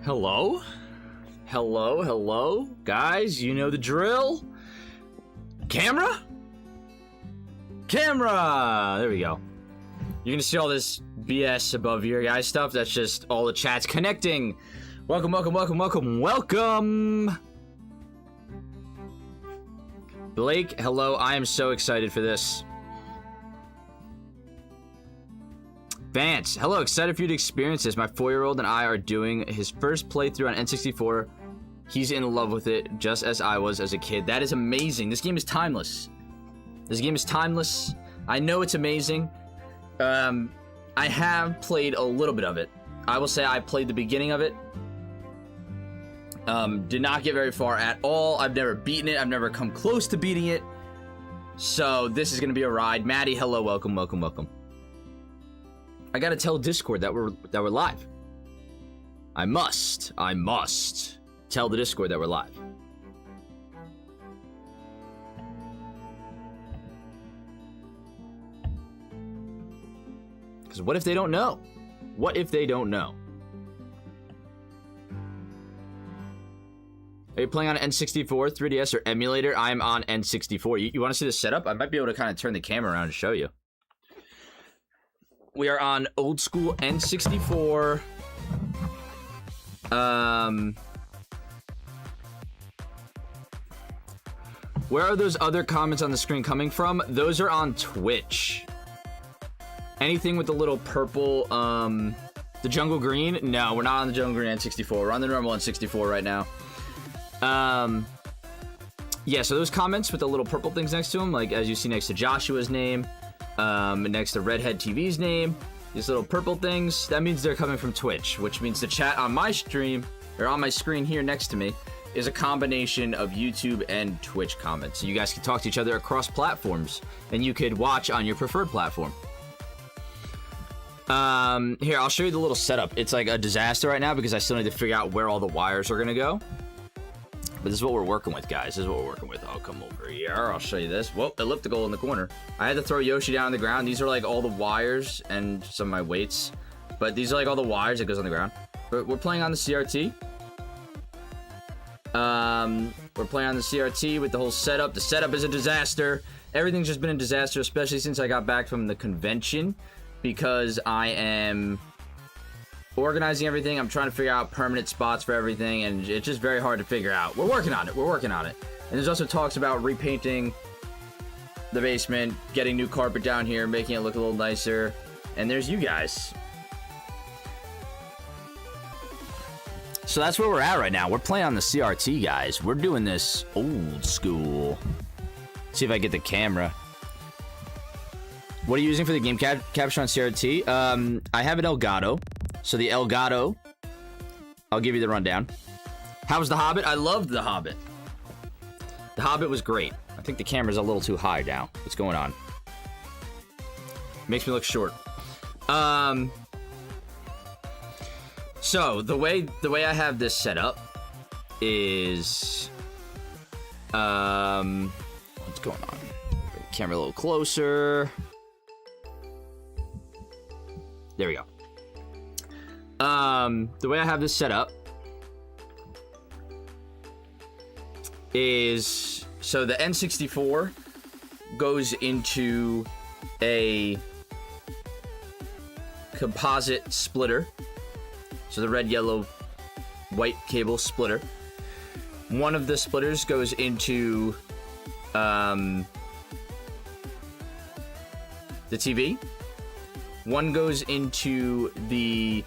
Hello? Hello, hello? Guys, you know the drill? Camera? Camera! There we go. You're gonna see all this BS above your guys' stuff. That's just all the chats connecting. Welcome, welcome, welcome, welcome, welcome! Blake, hello. I am so excited for this. Vance, hello, excited for you to experience this. My 4-year-old and I are doing his first playthrough on N64. He's in love with it, just as I was as a kid. That is amazing. This game is timeless. This game is timeless. I know it's amazing. I have played a little bit of it. I will say I played the beginning of it. Did not get very far at all. I've never beaten it. I've never come close to beating it. So this is going to be a ride. Maddie, hello, welcome, welcome, welcome. I gotta tell Discord that we're live. I must tell the Discord that we're live. Because what if they don't know? What if they don't know? Are you playing on N64, 3DS, or emulator? I'm on N64. You want to see the setup? I might be able to kind of turn the camera around and show you. We are on old school N64. Where are those other comments on the screen coming from? Those are on Twitch. Anything with the little purple, the jungle green? No, we're not on the jungle green N64. We're on the normal N64 right now. Yeah, so those comments with the little purple things next to them, like as you see next to Joshua's name, next to Redhead TV's name, these little purple things, that means they're coming from Twitch, which means the chat on my stream, or on my screen here next to me, is a combination of YouTube and Twitch comments. So you guys can talk to each other across platforms, and you could watch on your preferred platform. Here, I'll show you the little setup. It's like a disaster right now because I still need to figure out where all the wires are gonna go. But this is what we're working with, guys. This is what we're working with. I'll come over here. I'll show you this. Whoa, elliptical in the corner. I had to throw Yoshi down on the ground. These are like all the wires and some of my weights. But these are like all the wires that goes on the ground. But we're playing on the CRT. We're playing on the CRT with the whole setup. The setup is a disaster. Everything's just been a disaster, especially since I got back from the convention. Because I am organizing everything. I'm trying to figure out permanent spots for everything, and it's just very hard to figure out. We're working on it. We're working on it. And there's also talks about repainting the basement, getting new carpet down here, making it look a little nicer. And there's you guys. So that's where we're at right now. We're playing on the CRT, guys. We're doing this old school. Let's see if I get the camera. What are you using for the game capture on CRT? I have an Elgato. So the Elgato, I'll give you the rundown. How was The Hobbit? I loved The Hobbit. The Hobbit was great. I think the camera's a little too high now. What's going on? Makes me look short. So the way I have this set up is, what's going on? Bring the camera a little closer. There we go. The way I have this set up is, so the N64 goes into a composite splitter. So the red, yellow, white cable splitter. One of the splitters goes into the TV. One goes into the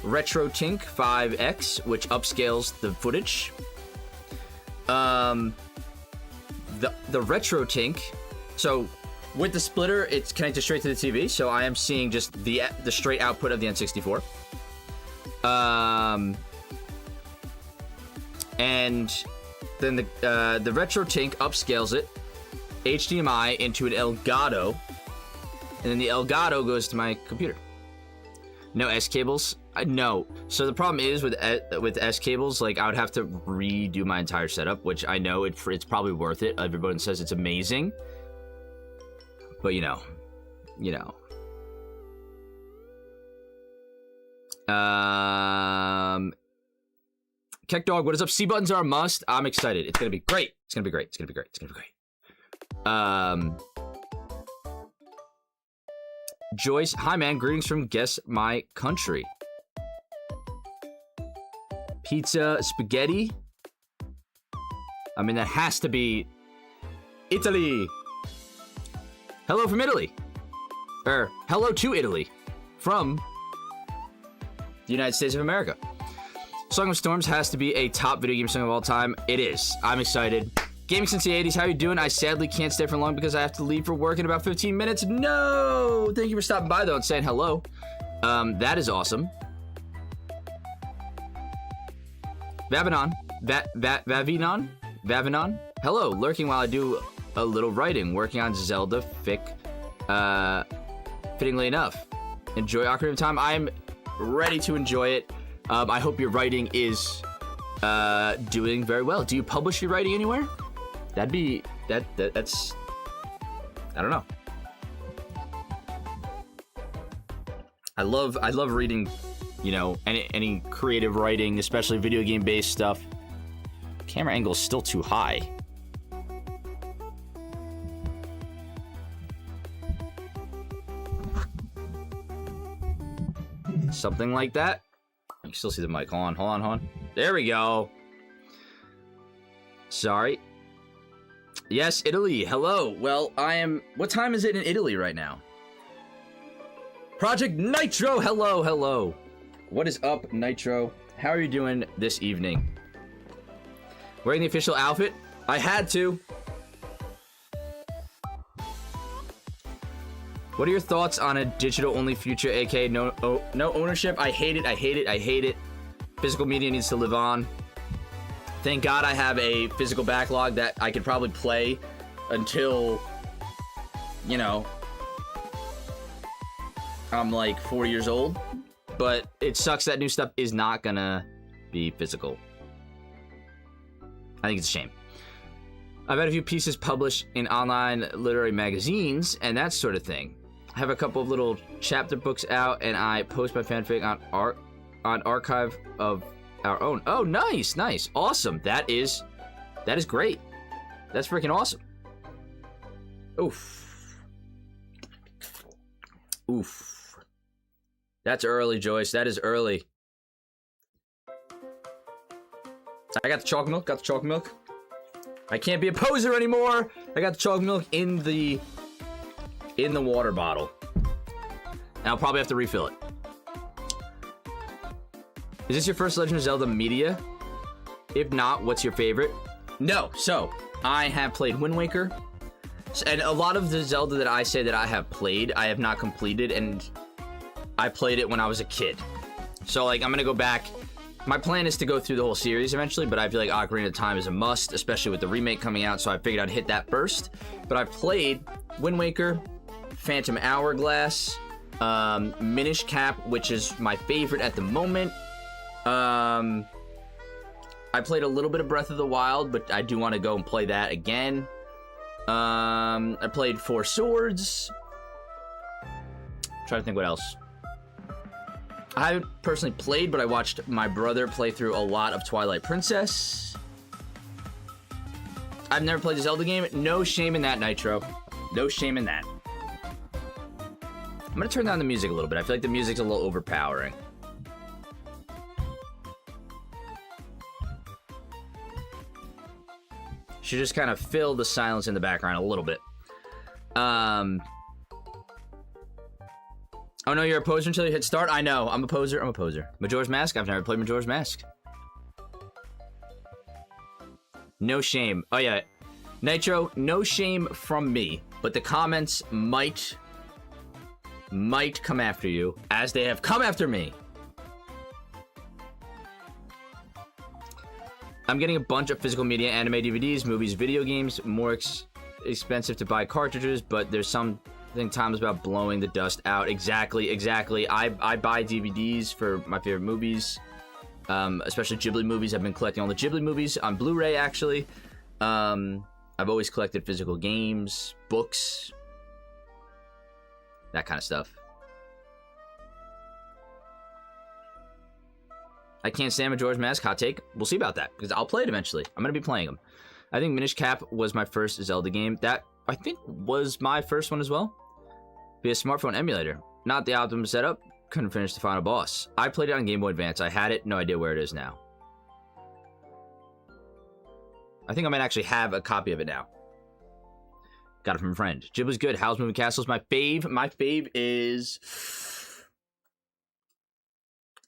RetroTink 5X, which upscales the footage. The RetroTink, so with the splitter, it's connected straight to the TV, so I am seeing just the straight output of the N64. And then the RetroTink upscales it, HDMI into an Elgato, and then the Elgato goes to my computer. No S cables? No. So the problem is with S cables, like I would have to redo my entire setup, which I know it's probably worth it. Everyone says it's amazing, but you know. Keck Dog, what is up? C buttons are a must. I'm excited. It's gonna be great. It's gonna be great. It's gonna be great. It's gonna be great. Joyce, hi man, greetings from Guess My Country. Pizza, spaghetti. I mean, that has to be Italy. Hello from Italy. Or, hello to Italy. From the United States of America. Song of Storms has to be a top video game song of all time. It is. I'm excited. Gaming since the 80s, how you doing? I sadly can't stay for long because I have to leave for work in about 15 minutes. No! Thank you for stopping by, though, and saying hello. That is awesome. Vavinon. Vavinon? Hello, lurking while I do a little writing, working on Zelda fittingly enough. Enjoy Ocarina of Time. I'm ready to enjoy it. I hope your writing is doing very well. Do you publish your writing anywhere? That's I don't know. I love reading, you know, any creative writing, especially video game based stuff. Camera angle is still too high. Something like that. You can still see the mic. Hold on. There we go. Sorry. Yes, Italy. Hello. Well, what time is it in Italy right now? Project Nitro. Hello. What is up, Nitro? How are you doing this evening? Wearing the official outfit? I had to. What are your thoughts on a digital-only future, aka no ownership? I hate it. Physical media needs to live on. Thank God I have a physical backlog that I could probably play until, you know, I'm like 40 years old. But it sucks that new stuff is not gonna be physical. I think it's a shame. I've had a few pieces published in online literary magazines and that sort of thing. I have a couple of little chapter books out, and I post my fanfic on archive of our own. Oh, nice, awesome. That is great. That's freaking awesome. Oof. That's early, Joyce. That is early. I got the chalk milk. I can't be a poser anymore. I got the chalk milk in the water bottle. And I'll probably have to refill it. Is this your first Legend of Zelda media? If not, what's your favorite? No. So, I have played Wind Waker. And a lot of the Zelda that I say that I have played, I have not completed, and I played it when I was a kid. So, like, I'm gonna go back. My plan is to go through the whole series eventually, but I feel like Ocarina of Time is a must, especially with the remake coming out, so I figured I'd hit that first. But I've played Wind Waker, Phantom Hourglass, Minish Cap, which is my favorite at the moment. I played a little bit of Breath of the Wild, but I do want to go and play that again. I played Four Swords. Trying to think what else. I haven't personally played, but I watched my brother play through a lot of Twilight Princess. I've never played a Zelda game. No shame in that, Nitro. No shame in that. I'm gonna turn down the music a little bit. I feel like the music's a little overpowering. Should just kind of fill the silence in the background a little bit. Oh no, you're a poser until you hit start? I know, I'm a poser. Majora's Mask? I've never played Majora's Mask. No shame. Oh yeah, Nitro, no shame from me, but the comments might come after you, as they have come after me. I'm getting a bunch of physical media, anime DVDs, movies, video games, more expensive to buy cartridges, but there's something times about blowing the dust out. Exactly. I buy DVDs for my favorite movies, especially Ghibli movies. I've been collecting all the Ghibli movies on Blu-ray, actually. I've always collected physical games, books, that kind of stuff. I can't stand Majora's Mask. Hot take. We'll see about that, because I'll play it eventually. I'm going to be playing them. I think Minish Cap was my first Zelda game. That, I think, was my first one as well. Via smartphone emulator. Not the optimum setup. Couldn't finish the final boss. I played it on Game Boy Advance. I had it. No idea where it is now. I think I might actually have a copy of it now. Got it from a friend. Ghibli's good. Howl's Moving Castle's my fave. My fave is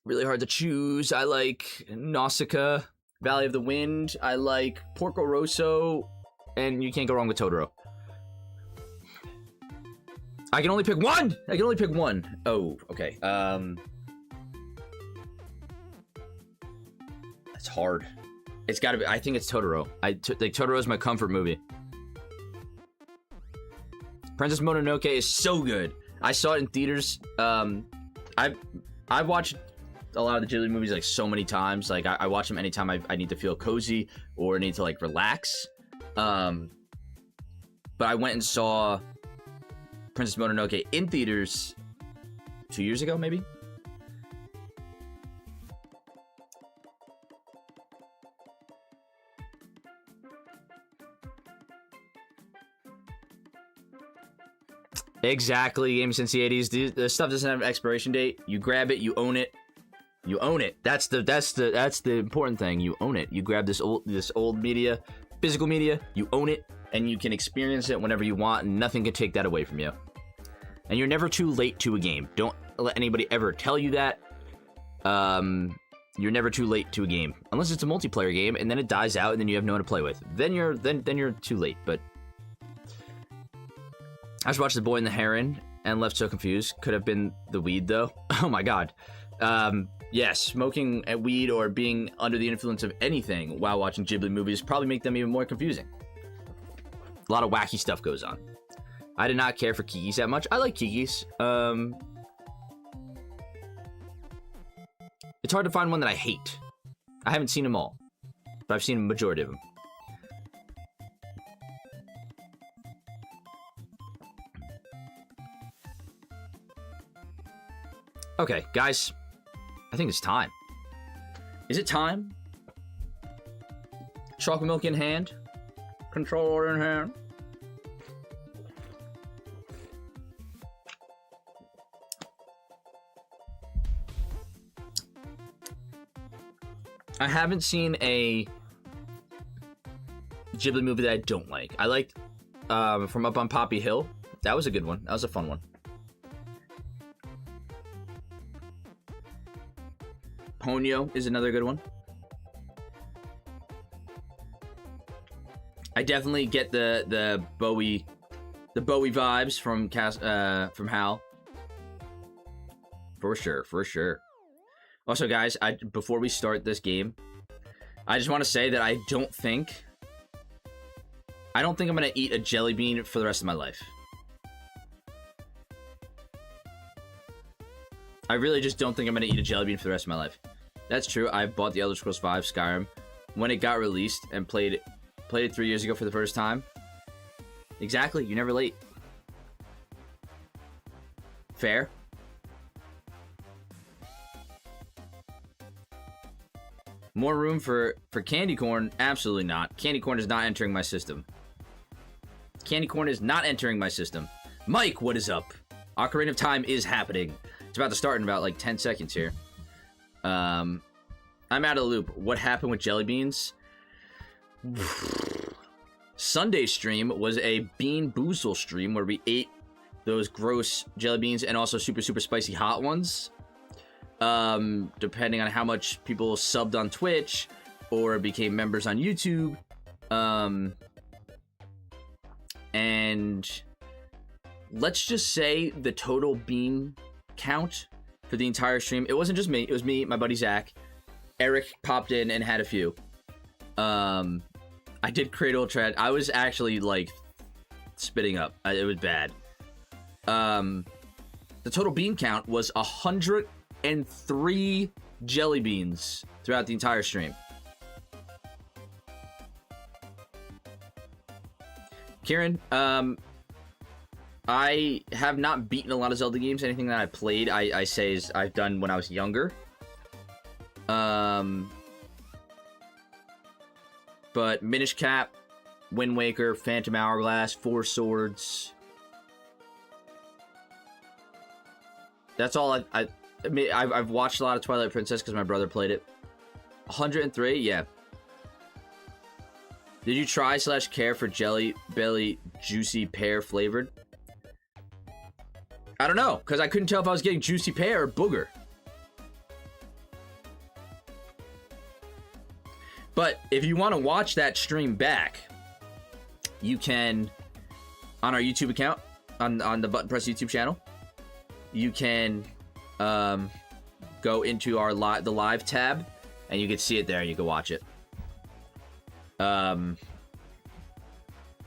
really hard to choose. I like Nausicaa, Valley of the Wind. I like Porco Rosso, and you can't go wrong with Totoro. I can only pick one. I can only pick one. Oh, okay. That's hard. It's got to be. I think it's Totoro. Like Totoro is my comfort movie. Princess Mononoke is so good. I saw it in theaters. I've watched a lot of the Ghibli movies like so many times. Like I watch them anytime I need to feel cozy or need to like relax. But I went and saw Princess Mononoke in theaters 2 years ago, maybe. Exactly, game since the 80s. The stuff doesn't have an expiration date. You grab it, you own it. You own it. That's the important thing. You own it. You grab this old media, physical media, you own it, and you can experience it whenever you want, and nothing can take that away from you. And you're never too late to a game. Don't let anybody ever tell you that. You're never too late to a game. Unless it's a multiplayer game, and then it dies out, and then you have no one to play with. Then you're too late, but I just watched The Boy and the Heron and left so confused. Could have been the weed, though. Oh my god. Yes, smoking weed or being under the influence of anything while watching Ghibli movies probably make them even more confusing. A lot of wacky stuff goes on. I did not care for Kikis that much. I like Kikis. It's hard to find one that I hate. I haven't seen them all, but I've seen a majority of them. Okay, guys, I think it's time. Is it time? Chocolate milk in hand, controller in hand. I haven't seen a Ghibli movie that I don't like. I liked From Up on Poppy Hill. That was a good one. That was a fun one. Ponyo is another good one. I definitely get the Bowie vibes from Hal. For sure. Also, guys, before we start this game, I just want to say that I don't think I'm gonna eat a jelly bean for the rest of my life. I really just don't think I'm gonna eat a jelly bean for the rest of my life. That's true. I bought the Elder Scrolls V Skyrim when it got released and played it 3 years ago for the first time. Exactly. You're never late. Fair. More room for candy corn? Absolutely not. Candy corn is not entering my system. Candy corn is not entering my system. Mike, what is up? Ocarina of Time is happening. It's about to start in about like 10 seconds here. I'm out of the loop. What happened with jelly beans? Sunday's stream was a Bean Boozle stream where we ate those gross jelly beans and also super spicy hot ones. Depending on how much people subbed on Twitch or became members on YouTube. And let's just say the total bean count for the entire stream, it wasn't just me, it was me, my buddy Zach. Eric popped in and had a few. I did Cradle Tread. I was actually like spitting up. It was bad. The total bean count was 103 jelly beans throughout the entire stream. Kieran, I have not beaten a lot of Zelda games. Anything that I played, I say is I've done when I was younger. But Minish Cap, Wind Waker, Phantom Hourglass, Four Swords. That's all I mean, I've watched a lot of Twilight Princess because my brother played it. 103, yeah. Did you try / care for Jelly Belly Juicy Pear flavored? I don't know, because I couldn't tell if I was getting Juicy Pear or Booger. But if you want to watch that stream back, you can, on our YouTube account, on the Button Press YouTube channel, you can go into the live tab, and you can see it there. You can watch it.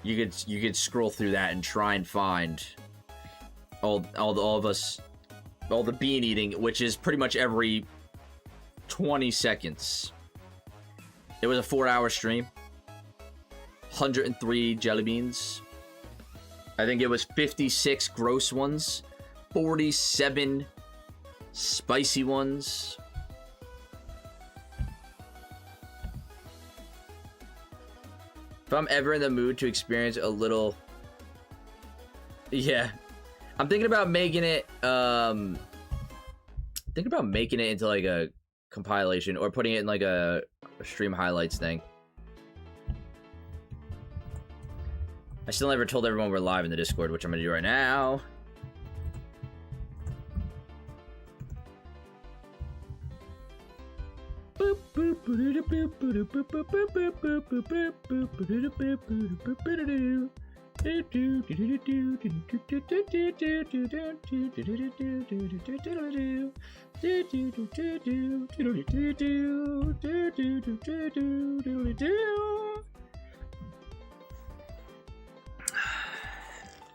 You could scroll through that and try and find all of us, all the bean eating, which is pretty much every 20 seconds. It was a 4-hour stream. 103 jelly beans. I think it was 56 gross ones, 47 spicy ones. If I'm ever in the mood to experience a little... Yeah. I'm thinking about making it, into like a compilation or putting it in like a stream highlights thing. I still never told everyone we're live in the Discord, which I'm gonna do right now.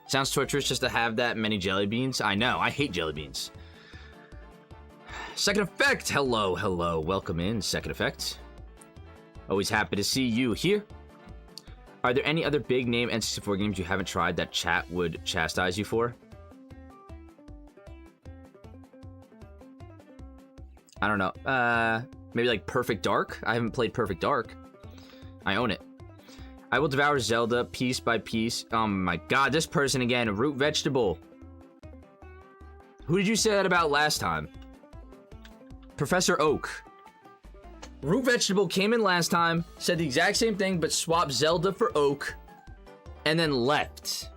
Sounds torturous just to have that many jelly beans. I know, I hate jelly beans. Second Effect, hello, welcome in, Second Effect. Always happy to see you here. Are there any other big name N64 games you haven't tried that chat would chastise you for? I don't know. Maybe like Perfect Dark? I haven't played Perfect Dark. I own it. I will devour Zelda piece by piece. Oh my god, this person again. Root Vegetable. Who did you say that about last time? Professor Oak. Root Vegetable came in last time, said the exact same thing, but swapped Zelda for Oak, and then left.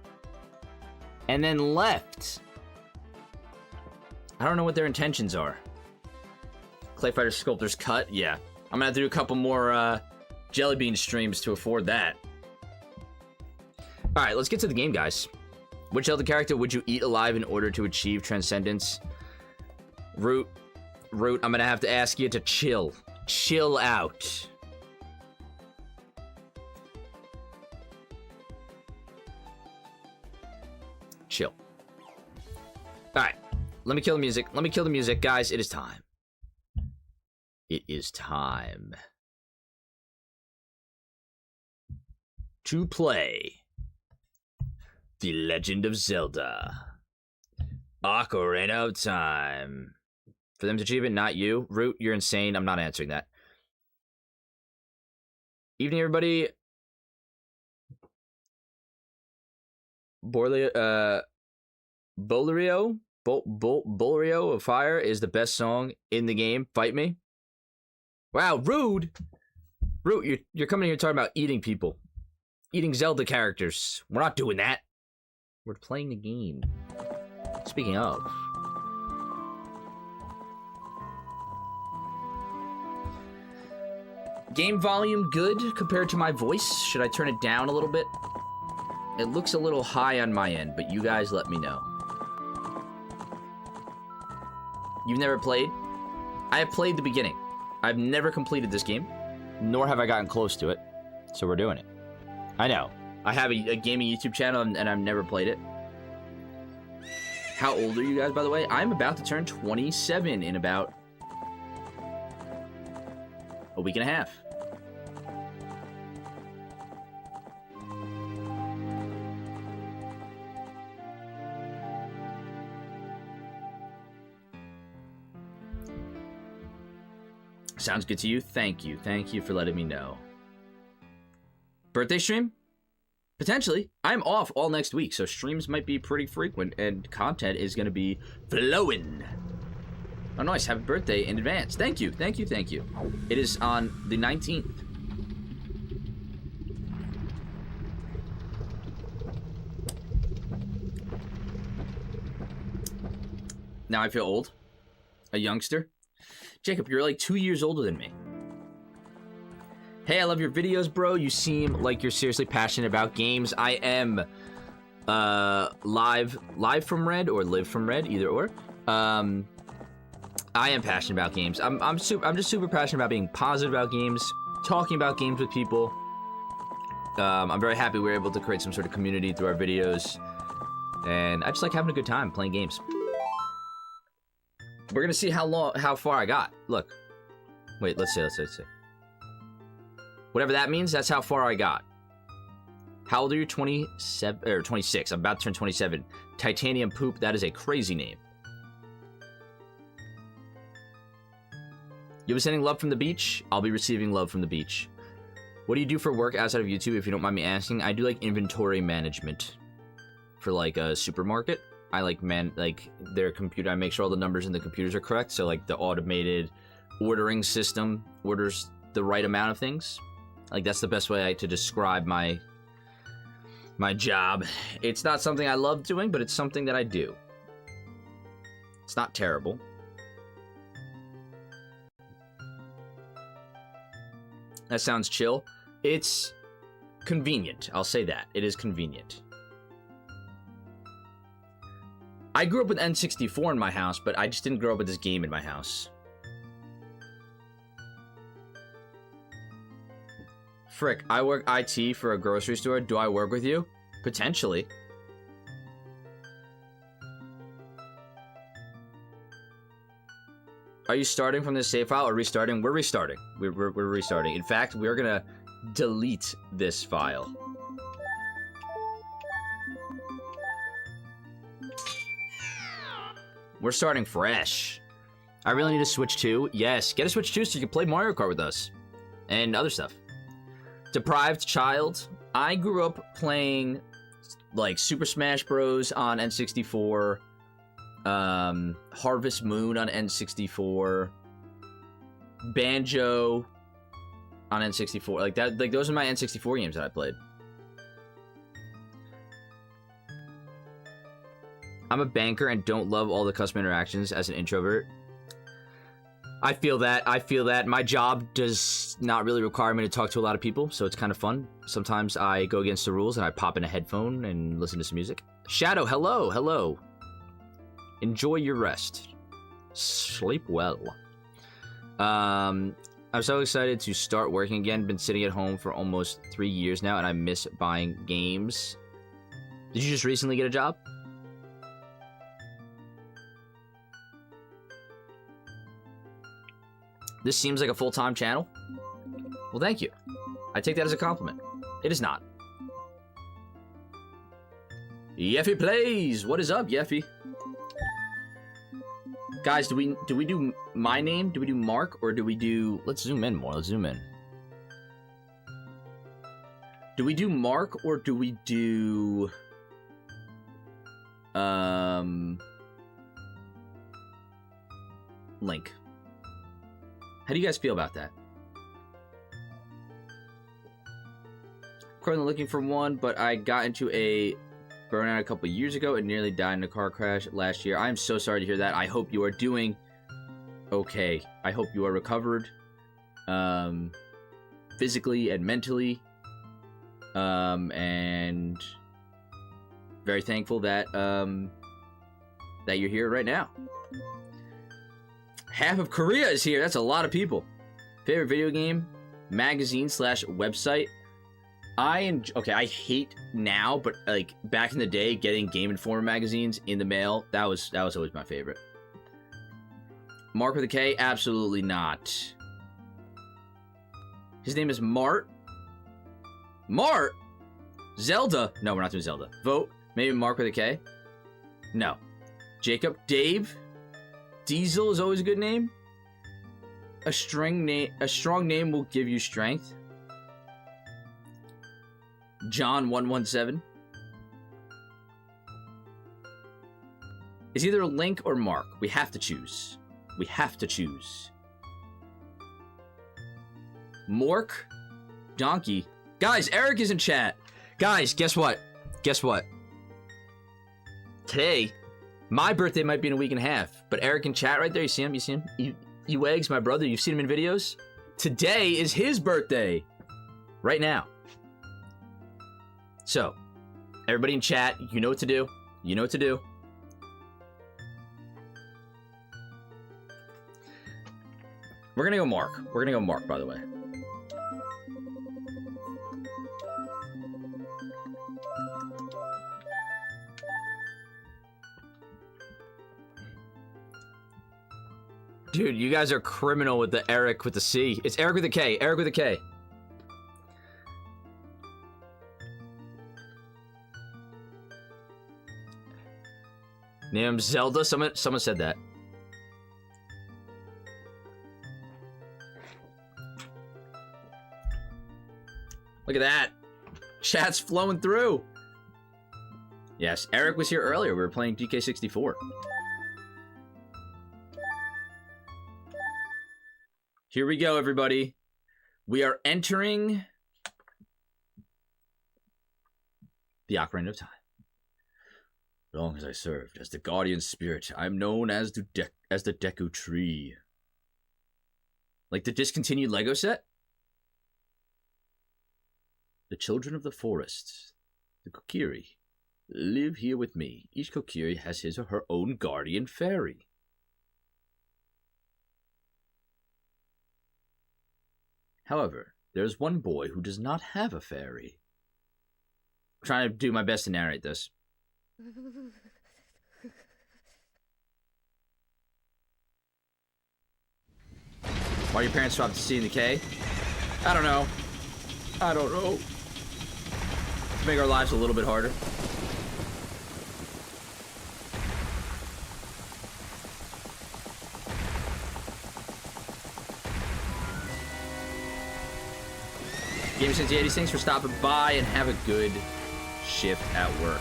I don't know what their intentions are. Clay Fighter Sculptor's Cut? Yeah. I'm gonna have to do a couple more, Jelly Bean streams to afford that. Alright, let's get to the game, guys. Which Zelda character would you eat alive in order to achieve transcendence? Root, I'm gonna have to ask you to chill. Chill out. Chill. Alright. Let me kill the music. Guys, it is time. It is time to play The Legend of Zelda Ocarina of Time. For them to achieve it, not you. Root, you're insane. I'm not answering that. Evening, everybody. Bolerio of Fire is the best song in the game. Fight me. Wow, rude. Root, you're coming here talking about eating people. Eating Zelda characters. We're not doing that. We're playing the game. Speaking of... Game volume good compared to my voice. Should I turn it down a little bit? It looks a little high on my end, but you guys let me know. You've never played? I have played the beginning. I've never completed this game, nor have I gotten close to it, so we're doing it. I know. I have a gaming YouTube channel, and I've never played it. How old are you guys, by the way? I'm about to turn 27 in about a week and a half. sounds good to you. Thank you. Thank you for letting me know. Birthday stream? Potentially. I'm off all next week, so streams might be pretty frequent, and content is going to be flowing. Oh, nice. Happy birthday in advance. Thank you. Thank you. Thank you. It is on the 19th. Now I feel old. A youngster. Jacob, you're like 2 years older than me. Hey, I love your videos, bro. You seem like you're seriously passionate about games. I am live from Red or live from Red, either or. I am passionate about games. I'm just super passionate about being positive about games, talking about games with people. I'm very happy we were able to create some sort of community through our videos, and I just like having a good time playing games. We're gonna see how far I got. Look, wait, let's see. Whatever that means, that's how far I got. How old are you? 27 or 26? I'm about to turn 27. Titanium Poop. That is a crazy name. You'll be sending love from the beach. I'll be receiving love from the beach. What do you do for work outside of YouTube, if you don't mind me asking? I do like inventory management for like a supermarket. I like their computer. I make sure all the numbers in the computers are correct. So like the automated ordering system orders the right amount of things. Like that's the best way to describe my job. It's not something I love doing, but it's something that I do. It's not terrible. That sounds chill. It's convenient. I'll say that. It is convenient. I grew up with N64 in my house, but I just didn't grow up with this game in my house. Frick, I work IT for a grocery store. Do I work with you? Potentially. Are you starting from this save file or restarting? We're restarting. We're restarting. In fact, we're gonna delete this file. We're starting fresh. I really need a Switch 2. Yes, get a Switch 2 so you can play Mario Kart with us. And other stuff. Deprived child. I grew up playing like Super Smash Bros. On N64. Harvest Moon on N64. Banjo on N64. Like that, like those are my N64 games that I played. I'm a banker and don't love all the customer interactions as an introvert. I feel that. My job does not really require me to talk to a lot of people, so it's kind of fun. Sometimes I go against the rules and I pop in a headphone and listen to some music. Shadow, hello, hello. Enjoy your rest. Sleep well. I'm so excited to start working again. Been sitting at home for almost 3 years now, and I miss buying games. Did you just recently get a job? This seems like a full-time channel. Well, thank you. I take that as a compliment. It is not. Yeffy Plays! What is up, Yeffy? Guys, do we do my name? Do we do Mark? Or do we do... Let's zoom in more. Let's zoom in. Do we do Mark or do we do... Link? How do you guys feel about that? Currently looking for one, but I got into a burnout a couple years ago and nearly died in a car crash last year. I'm so sorry to hear that. I hope you are doing okay. I hope you are recovered physically and mentally, and very thankful that that you're here right now. Half of Korea is here. That's a lot of people. Favorite video game, magazine / website. Okay, I hate now, but like back in the day, getting Game Informer magazines in the mail, that was always my favorite. Mark with a K? Absolutely not. His name is Mart. Mart? Zelda? No, we're not doing Zelda. Vote. Maybe Mark with a K? No. Jacob? Dave? Diesel is always a good name. A strong name will give you strength. John 117. It's either Link or Mark. We have to choose. We have to choose. Mork? Donkey? Guys, Eric is in chat. Guys, guess what? Guess what? Today, my birthday might be in a week and a half, but Eric in chat right there, you see him? You see him? You eggs, my brother, you've seen him in videos? Today is his birthday. Right now. So, everybody in chat, you know what to do. You know what to do. We're gonna go Mark. We're gonna go Mark, by the way. Dude, you guys are criminal with the Eric with the C. It's Eric with a K. Eric with a K. Name Zelda? Someone said that. Look at that. Chat's flowing through. Yes, Eric was here earlier. We were playing DK64. Here we go, everybody. We are entering the Ocarina of Time. Long as I served as the guardian spirit, I am known as the Deku Tree. Like the discontinued Lego set? The children of the forest, the Kokiri, live here with me. Each Kokiri has his or her own guardian fairy. However, there's one boy who does not have a fairy. I'm trying to do my best to narrate this. Why your parents swapped to C and the K? I don't know. I don't know. To make our lives a little bit harder. Game Since the 80s, thanks for stopping by and have a good shift at work.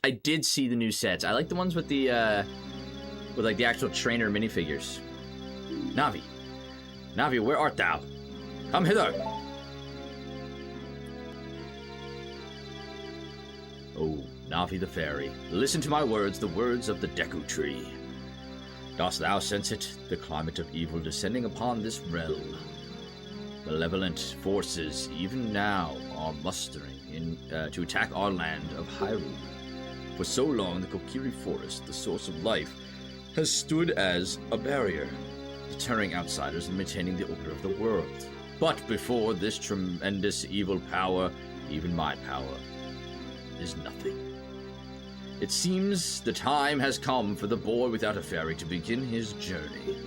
I did see the new sets. I like the ones with the like the actual trainer minifigures. Navi. Navi, where art thou? Come hither. Oh, Navi the fairy, listen to my words, the words of the Deku Tree. Dost thou sense it, the climate of evil descending upon this realm? Malevolent forces, even now, are mustering in to attack our land of Hyrule. For so long, the Kokiri Forest, the source of life, has stood as a barrier, deterring outsiders and maintaining the order of the world. But before this tremendous evil power, even my power is nothing. It seems the time has come for the boy without a fairy to begin his journey.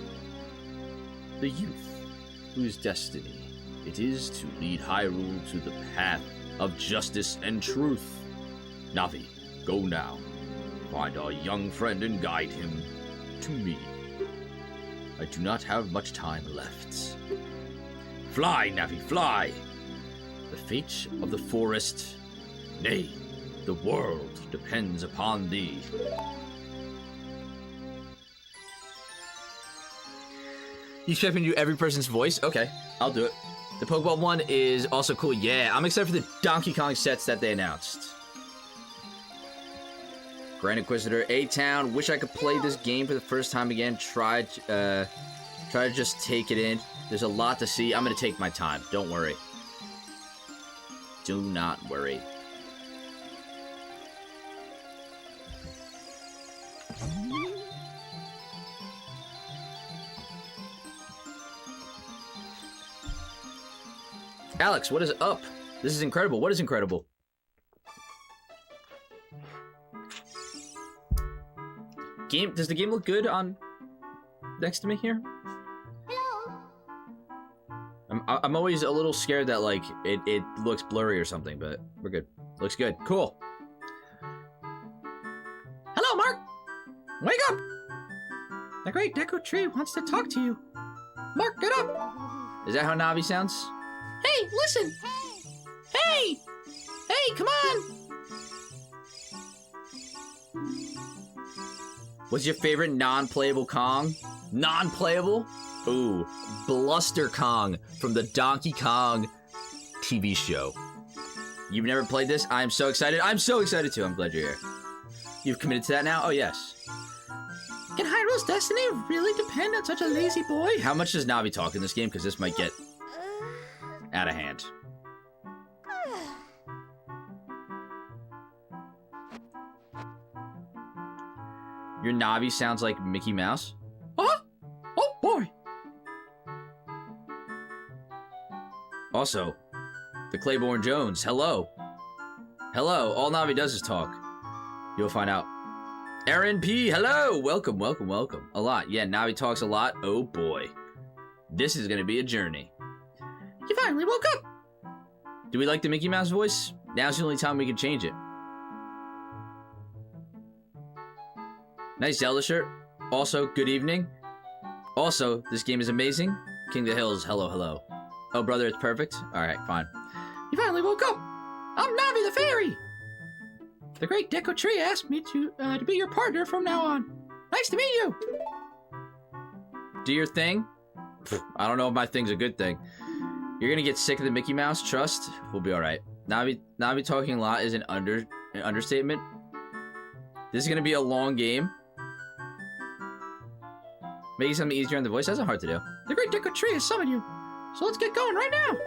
The youth, whose destiny it is to lead Hyrule to the path of justice and truth. Navi, go now. Find our young friend and guide him to me. I do not have much time left. Fly, Navi, fly! The fate of the forest, nay, the world depends upon thee. You expect me to do every person's voice? Okay, I'll do it. The Pokeball one is also cool. Yeah, I'm excited for the Donkey Kong sets that they announced. Grand Inquisitor, A-Town. Wish I could play this game for the first time again. Try to just take it in. There's a lot to see. I'm gonna take my time. Don't worry. Do not worry. Alex, what is up? This is incredible. What is incredible? Game, does the game look good on next to me here? Hello. I'm always a little scared that like it looks blurry or something, but we're good. Looks good. Cool. Hello, Mark. Wake up! The great Deku Tree wants to talk to you. Mark, get up! Is that how Navi sounds? Hey, listen! Hey! Hey, come on! What's your favorite non-playable Kong? Non-playable? Ooh, Bluster Kong from the Donkey Kong TV show. You've never played this? I'm so excited. I'm so excited too. I'm glad you're here. You've committed to that now? Oh, yes. Can Hyrule's destiny really depend on such a lazy boy? How much does Navi talk in this game? Because this might get out of hand. Your Navi sounds like Mickey Mouse. Huh? Oh, boy. Also, the Claiborne Jones. Hello. Hello. All Navi does is talk. You'll find out. Aaron P. Hello. Welcome, welcome, welcome. A lot. Yeah, Navi talks a lot. Oh, boy. This is going to be a journey. You finally woke up. Do we like the Mickey Mouse voice? Now's the only time we can change it. Nice Zelda shirt. Also, good evening. Also, this game is amazing. King of the Hills, hello, hello. Oh, brother, it's perfect? Alright, fine. You finally woke up. I'm Navi the Fairy. The great Deku Tree asked me to be your partner from now on. Nice to meet you. Do your thing? I don't know if my thing's a good thing. You're gonna get sick of the Mickey Mouse, trust? We'll be alright. Navi talking a lot is an understatement. This is gonna be a long game. Making something easier on the voice, that's not hard to do. The great Deku Tree has summoned you, so let's get going right now.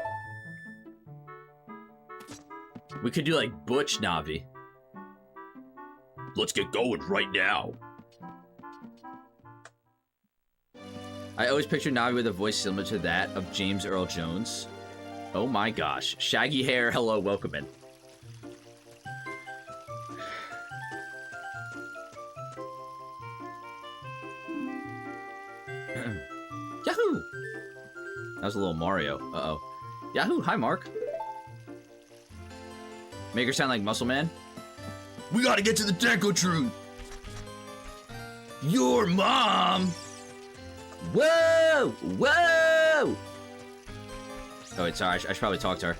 We could do like Butch Navi. Let's get going right now. I always picture Navi with a voice similar to that of James Earl Jones. Oh my gosh. Shaggy hair, hello, welcome in. Yahoo! That was a little Mario. Uh-oh. Yahoo! Hi, Mark. Make her sound like Muscle Man. We gotta get to the Deku Tree! Your mom! Whoa! Whoa! Oh, wait, sorry. I should probably talk to her.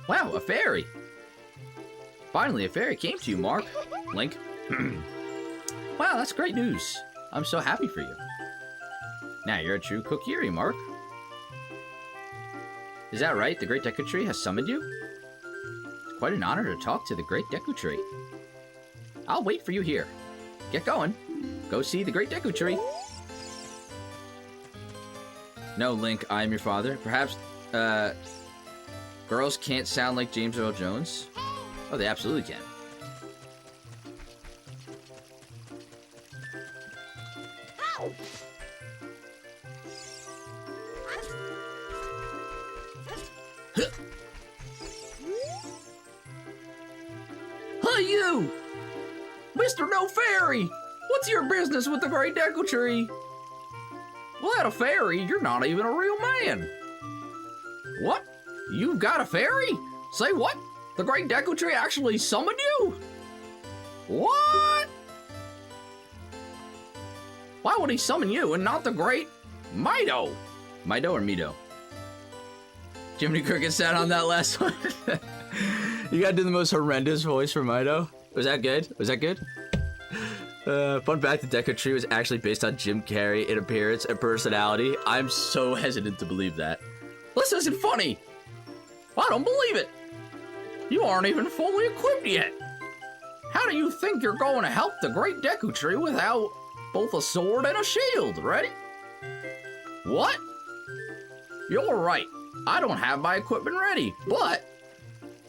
Wow, a fairy! Finally, a fairy came to you, Mark. Link. Wow, that's great news. I'm so happy for you. Now you're a true Kokiri, Mark. Is that right? The Great Deku Tree has summoned you? It's quite an honor to talk to the Great Deku Tree. I'll wait for you here. Get going. Go see the Great Deku Tree. No, Link, I am your father. Perhaps, girls can't sound like James Earl Jones? Oh, they absolutely can. Hey, you! Mr. No Fairy! What's your business with the Great Deku Tree? Without a fairy, you're not even a real man. What? You've got a fairy? Say what? The Great Deku Tree actually summoned you? What? Why would he summon you and not the Great Mido? Mido or Mido? Jiminy Cricket sat on that last one. You gotta do the most horrendous voice for Mido. Was that good? Was that good? Fun fact, the Deku Tree was actually based on Jim Carrey in appearance and personality. I'm so hesitant to believe that. This isn't funny. I don't believe it. You aren't even fully equipped yet. How do you think you're going to help the Great Deku Tree without both a sword and a shield? Ready? What? You're right. I don't have my equipment ready, but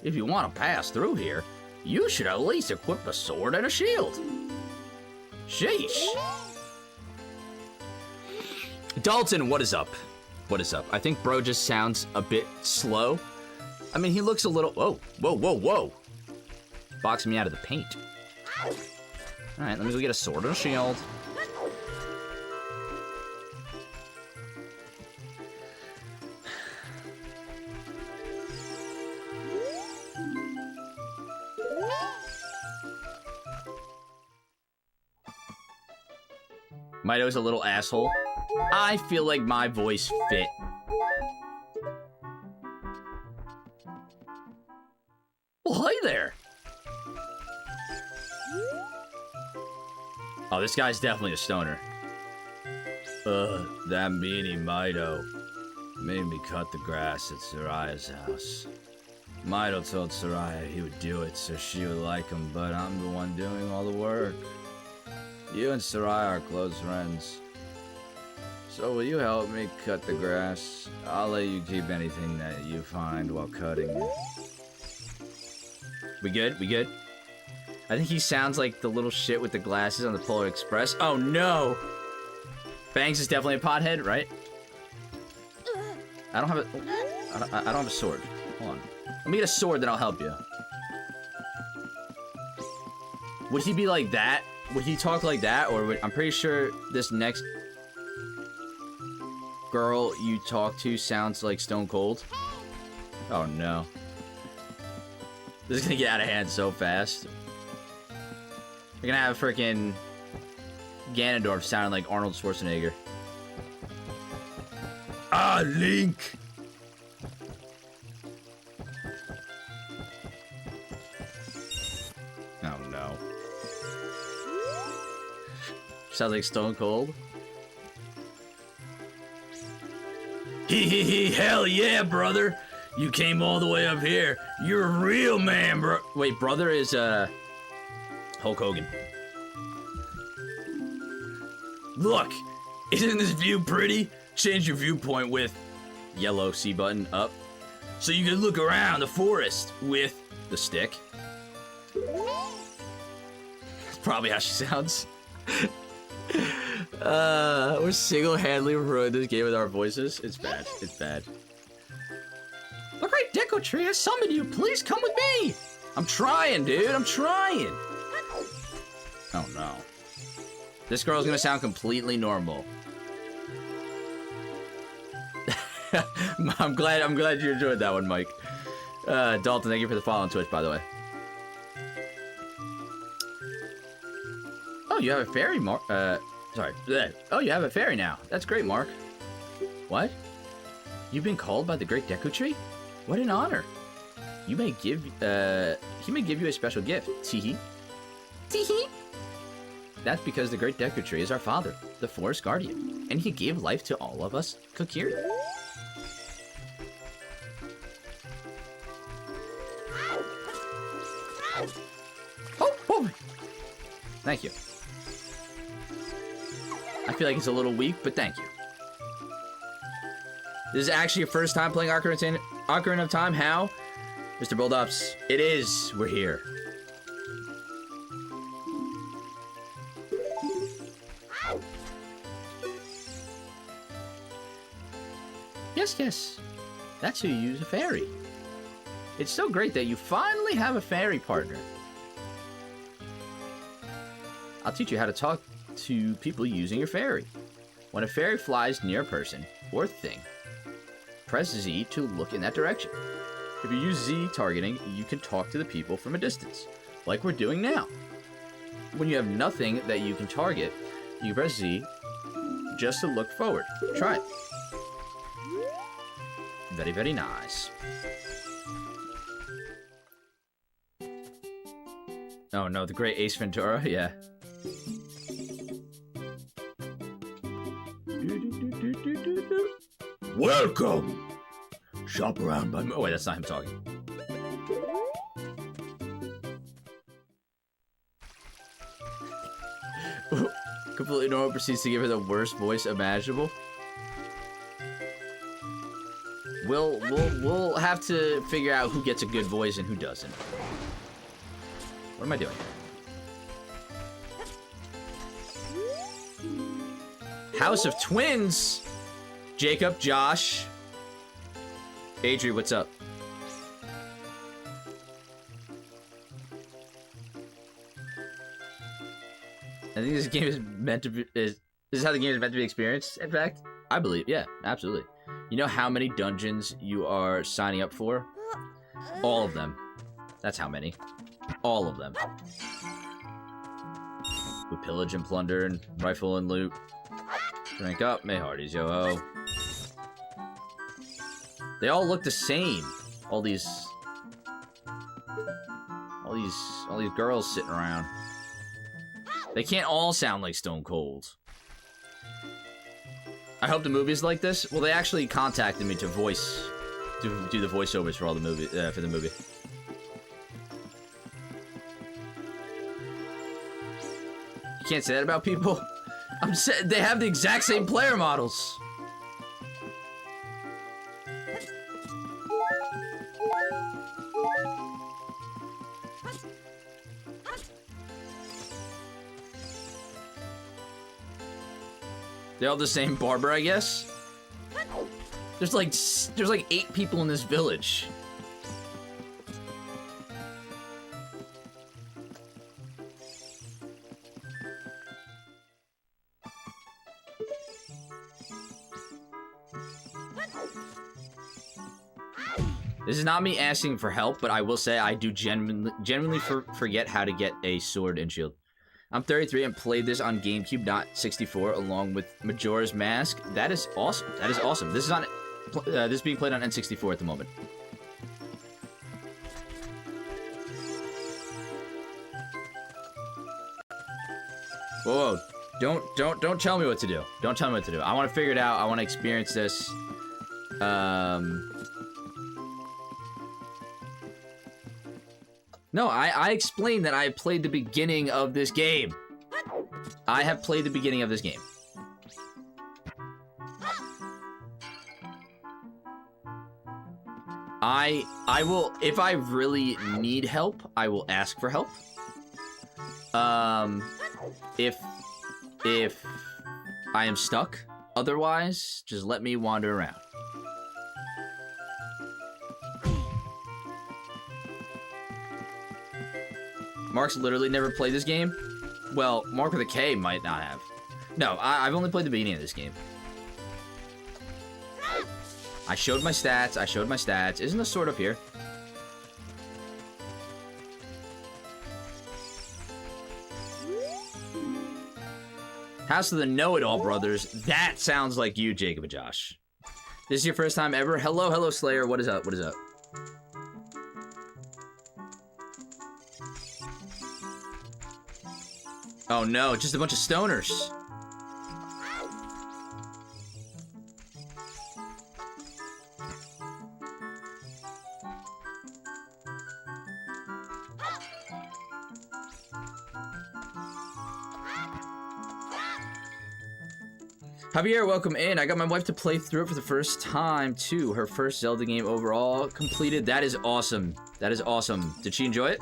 if you want to pass through here, you should at least equip a sword and a shield. Sheesh. Dalton, what is up? What is up? I think bro just sounds a bit slow. I mean, he looks a little... Whoa, whoa, whoa, whoa. Boxing me out of the paint. All right, let me go get a sword and a shield. Mito's a little asshole. I feel like my voice fit. Well, hi there. Oh, this guy's definitely a stoner. That meanie Mito made me cut the grass at Soraya's house. Mito told Soraya he would do it so she would like him, but I'm the one doing all the work. You and Soraya are close friends. So will you help me cut the grass? I'll let you keep anything that you find while cutting it. We good? We good? I think he sounds like the little shit with the glasses on the Polar Express. Oh no! Bangs is definitely a pothead, right? I don't have a... I don't have a sword. Hold on. Let me get a sword, then I'll help you. Would he be like that? Would he talk like that? Or would... I'm pretty sure this next girl you talk to sounds like Stone Cold. Oh no. This is gonna get out of hand so fast. We're gonna have freaking Ganondorf sounding like Arnold Schwarzenegger. Ah, Link! Oh no. Sounds like Stone Cold. Hee, hell yeah, brother! You came all the way up here. You're a real man, bro. Wait, brother is, Hulk Hogan. Look! Isn't this view pretty? Change your viewpoint with yellow C button up. So you can look around the forest with the stick. That's probably how she sounds. We're single-handedly ruined this game with our voices. It's bad. It's bad. The Great Deco Tree has summoned you. Please come with me. I'm trying, dude. I'm trying. Oh no. This girl's gonna sound completely normal. I'm glad you enjoyed that one, Mike. Dalton, thank you for the follow on Twitch, by the way. Oh, you have a fairy, Mark. Sorry. Oh, you have a fairy now. That's great, Mark. What? You've been called by the Great Deku Tree? What an honor. He may give you a special gift. Teehee. Teehee. That's because the Great Deku Tree is our father, the Forest Guardian, and he gave life to all of us, Kokiri. Oh. Thank you. I feel like it's a little weak, but thank you. This is actually your first time playing Ocarina of Time? How? Mr. Bulldops, it is. We're here. Yes. That's who you use a fairy. It's so great that you finally have a fairy partner. I'll teach you how to talk to people using your fairy. When a fairy flies near a person or thing, press Z to look in that direction. If you use Z targeting, you can talk to the people from a distance, like we're doing now. When you have nothing that you can target, you press Z just to look forward. Try it. Very, very nice. Oh no, the great Ace Ventura, yeah. Welcome! Shop around by me. Oh wait, that's not him talking. Completely normal proceeds to give her the worst voice imaginable. We'll have to figure out who gets a good voice and who doesn't. What am I doing? House of Twins! Jacob, Josh. Adri, what's up? I think this game is meant to be... This is how the game is meant to be experienced, in fact. I believe, yeah, absolutely. You know how many dungeons you are signing up for? All of them. That's how many. All of them. We pillage and plunder and rifle and loot. Drink up, may hearties, yo-ho. They all look the same. All these girls sitting around. They can't all sound like Stone Cold. I hope the movie's like this. Well, they actually contacted me to do the voiceovers for all the movie, for the movie. You can't say that about people. They have the exact same player models. They're all the same barber, I guess. There's like 8 people in this village. This is not me asking for help, but I will say I do genuinely forget how to get a sword and shield. I'm 33 and played this on GameCube, not 64, along with Majora's Mask. That is awesome. That is awesome. This is on this is being played on N64 at the moment. Whoa! Don't tell me what to do. Don't tell me what to do. I want to figure it out. I want to experience this. No, I explained that I played the beginning of this game. I have played the beginning of this game. I will, if I really need help, I will ask for help. If I am stuck, otherwise, just let me wander around. Mark's literally never played this game? Well, Mark with a K might not have. No, I've only played the beginning of this game. I showed my stats. Isn't the sword up here? House of the Know-It-All Brothers. That sounds like you, Jacob and Josh. This is your first time ever? Hello, Slayer. What is up? What is up? Oh no, just a bunch of stoners. Javier, welcome in. I got my wife to play through it for the first time, too. Her first Zelda game overall completed. That is awesome. That is awesome. Did she enjoy it?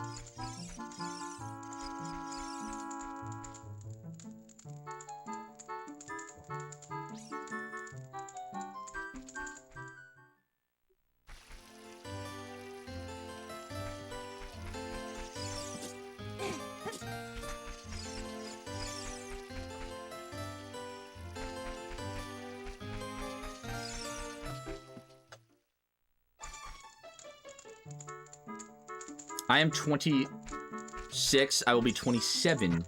I am 26. I will be 27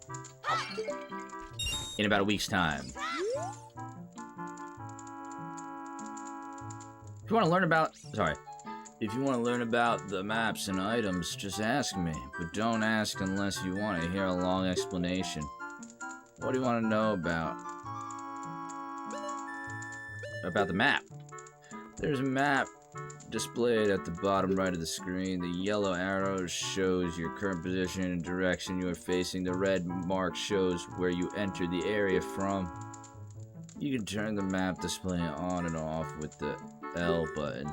in about a week's time. If you want to learn about... If you want to learn about the maps and items, just ask me. But don't ask unless you want to hear a long explanation. What do you want to know about? About the map. There's a map displayed at the bottom right of the screen. The yellow arrow shows your current position and direction you are facing. The red mark shows where you entered the area from. You can turn the map display on and off with the L button.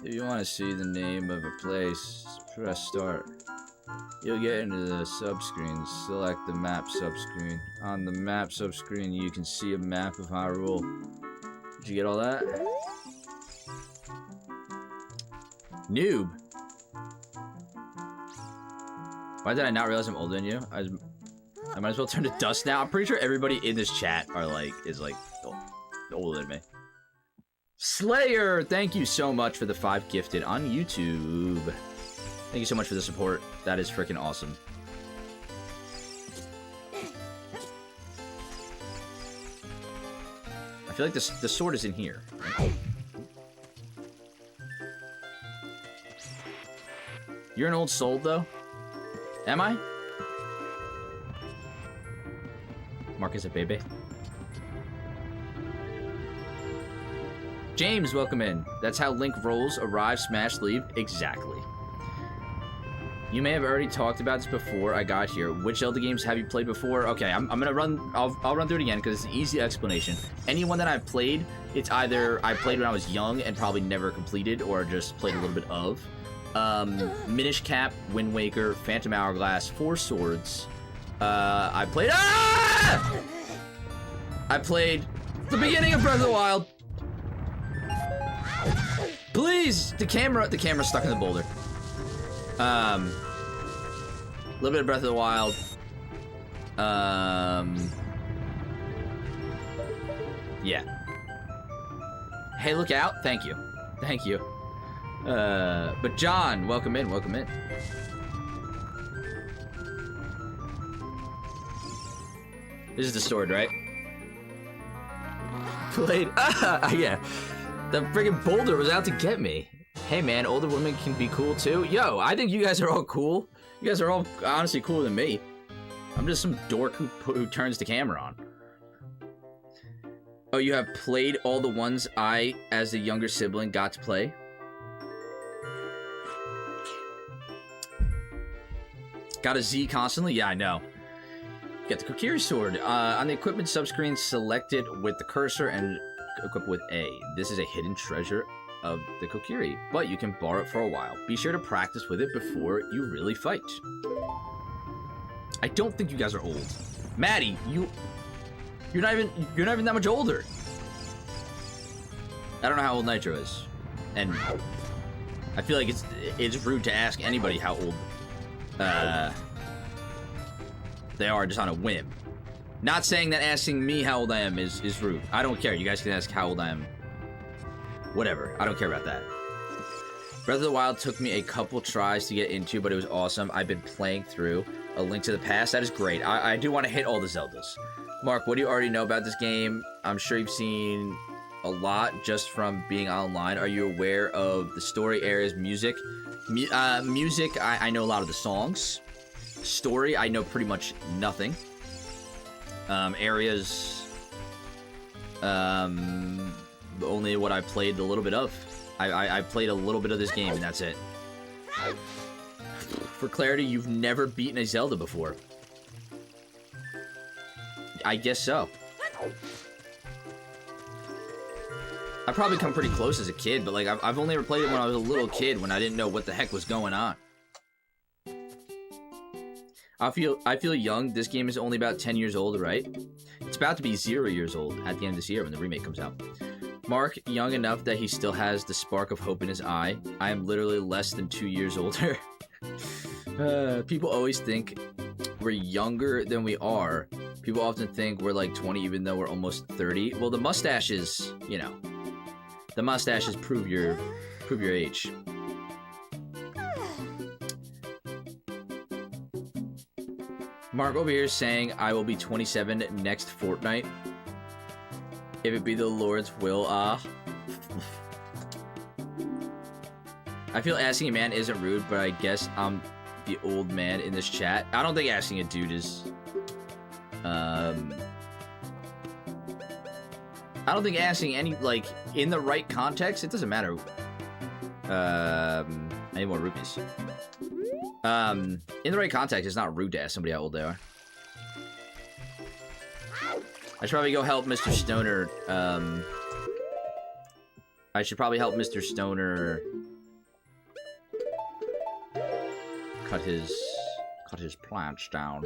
If you want to see the name of a place, press start. You'll get into the subscreen. Select the map subscreen. On the map subscreen, you can see a map of Hyrule. Did you get all that? Noob. Why did I not realize I'm older than you? I might as well turn to dust now. I'm pretty sure everybody in this chat is older than me. Slayer, thank you so much for the 5 gifted on YouTube. Thank you so much for the support. That is freaking awesome. feel like the sword is in here. Right? You're an old soul, though? Am I? Marcus a baby. James, welcome in. That's how Link rolls, arrive, smash, leave. Exactly. You may have already talked about this before I got here. Which Zelda games have you played before? Okay, I'm gonna run. I'll run through it again because it's an easy explanation. Anyone that I've played, it's either I played when I was young and probably never completed, or just played a little bit of. Minish Cap, Wind Waker, Phantom Hourglass, Four Swords. I played. I played the beginning of Breath of the Wild. Please, the camera's stuck in the boulder. A little bit of Breath of the Wild. Yeah. Hey, look out! Thank you, thank you. But John, welcome in, welcome in. This is the sword, right? Played. Yeah. The friggin' boulder was out to get me. Hey man, older women can be cool too. Yo, I think you guys are all cool. You guys are all honestly cooler than me. I'm just some dork who turns the camera on. Oh, you have played all the ones I, as the younger sibling, got to play? Got a Z constantly? Yeah, I know. You got the Kokiri sword. On the equipment subscreen, select it with the cursor and equip with A. This is a hidden treasure of the Kokiri, but you can borrow it for a while. Be sure to practice with it before you really fight. I don't think you guys are old. Maddie, you're not even that much older. I don't know how old Nitro is. And I feel like it's rude to ask anybody how old they are just on a whim. Not saying that asking me how old I am is rude. I don't care. You guys can ask how old I am. Whatever. I don't care about that. Breath of the Wild took me a couple tries to get into, but it was awesome. I've been playing through A Link to the Past. That is great. I do want to hit all the Zeldas. Mark, what do you already know about this game? I'm sure you've seen a lot just from being online. Are you aware of the story, areas, music? Music, I know a lot of the songs. Story, I know pretty much nothing. Areas, only what I played a little bit of. I played a little bit of this game and that's it. For clarity, you've never beaten a Zelda before. I guess so. I've probably come pretty close as a kid, but like I've only ever played it when I was a little kid when I didn't know what the heck was going on. I feel young. This game is only about 10 years old, right? It's about to be 0 years old at the end of this year when the remake comes out. Mark, young enough that he still has the spark of hope in his eye. I am literally less than 2 years older. People always think we're younger than we are. People often think we're like 20 even though we're almost 30. Well, the mustaches, you know. The mustaches prove your age. Mark over here is saying I will be 27 next fortnight. If it be the Lord's will, I feel asking a man isn't rude, but I guess I'm the old man in this chat. I don't think asking a dude is... I don't think asking any, like, in the right context, it doesn't matter. I need more rupees. In the right context, it's not rude to ask somebody how old they are. I should probably go help Mr. Stoner, I should probably help Mr. Stoner cut his plants down.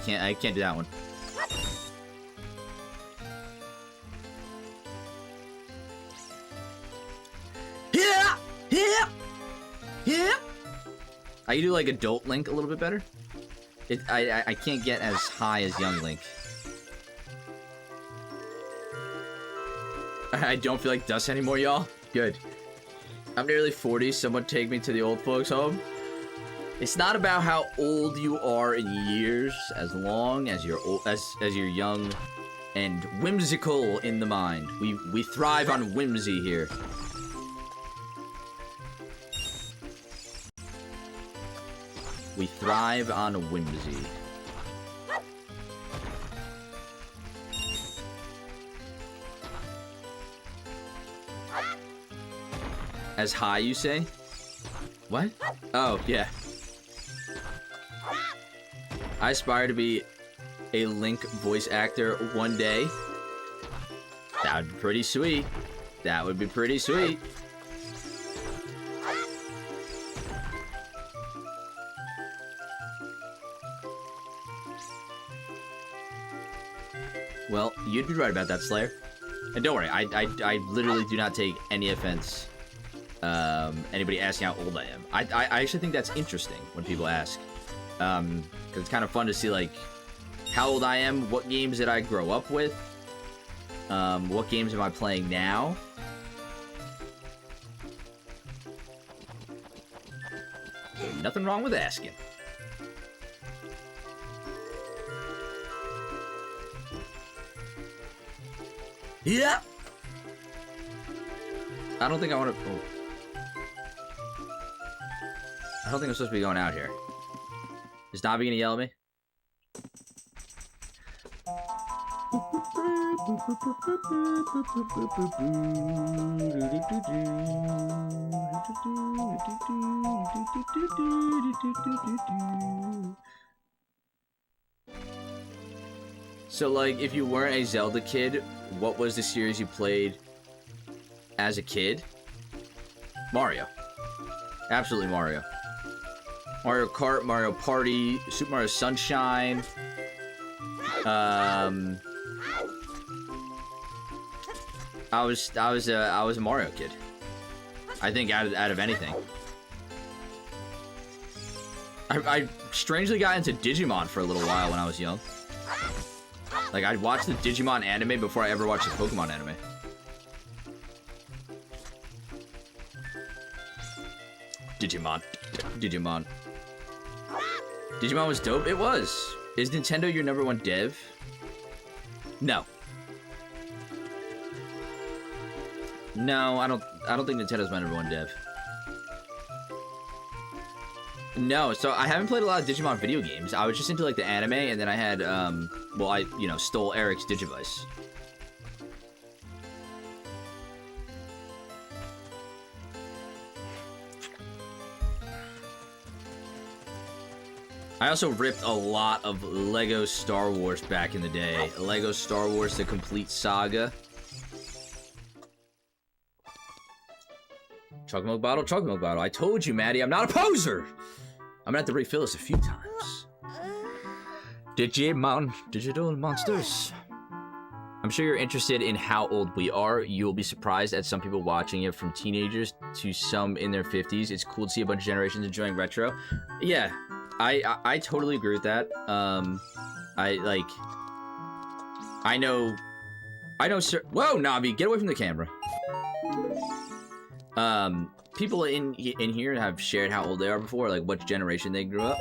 Okay, I can't do that one. I can do like adult Link a little bit better. I can't get as high as young Link. I don't feel like dust anymore, y'all. Good. I'm nearly 40. Someone take me to the old folks' home. It's not about how old you are in years, as long as you're old, as you're young and whimsical in the mind. We thrive on whimsy here. We thrive on whimsy. As high, you say? What? Oh, yeah. I aspire to be a Link voice actor one day. That would be pretty sweet. That would be pretty sweet. Well, you'd be right about that, Slayer. And don't worry, I literally do not take any offense. Anybody asking how old I am. I actually think that's interesting when people ask. Because it's kind of fun to see, like, how old I am, what games did I grow up with, what games am I playing now. Nothing wrong with asking. Yeah! I don't think I want to... Oh. I don't think I'm supposed to be going out here. Is Navi gonna yell at me? So, like, if you weren't a Zelda kid, what was the series you played as a kid? Mario. Absolutely Mario. Mario Kart, Mario Party, Super Mario Sunshine. I was a Mario kid. I think out of anything. I strangely got into Digimon for a little while when I was young. Like, I'd watch the Digimon anime before I ever watched the Pokemon anime. Digimon. Digimon was dope. It was. Is Nintendo your #1 dev? No. No, I don't think Nintendo's my #1 dev. No, so I haven't played a lot of Digimon video games. I was just into, like, the anime, and then I had, well, I, you know, stole Eric's Digivice. I also ripped a lot of Lego Star Wars back in the day. Lego Star Wars: The Complete Saga. Chocolate milk bottle, chocolate milk bottle. I told you, Maddie, I'm not a poser! I'm gonna have to refill this a few times. Digimon, digital monsters. I'm sure you're interested in how old we are. You'll be surprised at some people watching it, from teenagers to some in their 50s. It's cool to see a bunch of generations enjoying retro. Yeah. I totally agree with that. I know, sir. Whoa, Navi, get away from the camera. People in here have shared how old they are before, like what generation they grew up.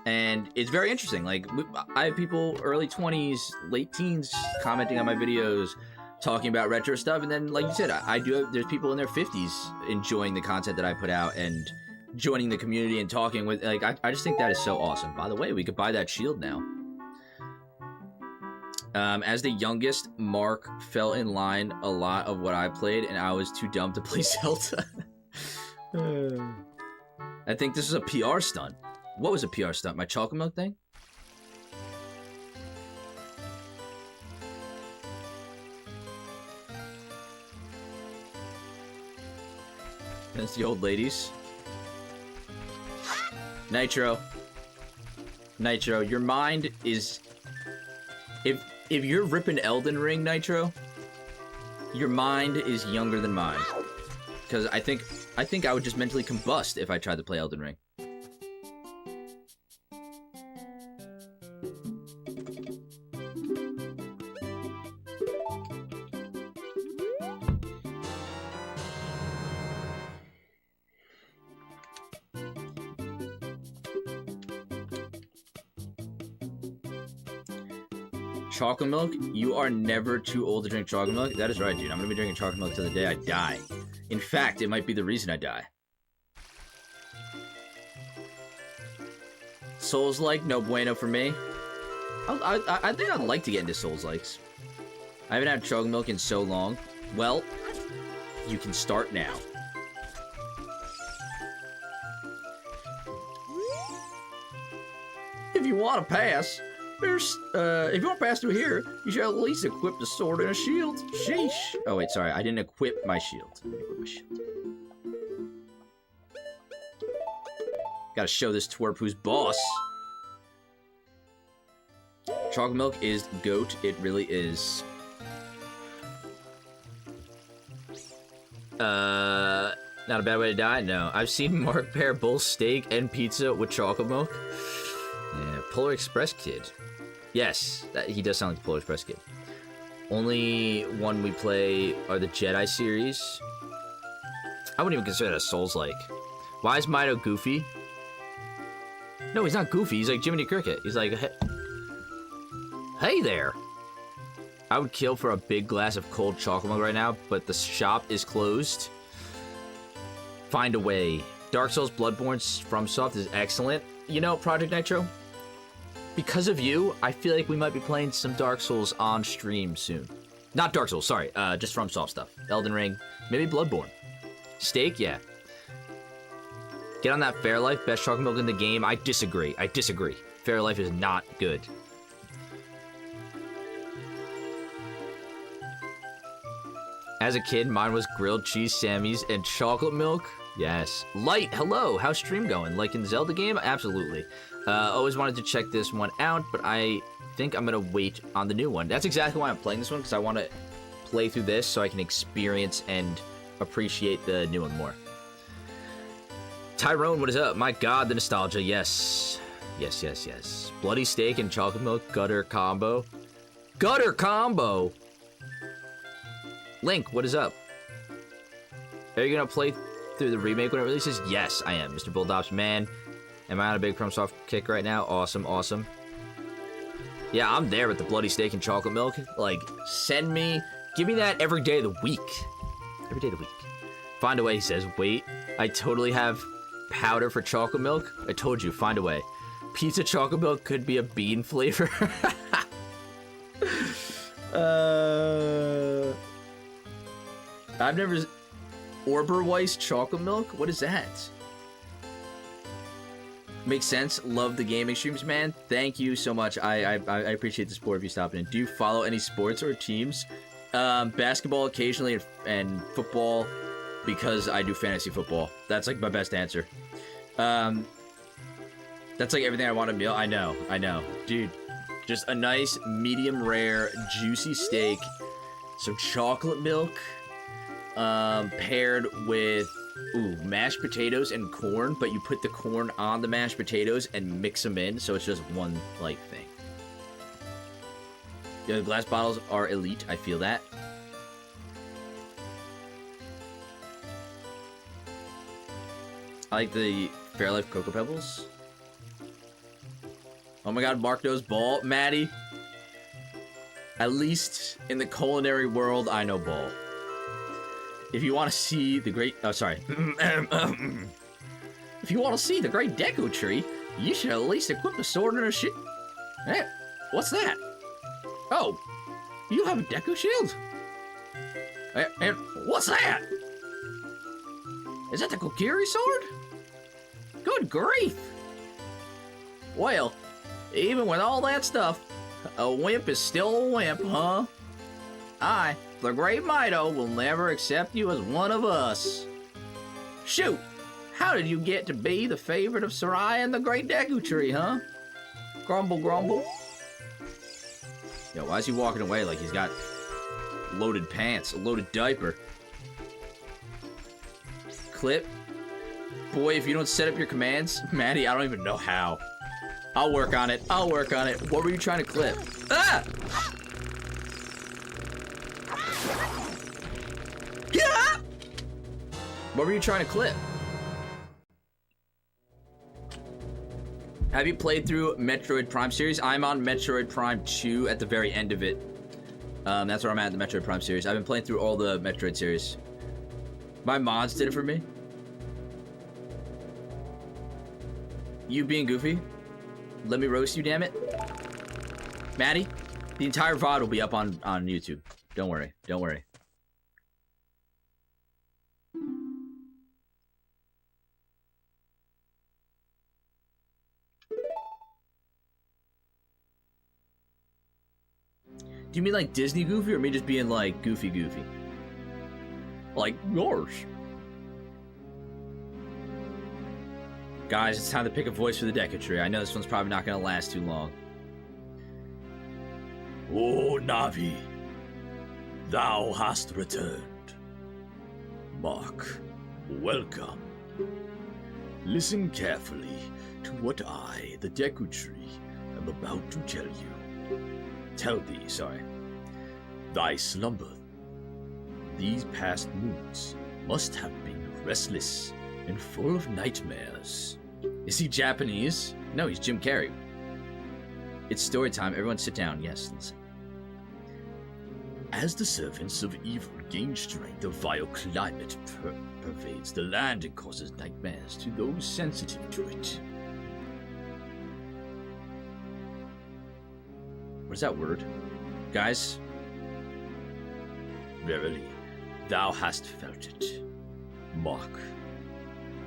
And it's very interesting. Like, I have people early 20s, late teens commenting on my videos, talking about retro stuff, and then, like you said, there's people in their 50s enjoying the content that I put out and joining the community and talking with, like, I just think that is so awesome. By the way, we could buy that shield now. As the youngest, Mark fell in line a lot of what I played, and I was too dumb to play Zelda. I think this is a PR stunt. What was a PR stunt? My chocolate milk thing? That's the old ladies. Nitro, your mind is... If you're ripping Elden Ring, Nitro, your mind is younger than mine. Because I think I would just mentally combust if I tried to play Elden Ring. Chocolate milk? You are never too old to drink chocolate milk? That is right, dude. I'm gonna be drinking chocolate milk till the day I die. In fact, it might be the reason I die. Souls-like? No bueno for me. I think I'd like to get into Souls-likes. I haven't had chocolate milk in so long. Well, you can start now. If you want to pass, if you want to pass through here, you should at least equip the sword and a shield. Sheesh. Oh wait, sorry, I didn't equip my shield. Gotta show this twerp who's boss. Chocolate milk is goat. It really is. Not a bad way to die? No. I've seen Mark pair both steak and pizza with chocolate milk. Yeah, Polar Express Kid. Yes, he does sound like the Polar Express Kid. Only one we play are the Jedi series. I wouldn't even consider that a Souls-like. Why is Mido goofy? No, he's not goofy. He's like Jiminy Cricket. He's like, hey there. I would kill for a big glass of cold chocolate milk right now, but the shop is closed. Find a way. Dark Souls Bloodborne FromSoft is excellent. You know, Project Nitro, because of you, I feel like we might be playing some Dark Souls on stream soon. Not Dark Souls, sorry. Just FromSoft stuff. Elden Ring, maybe Bloodborne. Steak, yeah. Get on that Fairlife, best chocolate milk in the game. I disagree. Fairlife is not good. As a kid, mine was grilled cheese Sammys and chocolate milk. Yes. Light, hello. How's stream going? Like in Zelda game? Absolutely. Always wanted to check this one out, but I think I'm going to wait on the new one. That's exactly why I'm playing this one, because I want to play through this so I can experience and appreciate the new one more. Tyrone, what is up? My god, the nostalgia. Yes. Yes. Bloody steak and chocolate milk gutter combo. Gutter combo! Link, what is up? Are you going to play through the remake when it releases? Yes, I am. Mr. Bulldops, man. Am I on a big FromSoft kick right now? Awesome. Yeah, I'm there with the bloody steak and chocolate milk. Like, give me that every day of the week. Every day of the week. Find a way, he says. Wait, I totally have powder for chocolate milk. I told you, find a way. Pizza chocolate milk could be a bean flavor. I've never... Oberweis chocolate milk? What is that? Makes sense. Love the gaming streams, man. Thank you so much. I appreciate the support of you stopping in. Do you follow any sports or teams? Basketball occasionally and football because I do fantasy football. That's like my best answer. That's like everything I want a meal. I know. Dude, just a nice medium rare juicy steak, some chocolate milk, paired with mashed potatoes and corn, but you put the corn on the mashed potatoes and mix them in, so it's just one like thing. Yeah, the glass bottles are elite. I feel that. I like the Fairlife Cocoa Pebbles. Oh my god, Mark knows ball. Maddie. At least in the culinary world, I know ball. If you want to see the great... Oh, sorry. If you want to see the great Deku Tree, you should at least equip a sword and a shield. Hey, what's that? Oh, you have a Deku Shield? And what's that? Is that the Kokiri sword? Good grief! Well, even with all that stuff, a wimp is still a wimp, huh? I, the great Mido, will never accept you as one of us. Shoot! How did you get to be the favorite of Sarai and the great Deku Tree, huh? Grumble, grumble. Yo, why is he walking away like he's got loaded pants, a loaded diaper? Clip. Boy, if you don't set up your commands, Maddie, I don't even know how. I'll work on it. What were you trying to clip? Ah! Yeah! What were you trying to clip? Have you played through Metroid Prime series? I'm on Metroid Prime 2 at the very end of it. That's where I'm at, the Metroid Prime series. I've been playing through all the Metroid series. My mods did it for me. You being goofy? Let me roast you, damn it. Maddie, the entire VOD will be up on YouTube. Don't worry. Don't worry. Do you mean like Disney Goofy or me just being like Goofy? Like yours. Guys, it's time to pick a voice for the Deku Tree. I know this one's probably not going to last too long. Oh, Navi, thou hast returned. Mark, welcome. Listen carefully to what I, the Deku Tree, am about to tell you. Tell thee, thy slumber. These past moons must have been restless and full of nightmares. Is he Japanese? No, he's Jim Carrey. It's story time. Everyone sit down. Yes, listen. As the servants of evil gain strength, a vile climate pervades the land and causes nightmares to those sensitive to it. What is that word? Guys? Verily, thou hast felt it. Mark,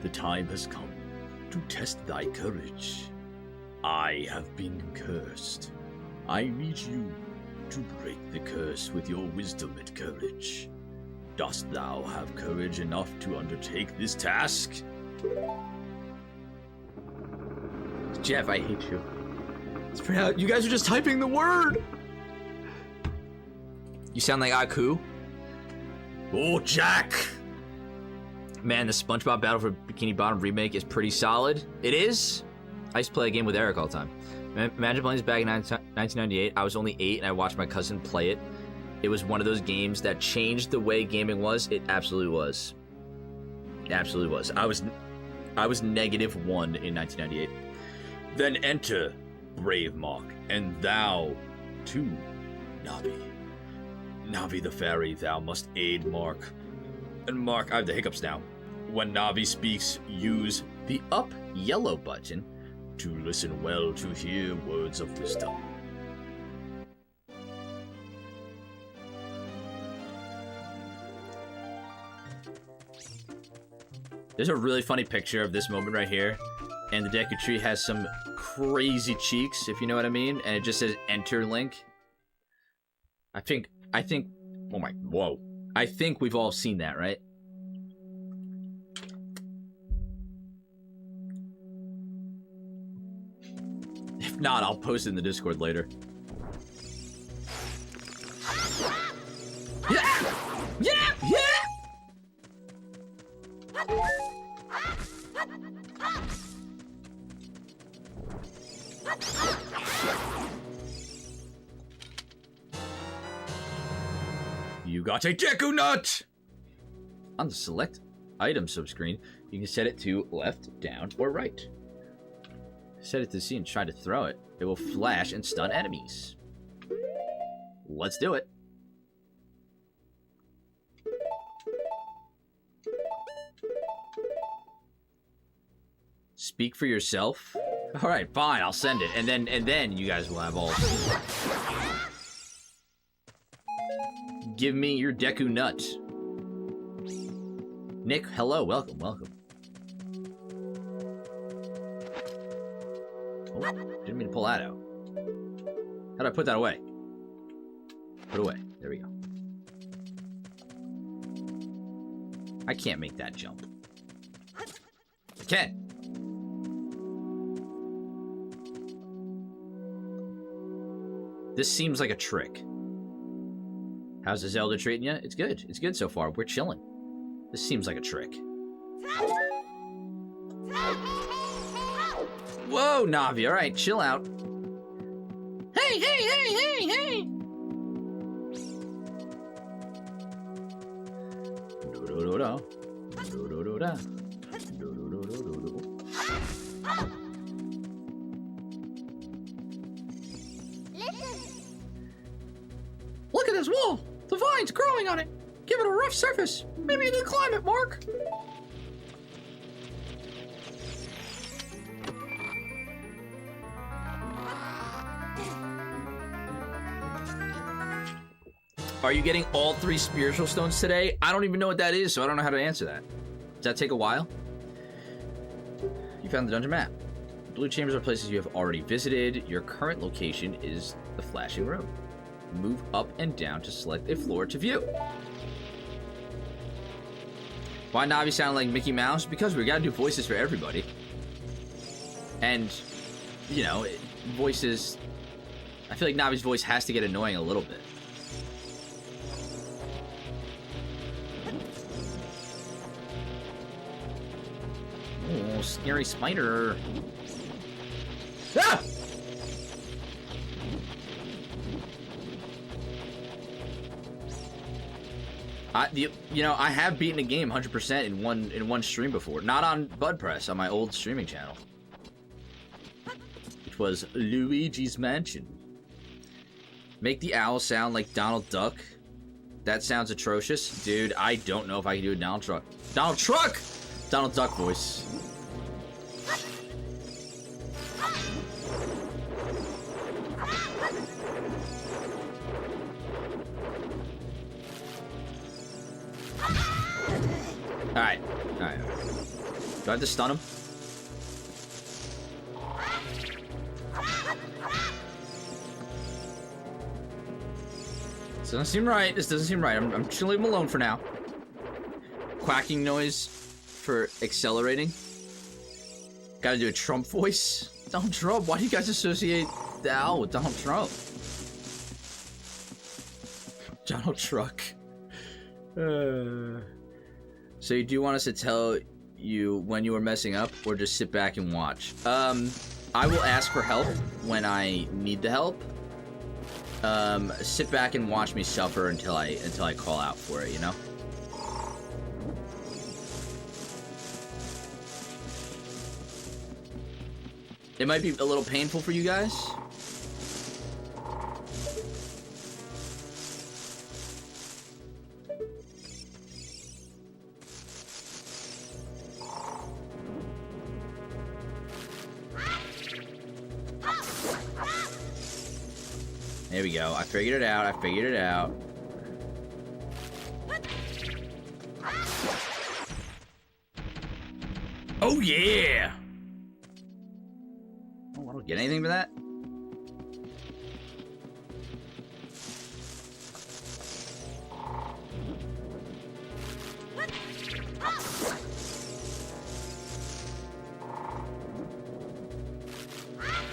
the time has come to test thy courage. I have been cursed. I need you to break the curse with your wisdom and courage. Dost thou have courage enough to undertake this task? Jeff, I hate you. It's pretty out. You guys are just typing the word. You sound like Aku. Oh, Jack. Man, the SpongeBob Battle for Bikini Bottom remake is pretty solid. It is. I used to play a game with Eric all the time. Imagine playing this back in 1998. I was only 8 and I watched my cousin play it. It was one of those games that changed the way gaming was. It absolutely was. It absolutely was. I was -1 in 1998. Then enter, brave Mark, and thou, too, Navi. Navi the fairy, thou must aid Mark. And Mark, I have the hiccups now. When Navi speaks, use the up yellow button to listen well to hear words of wisdom. There's a really funny picture of this moment right here, and the Deku Tree has some crazy cheeks, if you know what I mean, and it just says enter link. I think, whoa. I think we've all seen that, right? If not, I'll post it in the Discord later. Yeah! Yeah! Yeah! You got a Deku Nut! On the select item subscreen, you can set it to left, down, or right. Set it to C and try to throw it. It will flash and stun enemies. Let's do it. Speak for yourself? Alright, fine, I'll send it. And then you guys will have all. Give me your Deku Nut. Nick, hello, welcome. Oh, didn't mean to pull that out. How do I put that away? Put away. There we go. I can't make that jump. I can. This seems like a trick. How's the Zelda treating you? It's good. It's good so far. We're chilling. This seems like a trick. Whoa, Navi. All right, chill out. Hey! Santa's wall. The vines growing on it. Give it a rough surface. Maybe you can climb it, Mark. Are you getting all 3 spiritual stones today? I don't even know what that is, so I don't know how to answer that. Does that take a while? You found the dungeon map. Blue chambers are places you have already visited. Your current location is the flashing room. Move up and down to select a floor to view. Why Navi sound like Mickey Mouse? Because we gotta do voices for everybody. And, you know, voices... I feel like Navi's voice has to get annoying a little bit. Oh, scary spider. Ah! You know, I have beaten a game 100% in one stream before. Not on Bud Press, on my old streaming channel. Which was Luigi's Mansion. Make the owl sound like Donald Duck. That sounds atrocious. Dude, I don't know if I can do a Donald Truck. Donald Truck! Donald Duck voice. Alright. Alright. Do I have to stun him? This doesn't seem right. This doesn't seem right. I'm just gonna leave him alone for now. Quacking noise for accelerating. Gotta do a Trump voice. Donald Trump. Why do you guys associate the owl with Donald Trump? Donald Truck. So you do want us to tell you when you are messing up, or just sit back and watch? I will ask for help when I need the help. Sit back and watch me suffer until I call out for it, you know? It might be a little painful for you guys. There we go. I figured it out. I figured it out. Oh, yeah! Oh, I don't get anything for that.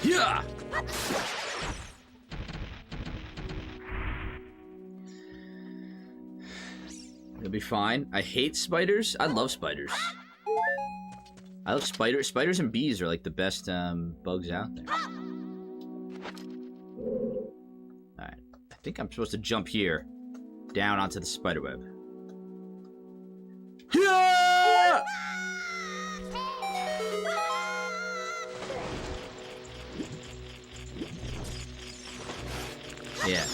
Yeah! It'll be fine. I hate spiders. I love spiders. I love spiders. Spiders and bees are like the best bugs out there. Alright. I think I'm supposed to jump here. Down onto the spider web. Yeah! Yeah.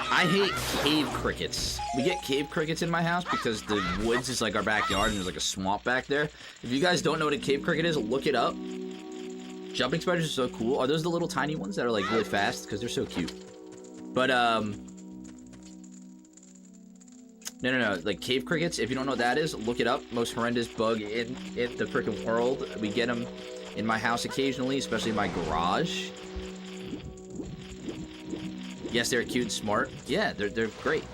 I hate cave crickets. We get cave crickets in my house because the woods is like our backyard and there's like a swamp back there. If you guys don't know what a cave cricket is, look it up. Jumping spiders are so cool. Are those the little tiny ones that are like really fast? Because they're so cute. But, No. Like cave crickets, if you don't know what that is, look it up. Most horrendous bug in the freaking world. We get them in my house occasionally, especially in my garage. Yes, they're cute and smart. Yeah, they're great.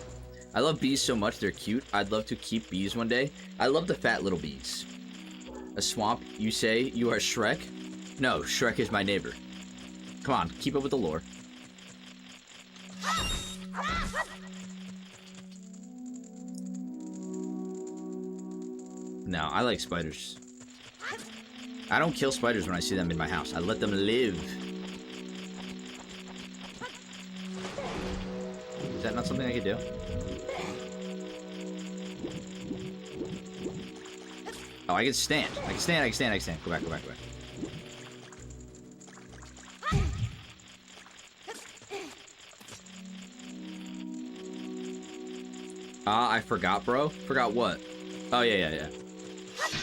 I love bees so much. They're cute. I'd love to keep bees one day. I love the fat little bees. A swamp, you say? You are Shrek? No, Shrek is my neighbor. Come on, keep up with the lore. No, I like spiders. I don't kill spiders when I see them in my house. I let them live. Is that not something I could do? Oh, I can stand. I can stand. Go back. I forgot, bro. Forgot what? Oh, yeah.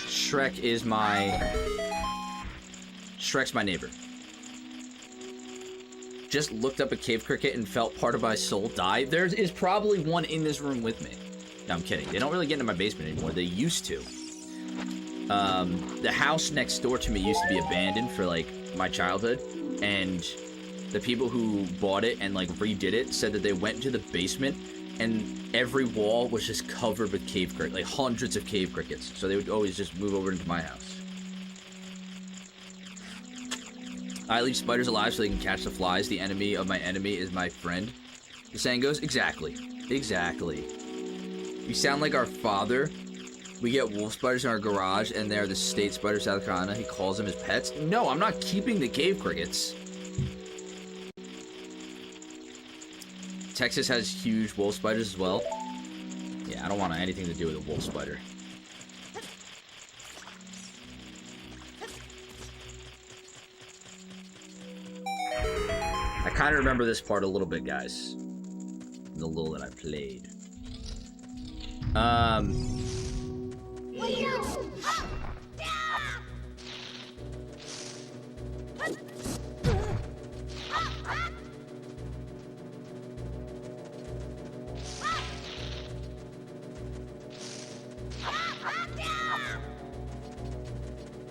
Shrek's my neighbor. Just looked up a cave cricket and felt part of my soul die. There is probably one in this room with me. No, I'm kidding. They don't really get into my basement anymore. They used to. The house next door to me used to be abandoned for, like, my childhood. And the people who bought it and, like, redid it said that they went into the basement and every wall was just covered with cave crickets. Like, hundreds of cave crickets. So they would always just move over into my house. I leave spiders alive so they can catch the flies. The enemy of my enemy is my friend. The saying goes, exactly. Exactly. You sound like our father. We get wolf spiders in our garage, and they're the state spider, South Carolina. He calls them his pets. No, I'm not keeping the cave crickets. Texas has huge wolf spiders as well. Yeah, I don't want anything to do with a wolf spider. I kind of remember this part a little bit, guys. The little that I played. Do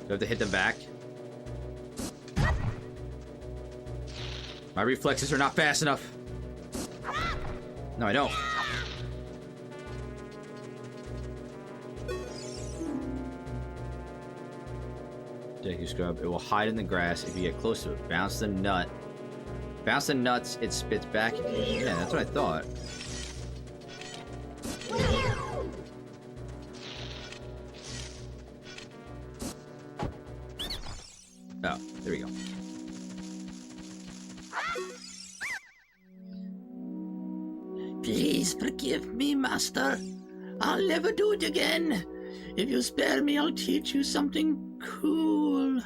I have to hit them back? My reflexes are not fast enough. No, I don't. Thank you, Scrub. It will hide in the grass if you get close to it. Bounce the nut. Bounce the nuts, it spits back at you. Yeah, that's what I thought. Oh, there we go. Please forgive me, Master. I'll never do it again. If you spare me, I'll teach you something cool.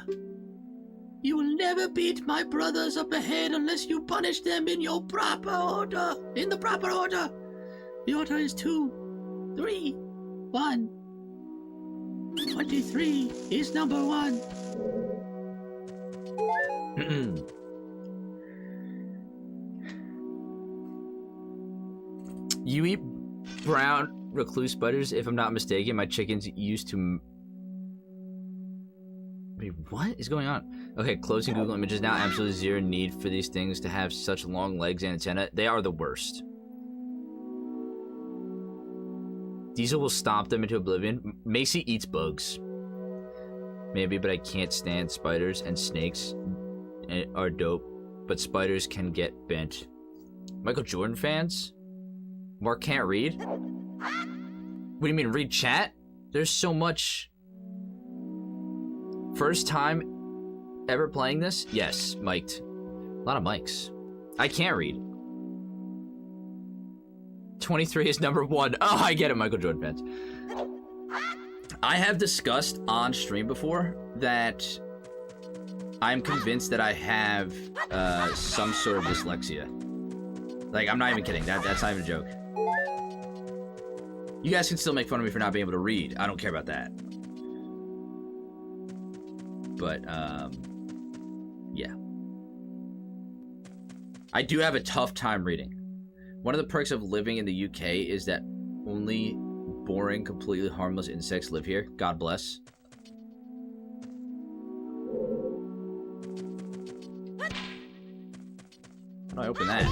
You will never beat my brothers up ahead unless you punish them in your proper order. In the proper order. The order is 2, 3, 1. 23 is number 1. You eat brown recluse spiders, if I'm not mistaken. My chickens used to... Wait, what is going on? Okay, closing Google Images now. Absolutely zero need for these things to have such long legs and antenna. They are the worst. Diesel will stomp them into oblivion. Macy eats bugs. Maybe, but I can't stand spiders, and snakes are dope, but spiders can get bent. Michael Jordan fans? Mark can't read? What do you mean, read chat? There's so much. First time ever playing this? Yes, mic'd. A lot of mics. I can't read. 23 is number 1. Oh, I get it, Michael Jordan fans. I have discussed on stream before that I'm convinced that I have some sort of dyslexia. Like, I'm not even kidding. That's not even a joke. You guys can still make fun of me for not being able to read. I don't care about that. But, yeah. I do have a tough time reading. One of the perks of living in the UK is that only boring, completely harmless insects live here. God bless. How do I open that?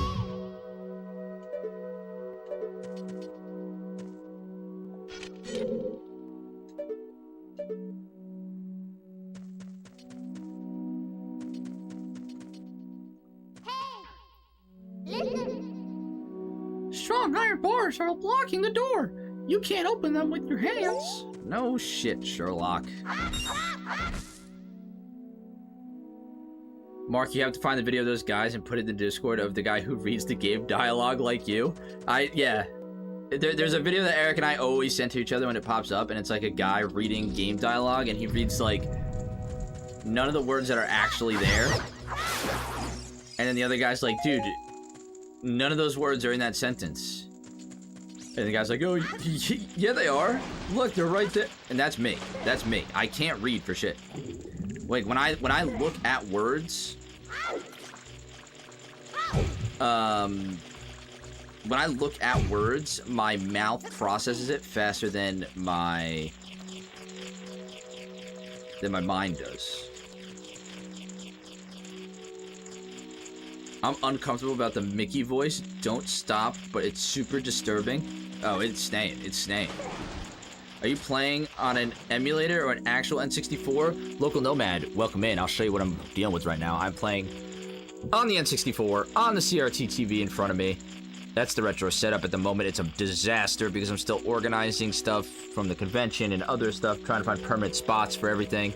Strong iron bars are blocking the door. You can't open them with your hands. No shit, Sherlock. Mark, you have to find the video of those guys and put it in the Discord of the guy who reads the game dialogue like you. Yeah. There's a video that Eric and I always send to each other when it pops up, and it's like a guy reading game dialogue, and he reads, like, none of the words that are actually there. And then the other guy's like, dude, none of those words are in that sentence. And the guy's like, oh, yeah, they are. Look, they're right there. And that's me. That's me. I can't read for shit. Like, when I look at words... when I look at words, my mouth processes it faster than my mind does. I'm uncomfortable about the Mickey voice. Don't stop, but it's super disturbing. Oh, it's staying. It's staying. Are you playing on an emulator or an actual N64? Local Nomad, welcome in. I'll show you what I'm dealing with right now. I'm playing on the N64, on the CRT TV in front of me. That's the retro setup at the moment. It's a disaster because I'm still organizing stuff from the convention and other stuff, trying to find permanent spots for everything.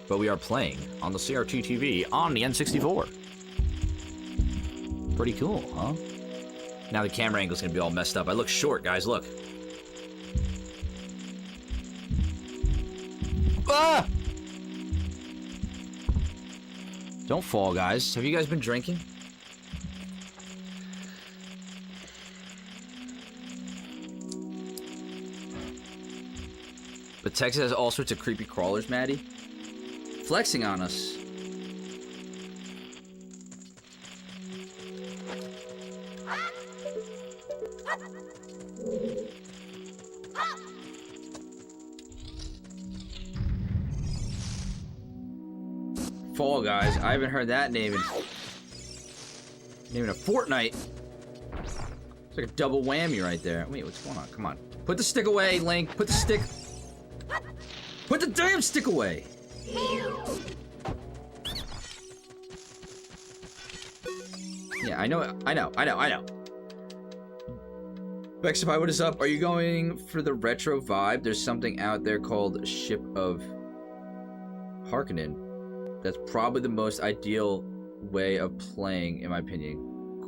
But we are playing on the CRT TV on the N64. Pretty cool, huh? Now the camera angle's gonna be all messed up. I look short, guys, look. Ah! Don't fall, guys. Have you guys been drinking? But Texas has all sorts of creepy crawlers, Maddie. Flexing on us. Fall Guys. I haven't heard that name in a fortnight. It's like a double whammy right there. Wait, what's going on? Come on. Put the stick away, Link. Put the stick... Put the damn stick away! Yeah, I know. Vexify, what is up? Are you going for the retro vibe? There's something out there called Ship of Harkonnen. That's probably the most ideal way of playing, in my opinion.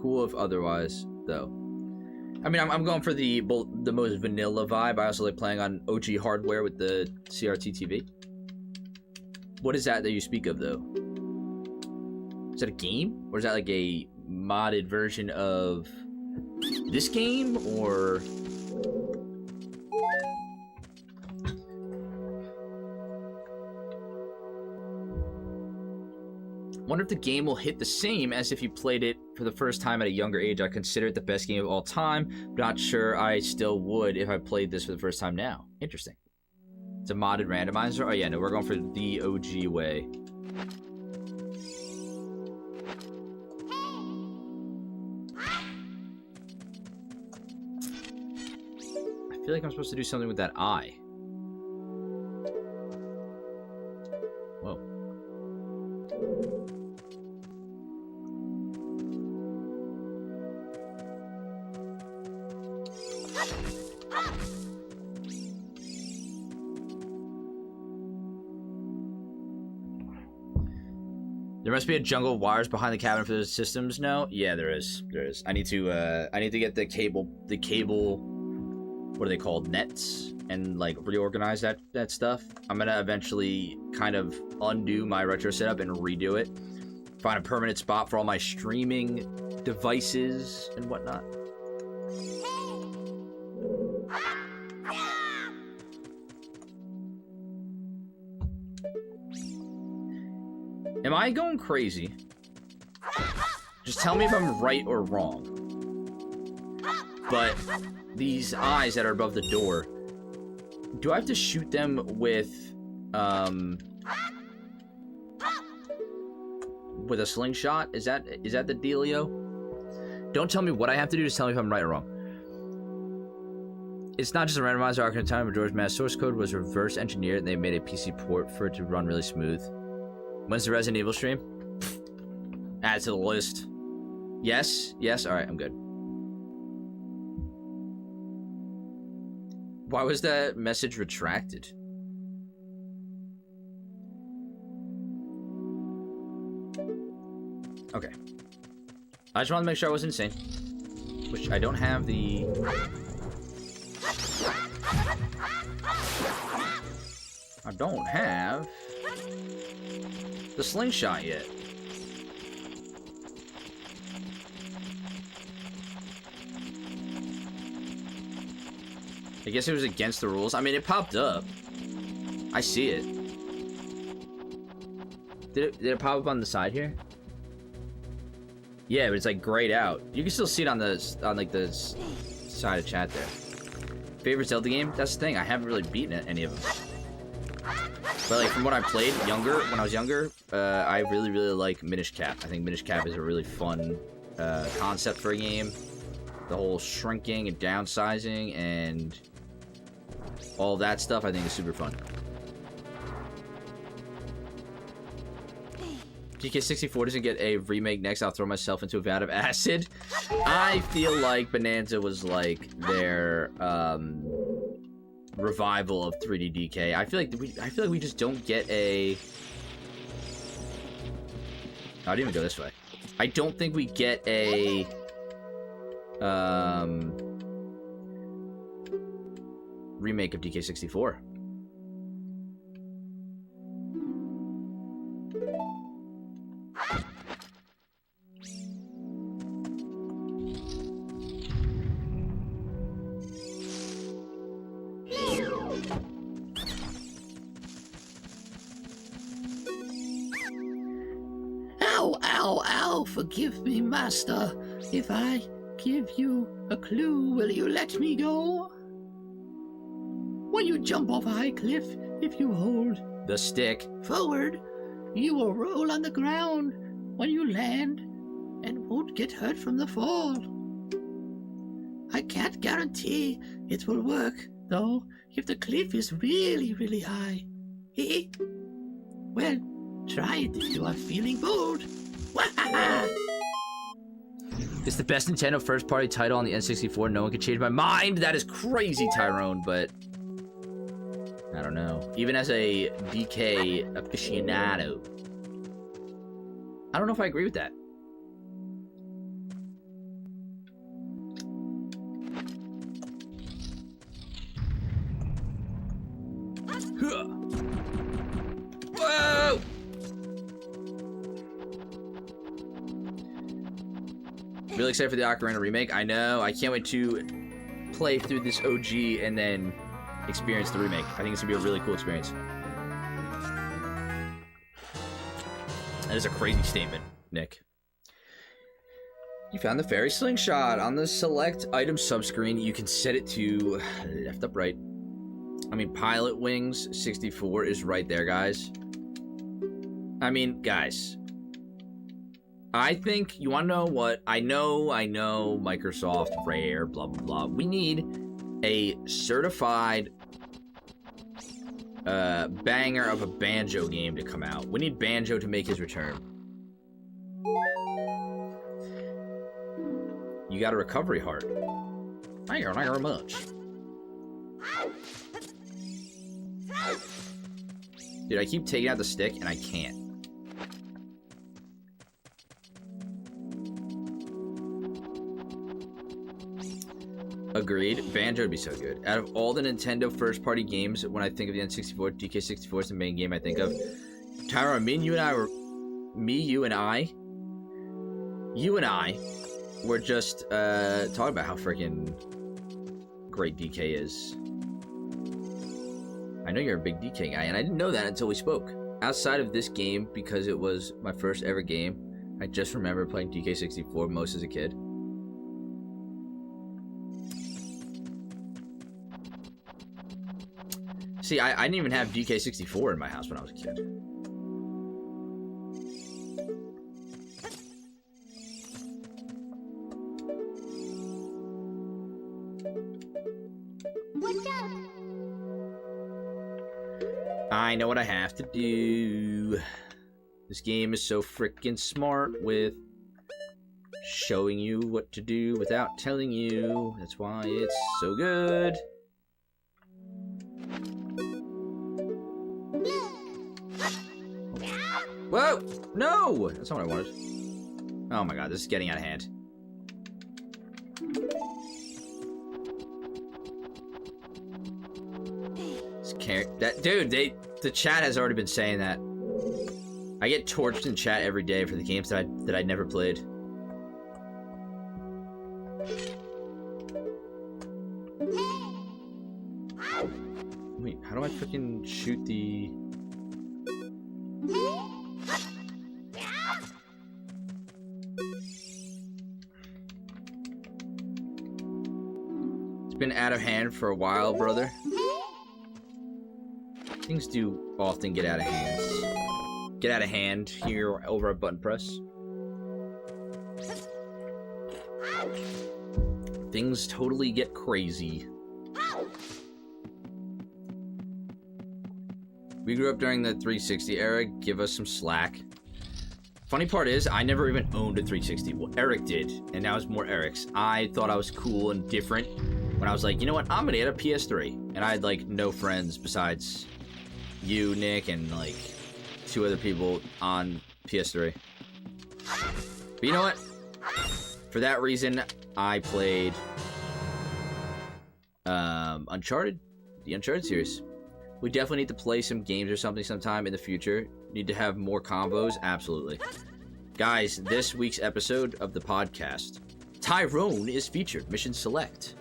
Cool if otherwise, though. I mean, I'm going for the most vanilla vibe. I also like playing on OG hardware with the CRT TV. What is that you speak of, though? Is that a game? Or is that like a modded version of this game? Or... wonder if the game will hit the same as if you played it for the first time at a younger age. I consider it the best game of all time, but not sure I still would if I played this for the first time now. Interesting. It's a modded randomizer? Oh yeah, no, we're going for the OG way. I feel like I'm supposed to do something with that eye. Whoa. There must be a jungle of wires behind the cabin for the systems. No, yeah, there is. There is. I need to get the cable. What are they called? Nets, and like reorganize that stuff. I'm gonna eventually kind of undo my retro setup and redo it. Find a permanent spot for all my streaming devices and whatnot. Am I going crazy? Just tell me if I'm right or wrong. But these eyes that are above the door, do I have to shoot them with a slingshot? Is that the dealio? Don't tell me what I have to do, just tell me if I'm right or wrong. It's not just a randomizer. Ocarina of Time, Majora's Mask source code was reverse engineered and they made a PC port for it to run really smooth. When's the Resident Evil stream? Add to the list. Yes? Yes? Alright, I'm good. Why was that message retracted? Okay. I just wanted to make sure I wasn't insane. Which I don't have the... I don't have... the slingshot yet. I guess it was against the rules. I mean, it popped up. I see it. Did it pop up on the side here? Yeah, but it's like grayed out. You can still see it on like the side of chat there. Favorite Zelda game? That's the thing. I haven't really beaten any of them. But like from what I played when I was younger, I really like Minish Cap. I think Minish Cap is a really fun concept for a game. The whole shrinking and downsizing and all that stuff I think is super fun. DK64 doesn't get a remake next, I'll throw myself into a vat of acid. I feel like Bonanza was like their revival of 3D DK. I feel like we just don't get a... I didn't even go this way. I don't think we get a remake of DK64. Ow, forgive me, master. If I give you a clue, will you let me go? When you jump off a high cliff, if you hold the stick forward, you will roll on the ground when you land and won't get hurt from the fall. I can't guarantee it will work, though, if the cliff is really high. Well, try it if you are feeling bold. It's the best Nintendo first-party title on the N64. No one can change my mind. That is crazy, Tyrone, but I don't know. Even as a DK aficionado, I don't know if I agree with that. Whoa! Really excited for the Ocarina remake. I know. I can't wait to play through this OG and then experience the remake. I think it's gonna be a really cool experience. That is a crazy statement, Nick. You found the fairy slingshot. On the select item subscreen, you can set it to left, up, right. I mean, Pilot Wings 64 is right there, guys. I mean, guys. I think, you want to know what? I know, Microsoft, Rare, blah, blah, blah. We need a certified banger of a Banjo game to come out. We need Banjo to make his return. You got a recovery heart. Thank you very much. Dude, I keep taking out the stick and I can't. Agreed. Banjo would be so good. Out of all the Nintendo first-party games, when I think of the N64, DK64 is the main game I think of. Tyra, you and I were just talking about how freaking great DK is. I know you're a big DK guy, and I didn't know that until we spoke. Outside of this game, because it was my first ever game, I just remember playing DK64 most as a kid. See, I didn't even have DK64 in my house when I was a kid. Watch out! I know what I have to do. This game is so freaking smart with showing you what to do without telling you. That's why it's so good. Whoa! No! That's not what I wanted. Oh my god, this is getting out of hand. Dude, the chat has already been saying that. I get torched in chat every day for the games that I never played. How do I freaking shoot the... It's been out of hand for a while, brother. Things do often get out of hand. Get out of hand here over a button press. Things totally get crazy. We grew up during the 360 era. Give us some slack. Funny part is, I never even owned a 360. Well, Eric did, and now it's more Eric's. I thought I was cool and different when I was like, you know what? I'm gonna get a PS3, and I had like no friends besides you, Nick, and like 2 other people on PS3. But you know what? For that reason, I played Uncharted, the Uncharted series. We definitely need to play some games or something sometime in the future. Need to have more combos, absolutely. Guys, this week's episode of the podcast, Tyrone is featured. Mission select.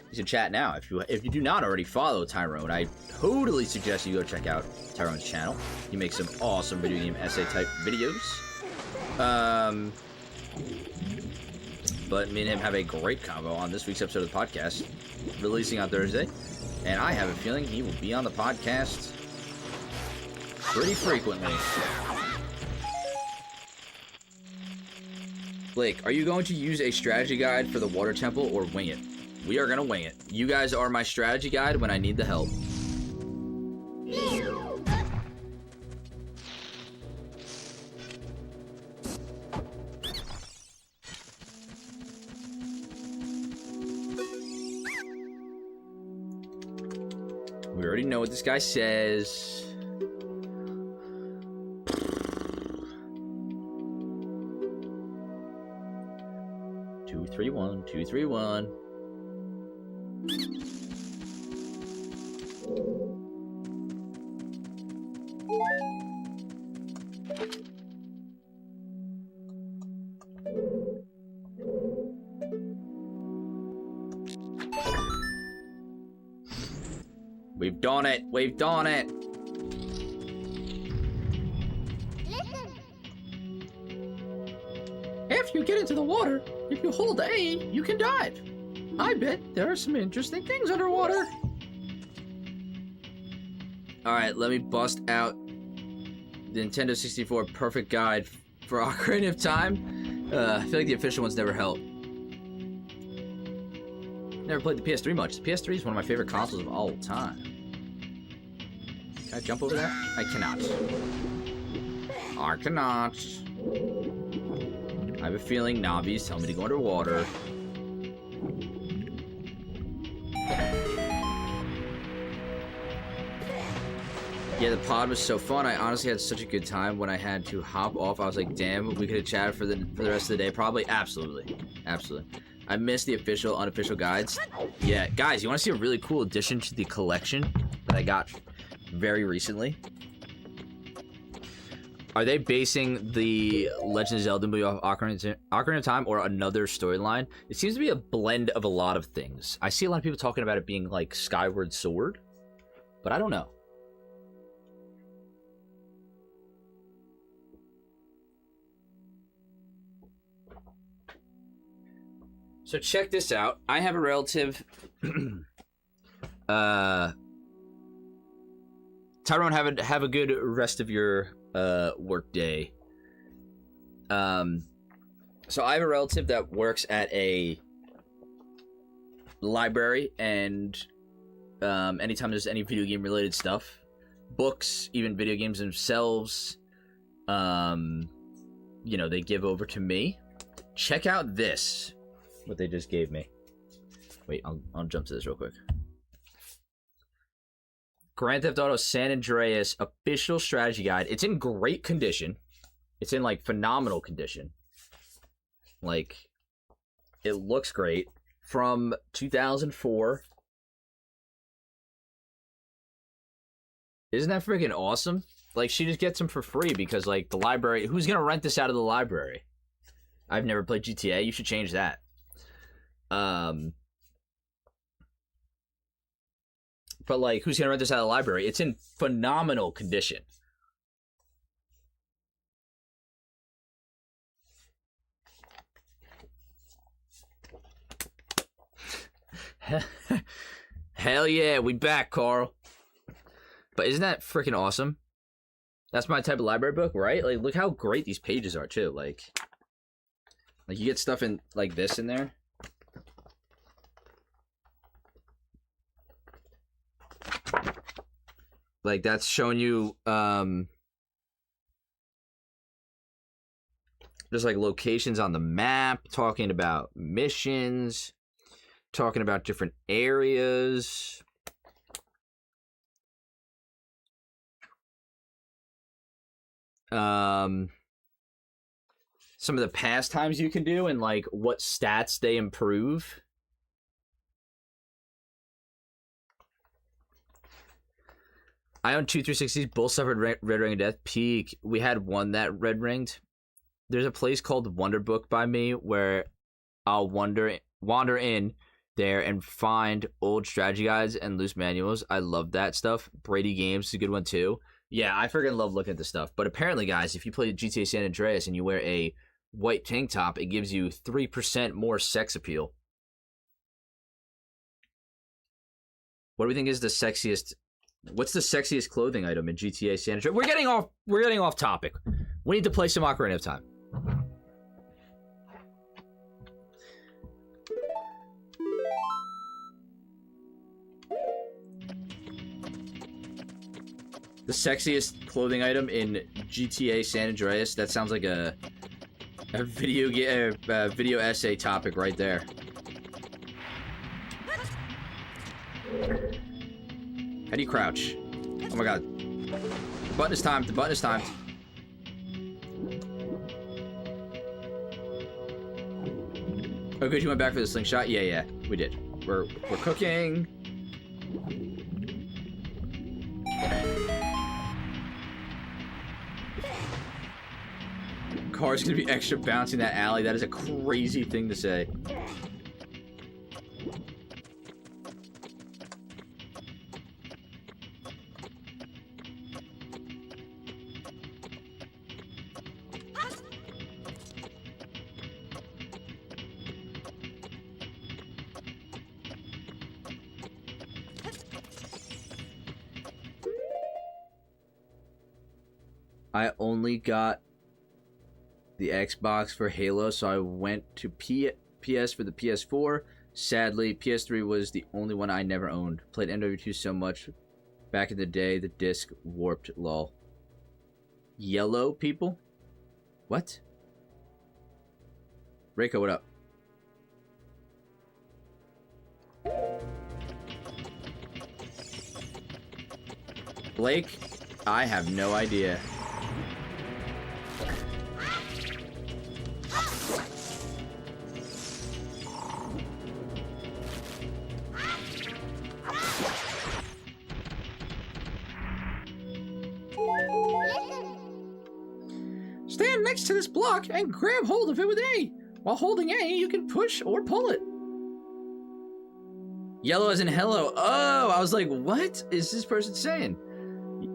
He's in chat now. If you do not already follow Tyrone, I totally suggest you go check out Tyrone's channel. He makes some awesome video game essay type videos. But me and him have a great combo on this week's episode of the podcast, releasing on Thursday. And I have a feeling he will be on the podcast pretty frequently. Blake, are you going to use a strategy guide for the water temple or wing it? We are going to wing it. You guys are my strategy guide when I need the help. We already know what this guy says. 231, 231. We've done it! We've done it! If you get into the water, if you hold A, you can dive. I bet there are some interesting things underwater. Alright, let me bust out the Nintendo 64 perfect guide for Ocarina of Time. I feel like the official ones never help. Never played the PS3 much. The PS3 is one of my favorite consoles of all time. Can I jump over there? I cannot. I cannot. I have a feeling Navi's telling me to go underwater. Yeah, the pod was so fun. I honestly had such a good time. When I had to hop off, I was like, damn, we could have chatted for the rest of the day. Probably. Absolutely. Absolutely. I missed the official, unofficial guides. Yeah, guys, you want to see a really cool addition to the collection that I got very recently? Are they basing the Legend of Zelda movie off Ocarina of Time or another storyline? It seems to be a blend of a lot of things. I see a lot of people talking about it being like Skyward Sword, but I don't know. So check this out. I have a relative. Tyrone, have a good rest of your work day. So I have a relative that works at a library, and anytime there's any video game related stuff, books, even video games themselves, you know, they give over to me. Check out this. What they just gave me. Wait, I'll jump to this real quick. Grand Theft Auto San Andreas official strategy guide. It's in great condition. It's in like phenomenal condition. Like, it looks great. From 2004. Isn't that freaking awesome? Like, she just gets them for free because like the library. Who's gonna rent this out of the library? I've never played GTA. You should change that. But, like, who's gonna rent this out of the library? It's in phenomenal condition. Hell yeah, we back, Carl. But isn't that freaking awesome? That's my type of library book, right? Like, look how great these pages are, too. Like you get stuff in, like, this in there. Like, that's showing you, there's, like, locations on the map, talking about missions, talking about different areas. Some of the pastimes you can do and, like, what stats they improve. I own 2 360s, both suffered red ring of death. Peak, we had one that red ringed. There's a place called Wonder Book by me where I'll wander in there and find old strategy guides and loose manuals. I love that stuff. Brady Games is a good one too. Yeah, I freaking love looking at this stuff. But apparently, guys, if you play GTA San Andreas and you wear a white tank top, it gives you 3% more sex appeal. What do we think is the sexiest? What's the sexiest clothing item in GTA San Andreas? We're getting off topic. We need to play some Ocarina of Time. The sexiest clothing item in GTA San Andreas. That sounds like a video essay topic right there. How do you crouch? Oh my god. The button is timed. The button is timed. Oh good, you went back for the slingshot? Yeah, we did. We're cooking. Car's gonna be extra bouncy in that alley. That is a crazy thing to say. I only got the Xbox for Halo, so I went to PS for the PS4. Sadly, PS3 was the only one I never owned. Played MW2 so much back in the day, the disc warped, lol. Yellow people? What? Reiko, what up? Blake? I have no idea. Stand next to this block and grab hold of it with A. While holding A, you can push or pull it. Yellow as in hello. Oh, I was like, what is this person saying?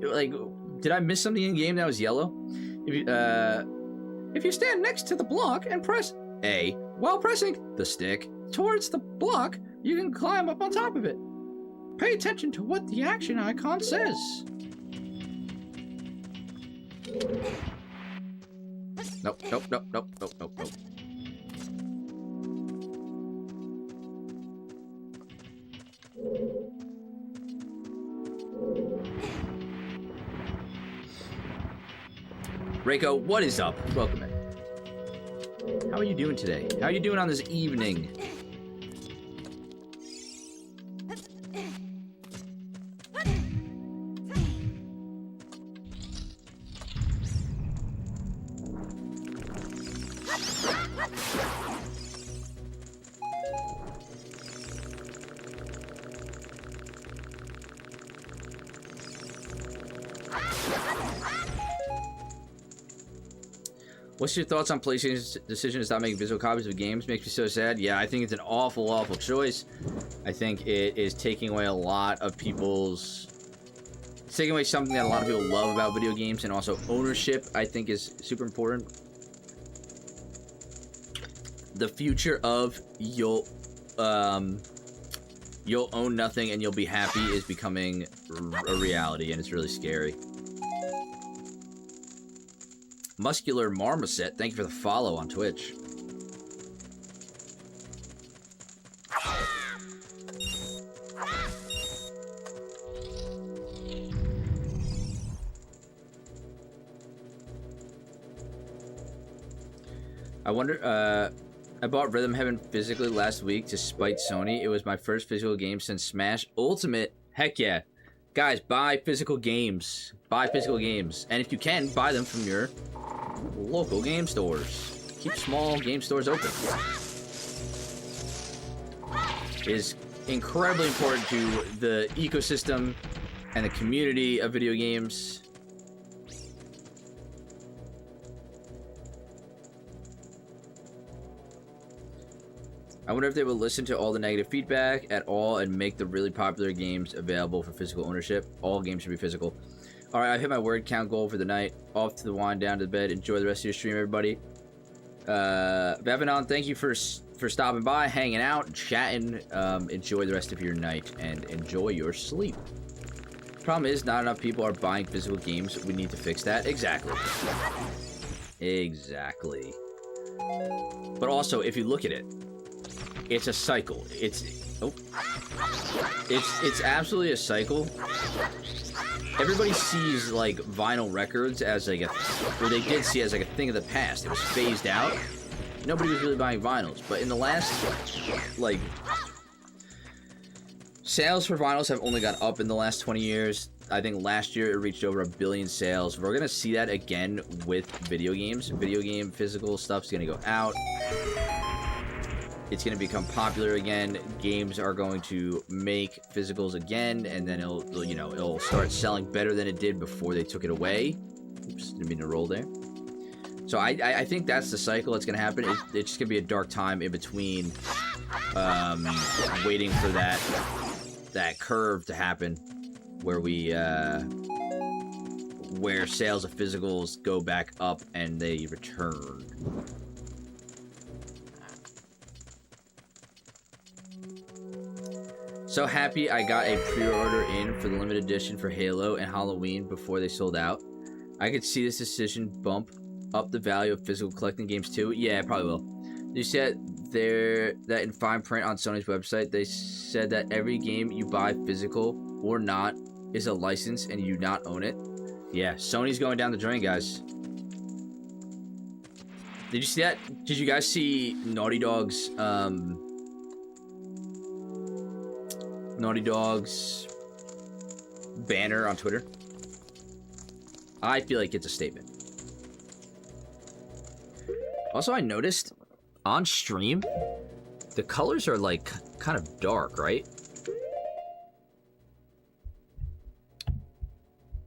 Like, did I miss something in game that was yellow? If you stand next to the block and press A while pressing the stick towards the block, you can climb up on top of it. Pay attention to what the action icon says. Nope. Reiko, what is up? Welcome in. How are you doing today? How are you doing on this evening? What's your thoughts on PlayStation's decision to stop making physical copies of games? Makes me so sad. Yeah, I think it's an awful, awful choice. I think it is taking away a lot of people's... It's taking away something that a lot of people love about video games, and also ownership, I think, is super important. The future of you'll own nothing and you'll be happy is becoming a reality, and it's really scary. Muscular Marmoset, thank you for the follow on Twitch. I wonder, I bought Rhythm Heaven physically last week to spite Sony. It was my first physical game since Smash Ultimate. Heck yeah. Guys, buy physical games. Buy physical games. And if you can, buy them from your local game stores. Keep small game stores open. It is incredibly important to the ecosystem and the community of video games. I wonder if they will listen to all the negative feedback at all and make the really popular games available for physical ownership. All games should be physical. All right, I've hit my word count goal for the night. Off to the wind, down to the bed. Enjoy the rest of your stream, everybody. Bevanon, thank you for stopping by, hanging out, chatting. Enjoy the rest of your night and enjoy your sleep. Problem is, not enough people are buying physical games. We need to fix that. Exactly. Exactly. But also, if you look at it, it's a cycle. It's absolutely a cycle. Everybody sees like vinyl records as like or they did see it as like a thing of the past. It was phased out. Nobody was really buying vinyls, but in the last like sales for vinyls have only gone up in the last 20 years. I think last year it reached over 1 billion sales. We're gonna see that again with video games. Video game physical stuff's gonna go out. It's going to become popular again. Games are going to make physicals again, and then it'll start selling better than it did before they took it away. Oops, didn't mean to roll there. So I think that's the cycle that's going to happen. It's just going to be a dark time in between, waiting for that curve to happen, where where sales of physicals go back up and they return. So happy I got a pre-order in for the limited edition for Halo and Halloween before they sold out. I could see this decision bump up the value of physical collecting games too. Yeah, it probably will. You said that in fine print on Sony's website, they said that every game you buy physical or not is a license and you not own it. Yeah, Sony's going down the drain, guys. Did you see that? Did you guys see Naughty Dog's banner on Twitter? I feel like it's a statement. Also, I noticed on stream, the colors are like kind of dark, right?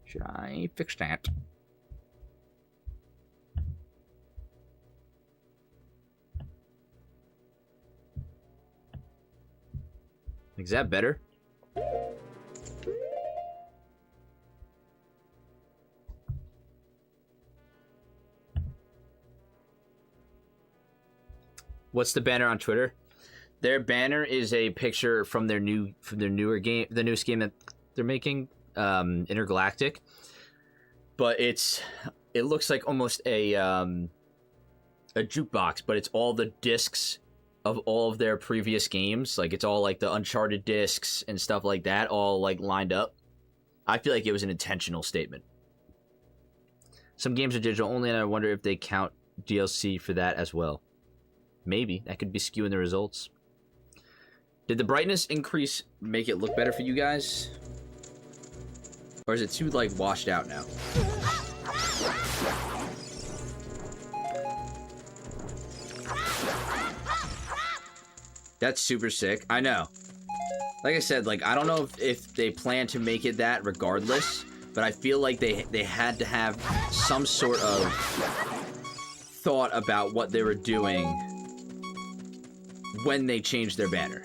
Should I fix that? Is that better? What's the banner on Twitter? Their banner is a picture from their newer game, the newest game that they're making, Intergalactic. But it looks like almost a jukebox, but it's all the discs of all of their previous games. Like, it's all like the Uncharted discs and stuff like that, all like lined up. I feel like it was an intentional statement. Some games are digital only, and I wonder if they count DLC for that as well. Maybe. That could be skewing the results. Did the brightness increase make it look better for you guys? Or is it too, like, washed out now? That's super sick. I know. Like I said, like, I don't know if they plan to make it that regardless, but I feel like they had to have some sort of thought about what they were doing when they changed their banner.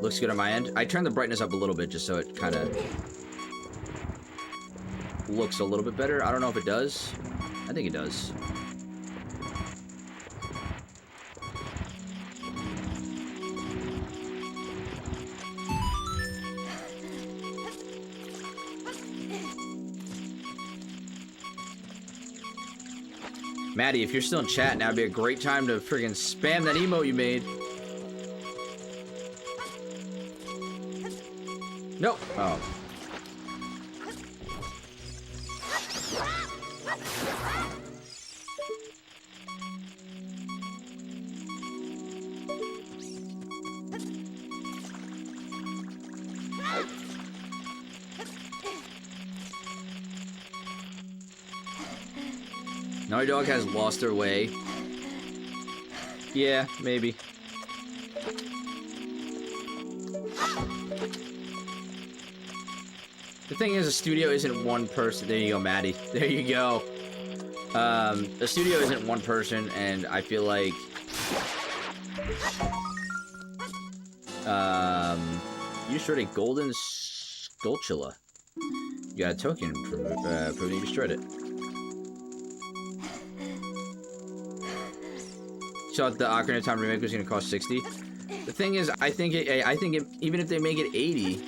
Looks good on my end. I turned the brightness up a little bit just so it kind of looks a little bit better. I don't know if it does. I think it does. Maddie, if you're still in chat, now would be a great time to friggin' spam that emote you made. Nope. Oh. Naughty Dog has lost their way. Yeah, maybe. The thing is, a studio isn't one person. There you go, Maddie. There you go. A studio isn't one person, and I feel like... you destroyed a golden Skulltula. You got a token for proving you destroyed it. So the Ocarina of Time remake was going to cost 60. The thing is, I think even if they make it 80,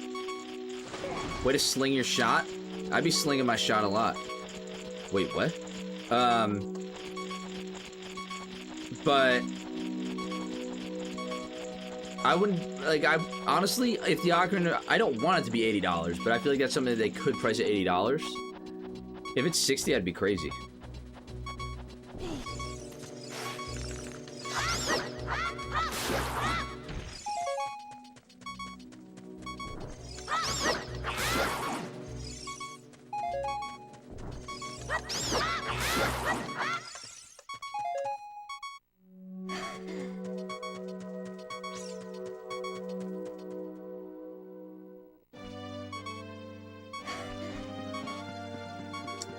way to sling your shot. I'd be slinging my shot a lot. Wait, what? But I wouldn't like. I honestly, if the Ocarina, I don't want it to be $80, but I feel like that's something that they could price at $80. If it's 60, I'd be crazy.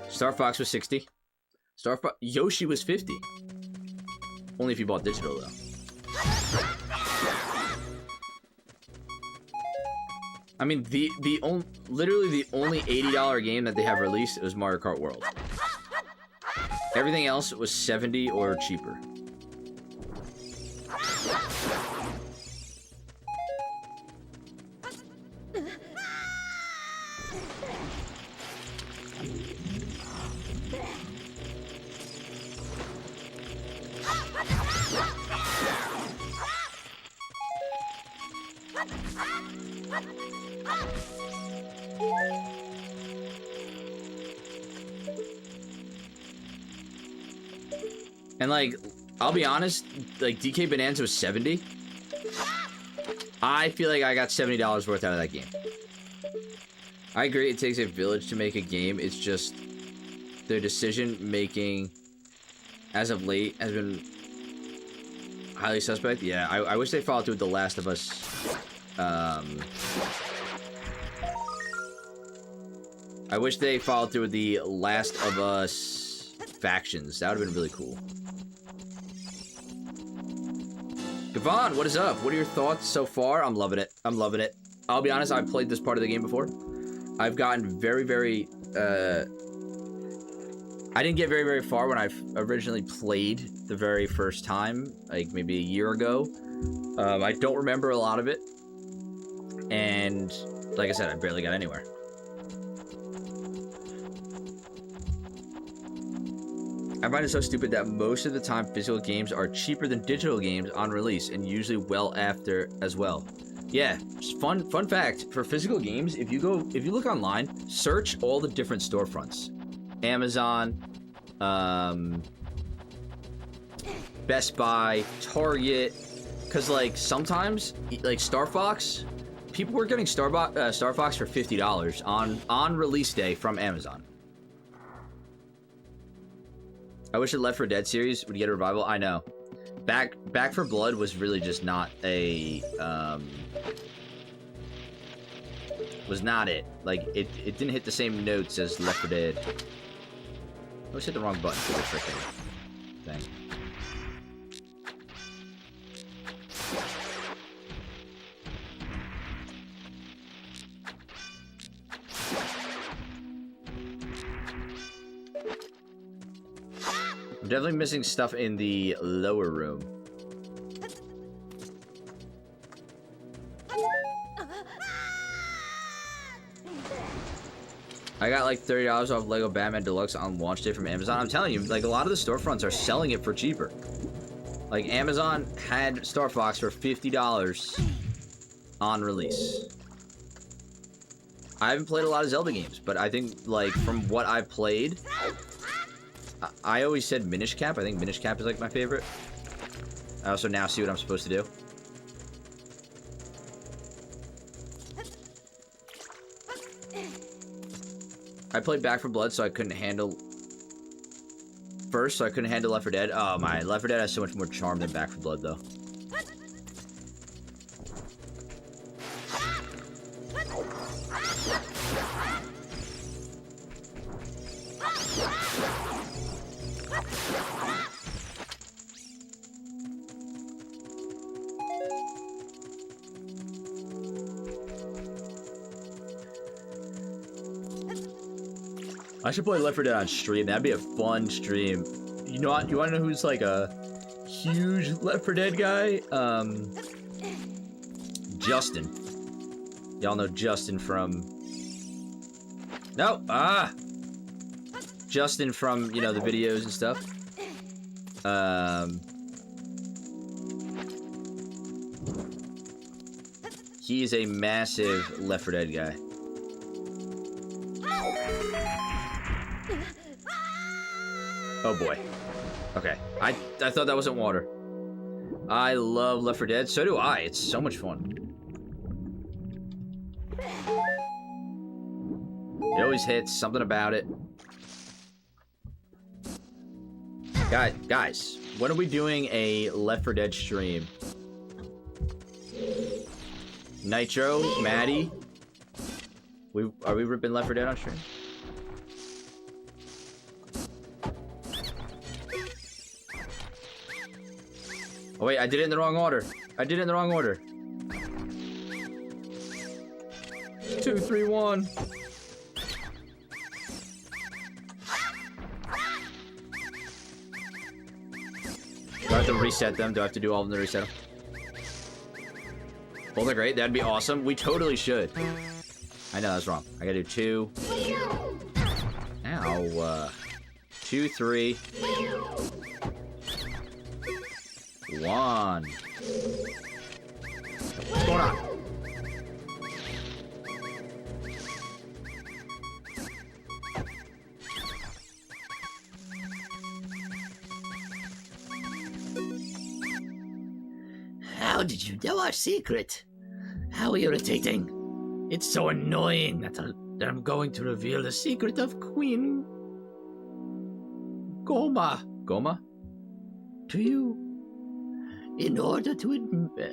Star Fox was 60. Yoshi was 50. Only if you bought digital, though. I mean, literally the only $80 game that they have released was Mario Kart World. Everything else was 70 or cheaper. And like, I'll be honest, like DK Bonanza was 70. I feel like I got $70 worth out of that game. I agree, it takes a village to make a game. It's just their decision making as of late has been highly suspect. Yeah, I wish they followed through with The Last of Us. I wish they followed through with the Last of Us factions. That would have been really cool. Gavon, what is up? What are your thoughts so far? I'm loving it. I'm loving it. I'll be honest, I've played this part of the game before. I've gotten very, very... I didn't get very, very far when I originally played the very first time, like maybe a year ago. I don't remember a lot of it. And, like I said, I barely got anywhere. I find it so stupid that most of the time physical games are cheaper than digital games on release, and usually well after as well. Yeah, fun fact for physical games, if you look online, search all the different storefronts. Amazon, Best Buy, Target, because like sometimes like Star Fox, people were getting Star Fox for $50 on release day from Amazon. I wish the Left 4 Dead series would get a revival. I know. Back 4 Blood was really just not a was not it. Like it didn't hit the same notes as Left 4 Dead. I always hit the wrong button for the freaking thing. I'm definitely missing stuff in the lower room. I got like $30 off Lego Batman Deluxe on launch day from Amazon. I'm telling you, like a lot of the storefronts are selling it for cheaper. Like Amazon had Star Fox for $50 on release. I haven't played a lot of Zelda games, but I think like from what I've played, I always said Minish Cap. I think Minish Cap is like my favorite. I also now see what I'm supposed to do. I played Back 4 Blood, so I couldn't handle... First, so I couldn't handle Left 4 Dead. Oh my, Left 4 Dead has so much more charm than Back 4 Blood, though. I should play Left 4 Dead on stream. That'd be a fun stream. You know what? You want to know who's like a huge Left 4 Dead guy? Justin. Y'all know Justin from... No! Ah! Justin from, you know, the videos and stuff. He is a massive Left 4 Dead guy. Oh boy. Okay. I thought that wasn't water. I love Left 4 Dead. So do I. It's so much fun. It always hits. Something about it. Guys, when are we doing a Left 4 Dead stream? Nitro, Maddie? Are we ripping Left 4 Dead on stream? Oh wait, I did it in the wrong order. I did it in the wrong order. 2, 3, 1. Do I have to reset them? Do I have to do all of them to reset them? Both are great. That'd be awesome. We totally should. I know that's wrong. I gotta do 2. Ow. 2, 3. 1. What's going on? How did you know our secret? How irritating. It's so annoying that I'm going to reveal the secret of Queen Goma. Goma? To you. In order to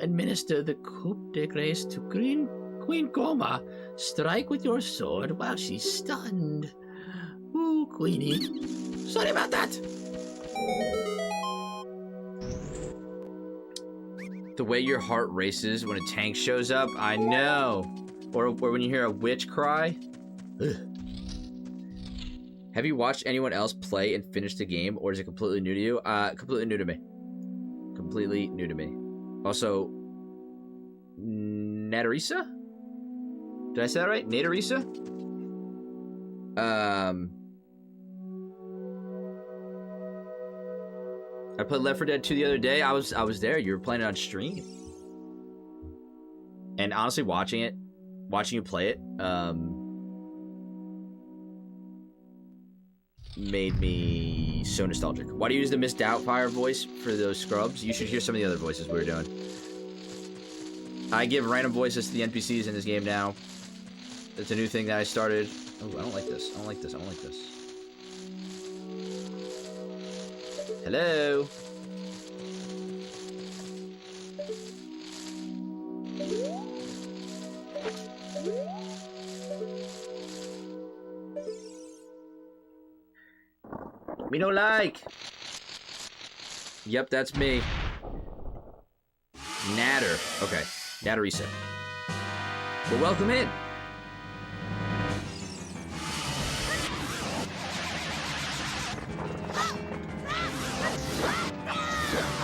administer the coup de grace to Queen Goma, strike with your sword while she's stunned. Ooh, Queenie. Sorry about that. The way your heart races when a tank shows up, I know. Or when you hear a witch cry. Ugh. Have you watched anyone else play and finish the game, or is it completely new to you? Completely new to me. Completely new to me. Also, Natarisa? Did I say that right? Natarisa? I played Left 4 Dead 2 the other day. I was there. You were playing it on stream. And honestly, watching you play it, made me so nostalgic. Why do you use the Miss Doubtfire voice for those scrubs? You should hear some of the other voices we were doing. I give random voices to the NPCs in this game now. It's a new thing that I started. Oh, I don't like this. I don't like this. I don't like this. Hello? Me no like. Yep, that's me. Natter. Okay. Natter reset. Well, welcome in.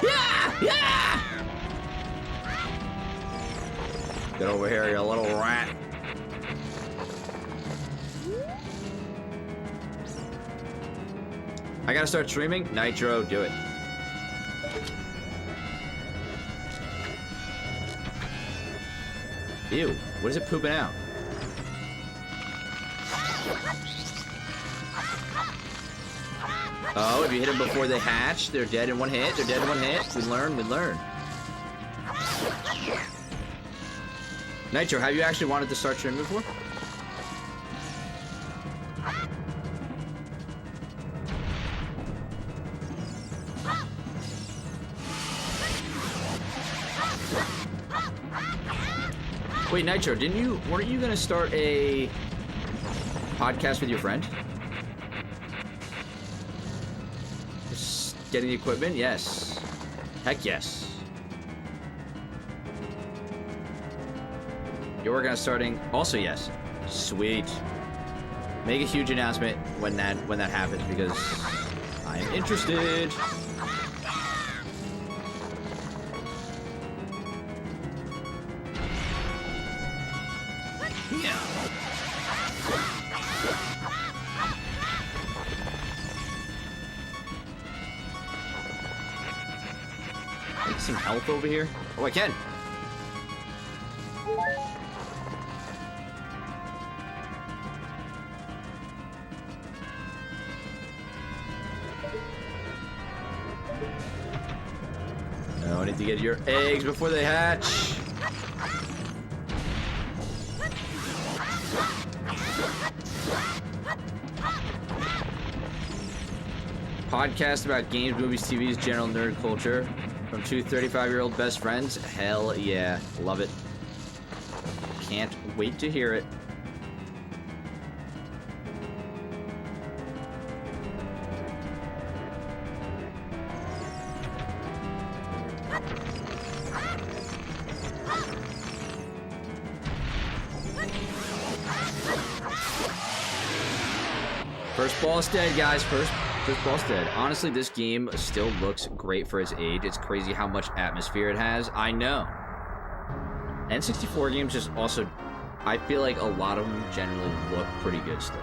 Yeah! Yeah! Get over here, you little rat. I gotta start streaming? Nitro, do it. Ew, what is it pooping out? Oh, if you hit them before they hatch, they're dead in one hit. They're dead in one hit. We learn, we learn. Nitro, have you actually wanted to start streaming before? Wait, Nitro, weren't you gonna start a podcast with your friend? Just getting the equipment? Yes. Heck yes. You're working on starting? Also yes. Sweet. Make a huge announcement when that happens because I am interested. Some health over here. Oh, I can. No, I need to get your eggs before they hatch. Podcast about games, movies, TVs, general nerd culture. From two 35-year-old best friends? Hell yeah. Love it. Can't wait to hear it. First ball's dead, guys. First ball's dead. Honestly, this game still looks great for its age. It's crazy how much atmosphere it has. I know. N64 games just also, I feel like a lot of them generally look pretty good still.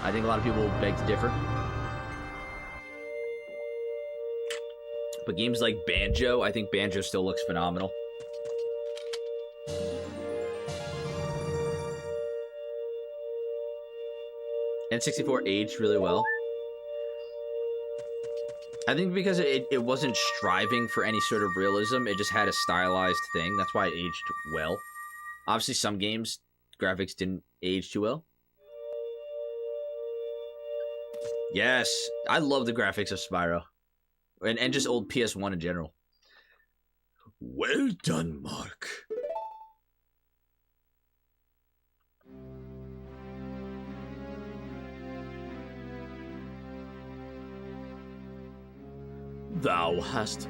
I think a lot of people will beg to differ. But games like Banjo, I think Banjo still looks phenomenal. N64 aged really well. I think because it wasn't striving for any sort of realism, it just had a stylized thing. That's why it aged well. Obviously, some games, graphics didn't age too well. Yes, I love the graphics of Spyro. And just old PS1 in general. Well done, Mark. Thou hast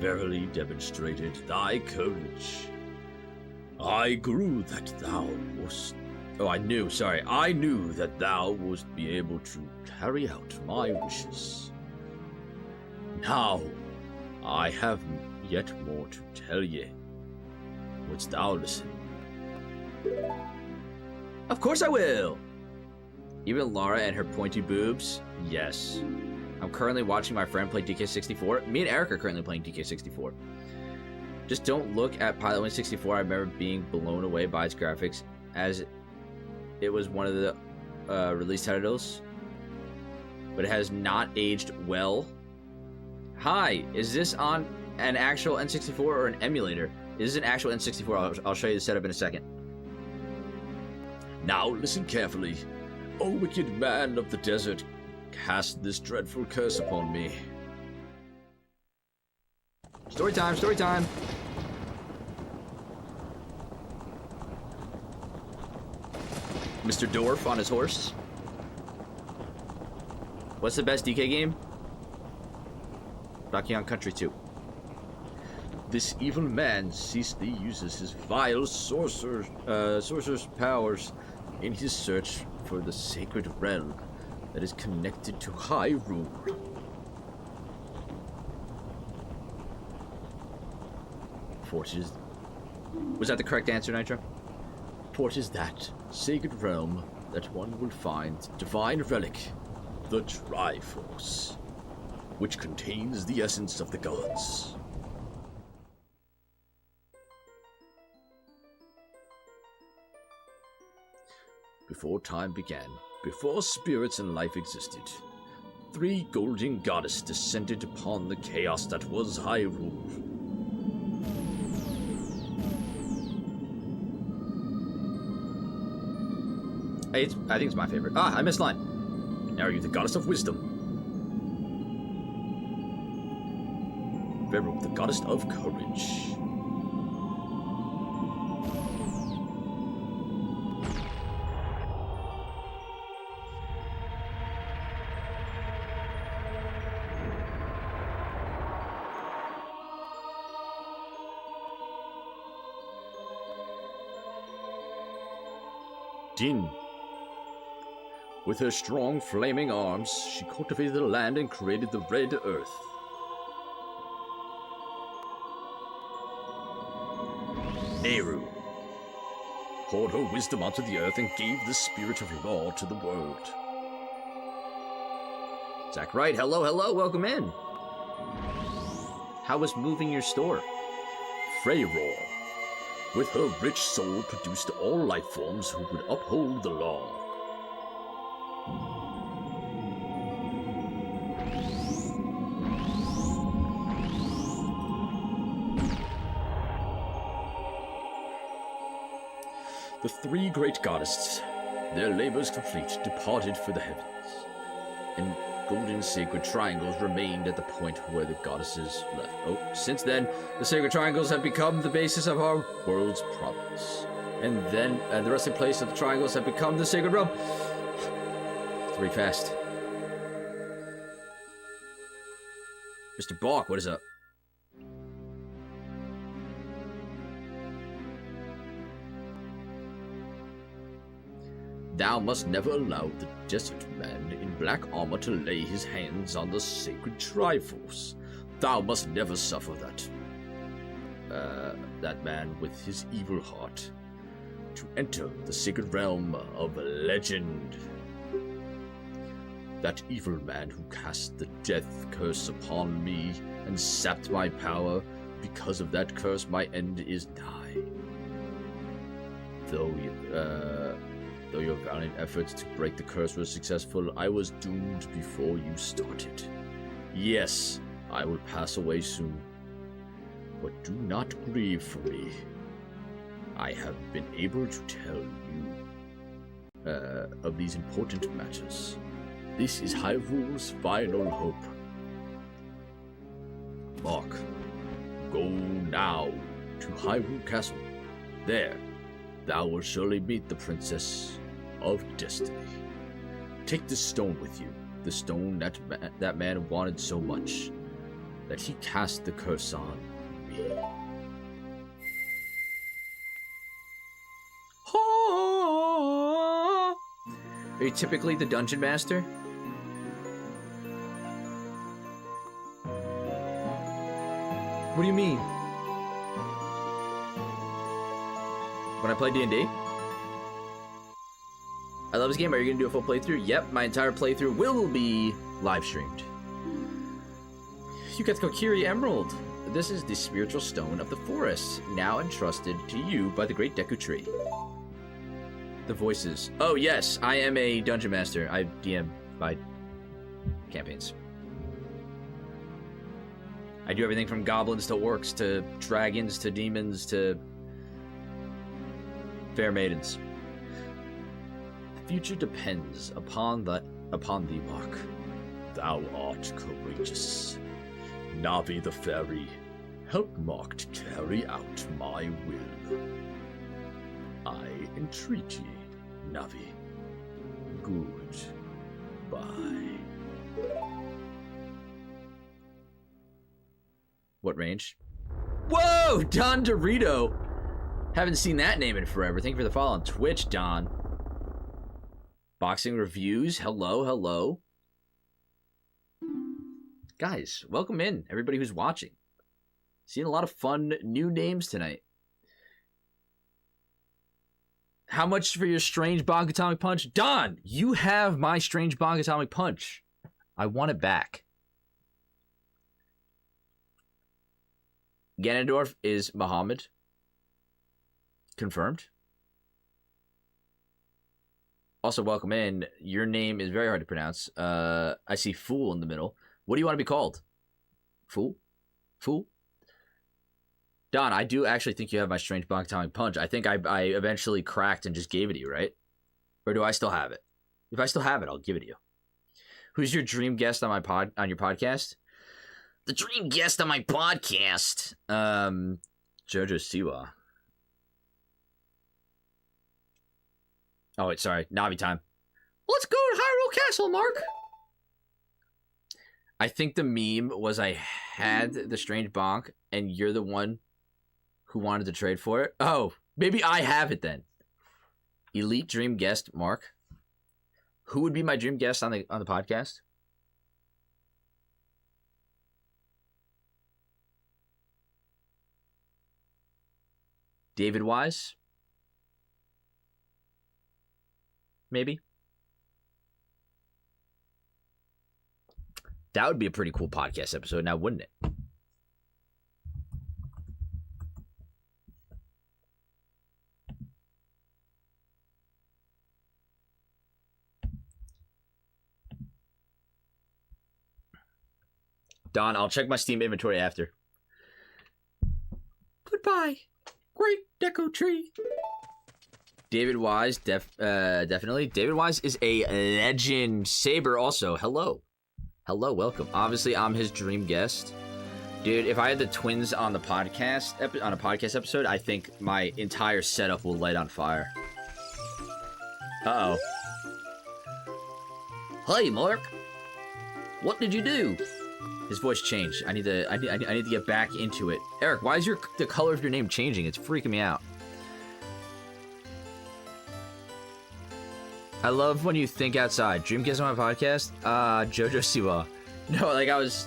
verily demonstrated thy courage. I knew that thou wouldst be able to carry out my wishes. Now, I have yet more to tell ye. Wouldst thou listen? Of course I will! Even Lara and her pointy boobs? Yes. I'm currently watching my friend play DK64. Me and Eric are currently playing DK64. Just don't look at Pilot Wing 64. I remember being blown away by its graphics as it was one of the release titles, but it has not aged well. Hi, is this on an actual N64 or an emulator? Is this an actual N64? I'll show you the setup in a second. Now listen carefully. O wicked man of the desert, cast this dreadful curse upon me. Story time, story time. Mr. Dorf on his horse. What's the best DK game? Backyard Country 2. This evil man ceaselessly uses his vile sorcerer's powers in his search for the sacred realm that is connected to Hyrule. For it is... Was that the correct answer, Nitro? For it is that sacred realm that one will find divine relic, the Triforce, which contains the essence of the gods. Before time began, before spirits and life existed, 3 golden goddesses descended upon the chaos that was Hyrule. I think it's my favorite. Ah, I missed line. Are you the goddess of wisdom? Vero, the goddess of courage. Din. With her strong, flaming arms, she cultivated the land and created the Red Earth. Eru poured her wisdom onto the earth and gave the spirit of law to the world. Zach Wright, hello, welcome in. How was moving your store? Freyror, with her rich soul, produced all life forms who would uphold the law. The 3 great goddesses, their labors complete, departed for the heavens, and golden sacred triangles remained at the point where the goddesses left. Oh, since then, the sacred triangles have become the basis of our world's province. And then, the resting place of the triangles have become the sacred realm. Very fast. Mr. Balk, what is up? Thou must never allow the desert man in black armor to lay his hands on the sacred Triforce. Thou must never suffer that man with his evil heart to enter the sacred realm of legend. That evil man who cast the death curse upon me and sapped my power, because of that curse my end is nigh. Though your valiant efforts to break the curse were successful, I was doomed before you started. Yes, I will pass away soon, but do not grieve for me. I have been able to tell you of these important matters. This is Hyrule's final hope. Mark, go now to Hyrule Castle. There, thou will surely meet the Princess of Destiny. Take this stone with you, the stone that man wanted so much, that he cast the curse on me. Are you typically the dungeon master? What do you mean? When I play D&D? I love this game. Are you going to do a full playthrough? Yep, my entire playthrough will be live streamed. You got the Kokiri Emerald. This is the spiritual stone of the forest, now entrusted to you by the great Deku Tree. The voices. Oh yes, I am a dungeon master. I DM by campaigns. I do everything from goblins to orcs to dragons to demons to fair maidens. The future depends upon thee, Mark. Thou art courageous. Navi the fairy, help Mark to carry out my will. I entreat ye, Navi. Good. Bye. What range? Whoa, Don Dorito. Haven't seen that name in forever. Thank you for the follow on Twitch, Don. Boxing reviews. Hello, hello. Guys, welcome in, everybody who's watching. Seeing a lot of fun new names tonight. How much for your Strange Bonk Atomic Punch? Don, you have my Strange Bonk Atomic Punch. I want it back. Ganondorf is Muhammad. Confirmed. Also, welcome in. Your name is very hard to pronounce. I see Fool in the middle. What do you want to be called? Fool? Fool? Don, I do actually think you have my Strange Bonk Atomic Punch. I think I eventually cracked and just gave it to you, right? Or do I still have it? If I still have it, I'll give it to you. Who's your dream guest on my your podcast? The dream guest on my podcast? Jojo Siwa. Oh, wait, sorry. Navi time. Let's go to Hyrule Castle, Mark! I think the meme was I had the Strange Bonk, and you're the one who wanted to trade for it. Oh, maybe I have it then. Elite dream guest, Mark. Who would be my dream guest on the podcast? David Wise? Maybe. That would be a pretty cool podcast episode now, wouldn't it? Don, I'll check my Steam inventory after. Goodbye, great deco tree. David Wise, definitely. David Wise is a legend. Saber also. Hello. Hello, welcome. Obviously, I'm his dream guest. Dude, if I had the twins on the podcast, on a podcast episode, I think my entire setup will light on fire. Uh-oh. Hey, Mark. What did you do? His voice changed. I need to get back into it. Eric, why is the color of your name changing? It's freaking me out. I love when you think outside. Dream guest on my podcast? Jojo Siwa. No, like I was,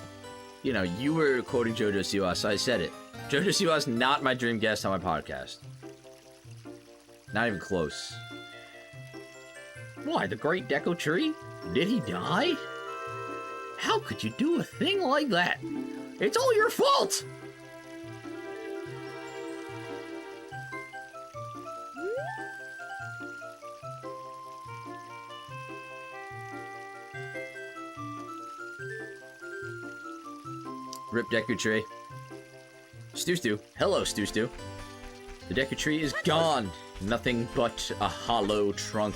you were quoting Jojo Siwa, so I said it. Jojo Siwa is not my dream guest on my podcast. Not even close. Why, the great deco tree? Did he die? How could you do a thing like that? It's all your fault! Rip Deku Tree. Stu Stu. Hello, Stu Stu. The Deku Tree is gone. Nothing but a hollow trunk.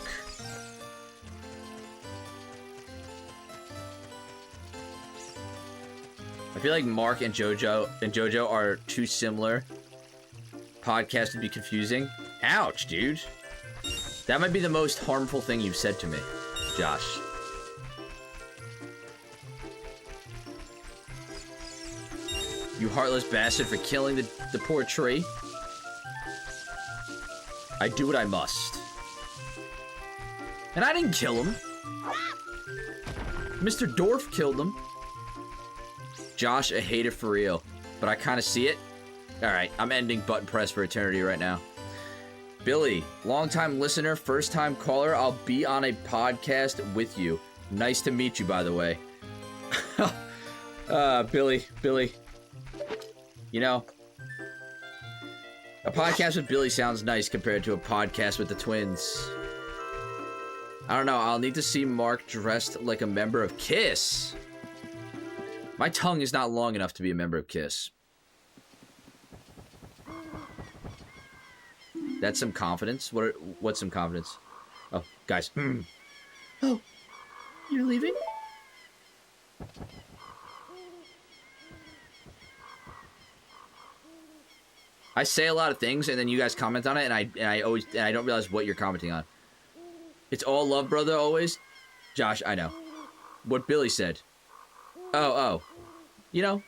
I feel like Mark and JoJo are too similar. Podcast would be confusing. Ouch, dude. That might be the most harmful thing you've said to me, Josh. You heartless bastard for killing the poor tree. I do what I must. And I didn't kill him. Mr. Dorf killed him. Josh, I hate it for real. But I kind of see it. Alright, I'm ending button press for eternity right now. Billy, long-time listener, first-time caller. I'll be on a podcast with you. Nice to meet you, by the way. Billy. You know, a podcast with Billy sounds nice compared to a podcast with the twins. I don't know, I'll need to see Mark dressed like a member of KISS. My tongue is not long enough to be a member of KISS. That's some confidence? What's some confidence? Oh, guys. Oh, you're leaving? I say a lot of things, and then you guys comment on it, and I don't realize what you're commenting on. It's all love, brother, always. Josh, I know. What Billy said. Oh. You know.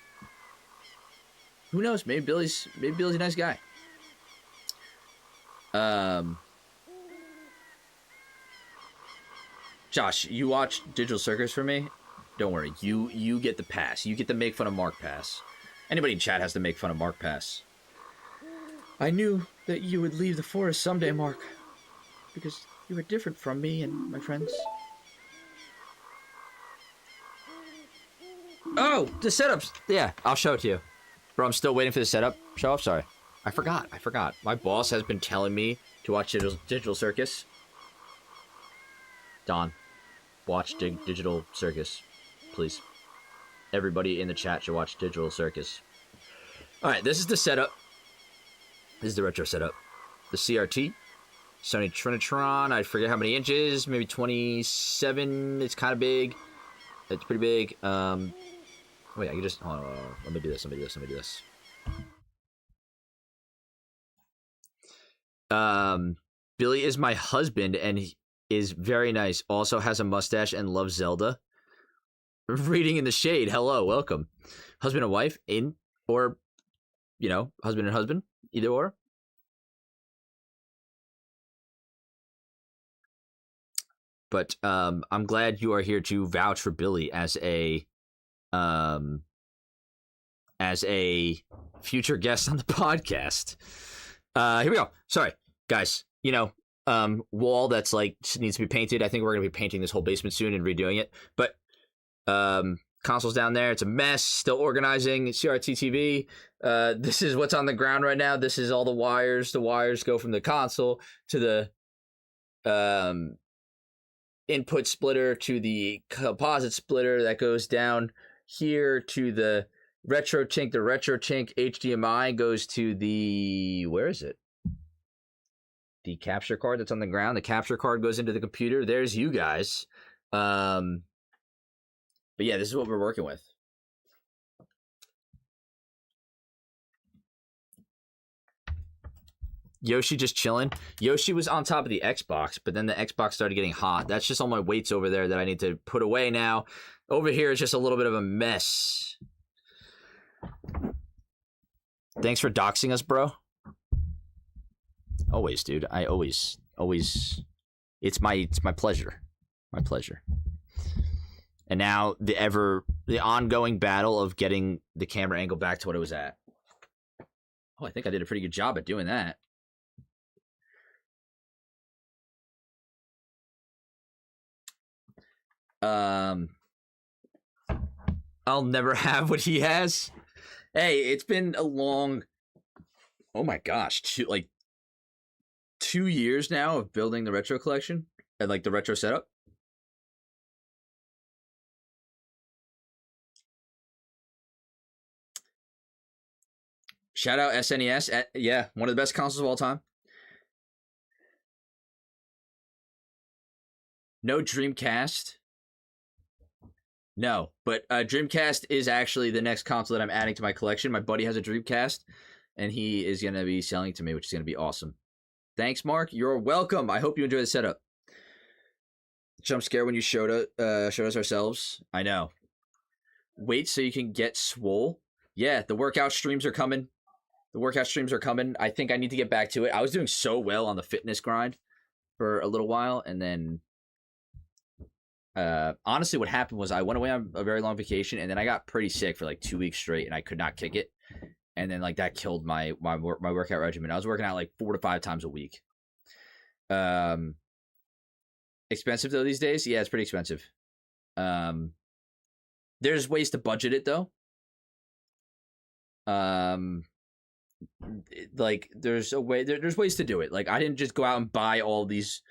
Who knows? Maybe Billy's a nice guy. Josh, you watch Digital Circus for me? Don't worry. You get the pass. You get the make fun of Mark pass. Anybody in chat has to make fun of Mark pass. I knew that you would leave the forest someday, Mark. Because you were different from me and my friends. Oh, the setups. Yeah, I'll show it to you. Bro, I'm still waiting for the setup. Show up? Sorry. I forgot. My boss has been telling me to watch Digital Circus. Don, watch Digital Circus, please. Everybody in the chat should watch Digital Circus. Alright, this is the setup. This is the retro setup. The CRT. Sony Trinitron. I forget how many inches. Maybe 27. It's kind of big. It's pretty big. Wait, I can just... Hold on. Let me do this. Billy is my husband, and he is very nice. Also has a mustache and loves Zelda. Reading in the shade. Hello, welcome. Husband and wife, or, husband and husband, either or. But I'm glad you are here to vouch for Billy as a future guest on the podcast. Here we go. Sorry, guys. Wall that's needs to be painted. I think we're gonna be painting this whole basement soon and redoing it. But console's down there. It's a mess. Still organizing. CRT TV. This is what's on the ground right now. This is all the wires. The wires go from the console to the input splitter to the composite splitter that goes down here to the retro chink. The retro chink HDMI goes to the, where is it? The capture card that's on the ground. The capture card goes into the computer. There's you guys. But yeah, this is what we're working with. Yoshi just chilling. Yoshi was on top of the Xbox, but then the Xbox started getting hot. That's just all my weights over there that I need to put away now. Over here is just a little bit of a mess. Thanks for doxing us, bro. Always, dude. I always. It's my pleasure. My pleasure. And now the ongoing battle of getting the camera angle back to what it was at. Oh, I think I did a pretty good job at doing that. I'll never have what he has. Hey, it's been a long, oh my gosh, 2 years now of building the retro collection and the retro setup. Shout out SNES. Yeah, one of the best consoles of all time. No Dreamcast. No, but Dreamcast is actually the next console that I'm adding to my collection. My buddy has a Dreamcast, and he is going to be selling it to me, which is going to be awesome. Thanks, Mark. You're welcome. I hope you enjoy the setup. Jump scare when you showed us ourselves. I know. Wait so you can get swole. Yeah, the workout streams are coming. I think I need to get back to it. I was doing so well on the fitness grind for a little while, and then honestly what happened was I went away on a very long vacation, and then I got pretty sick for 2 weeks straight, and I could not kick it, and then that killed my workout regimen. I was working out 4 to 5 times a week. Expensive though these days. Yeah, it's pretty expensive. There's ways to budget it though. There's ways to do it. I didn't just go out and buy all these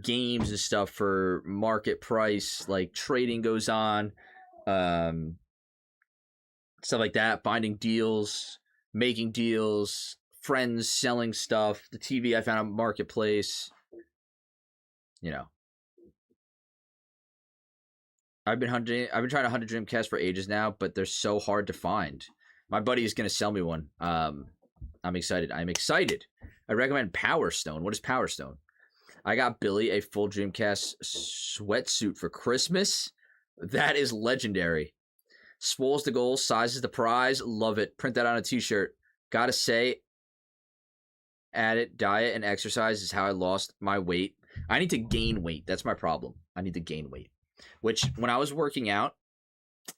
games and stuff for market price. Trading goes on, stuff like that, finding deals, making deals, friends selling stuff, the TV I found on Marketplace. I've been trying to hunt a Dreamcast for ages now, but they're so hard to find. My buddy is going to sell me one. I'm excited. I recommend Power Stone. What is Power Stone? I got Billy a full Dreamcast sweatsuit for Christmas. That is legendary. Swole's the goal. Size is the prize. Love it. Print that on a t-shirt. Gotta say, add it. Diet and exercise is how I lost my weight. I need to gain weight. That's my problem. I need to gain weight. Which, when I was working out,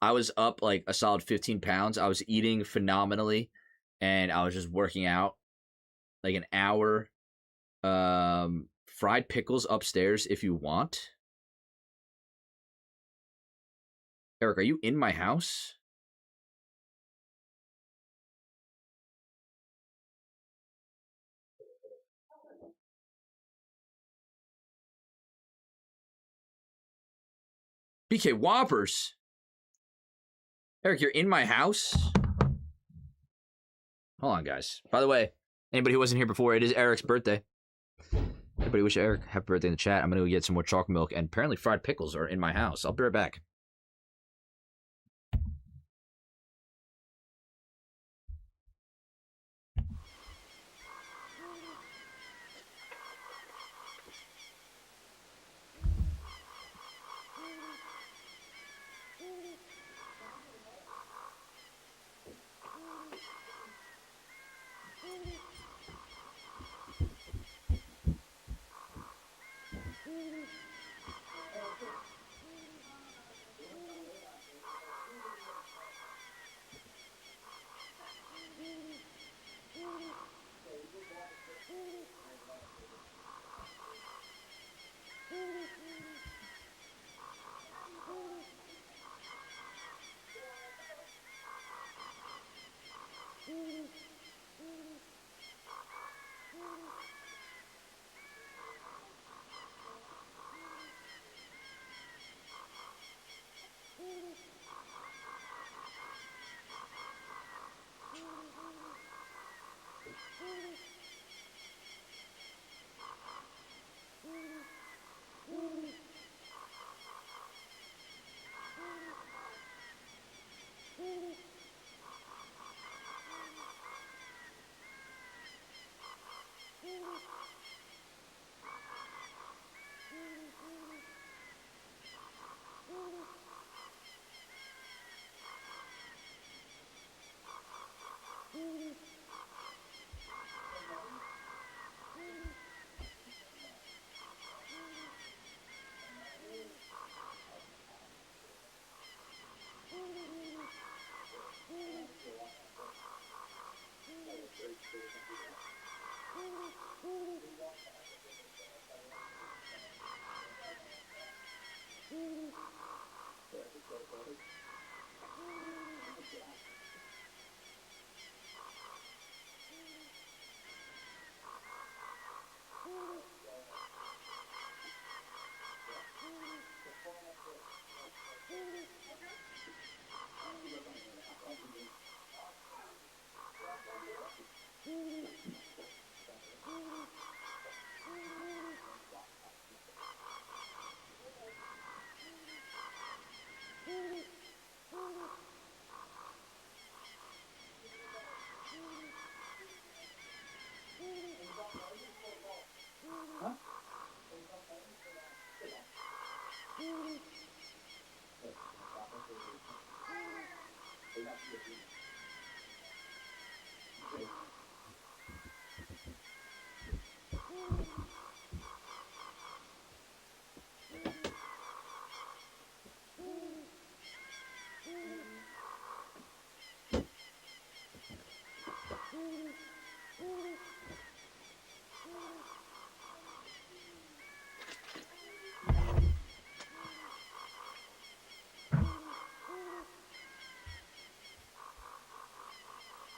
I was up like a solid 15 pounds. I was eating phenomenally, and I was just working out like an hour. Fried pickles upstairs if you want. Eric, are you in my house? BK Whoppers. Eric, you're in my house? Hold on, guys. By the way, anybody who wasn't here before, it is Eric's birthday. Everybody wish Eric happy birthday in the chat. I'm going to go get some more chocolate milk, and apparently fried pickles are in my house. I'll be right back.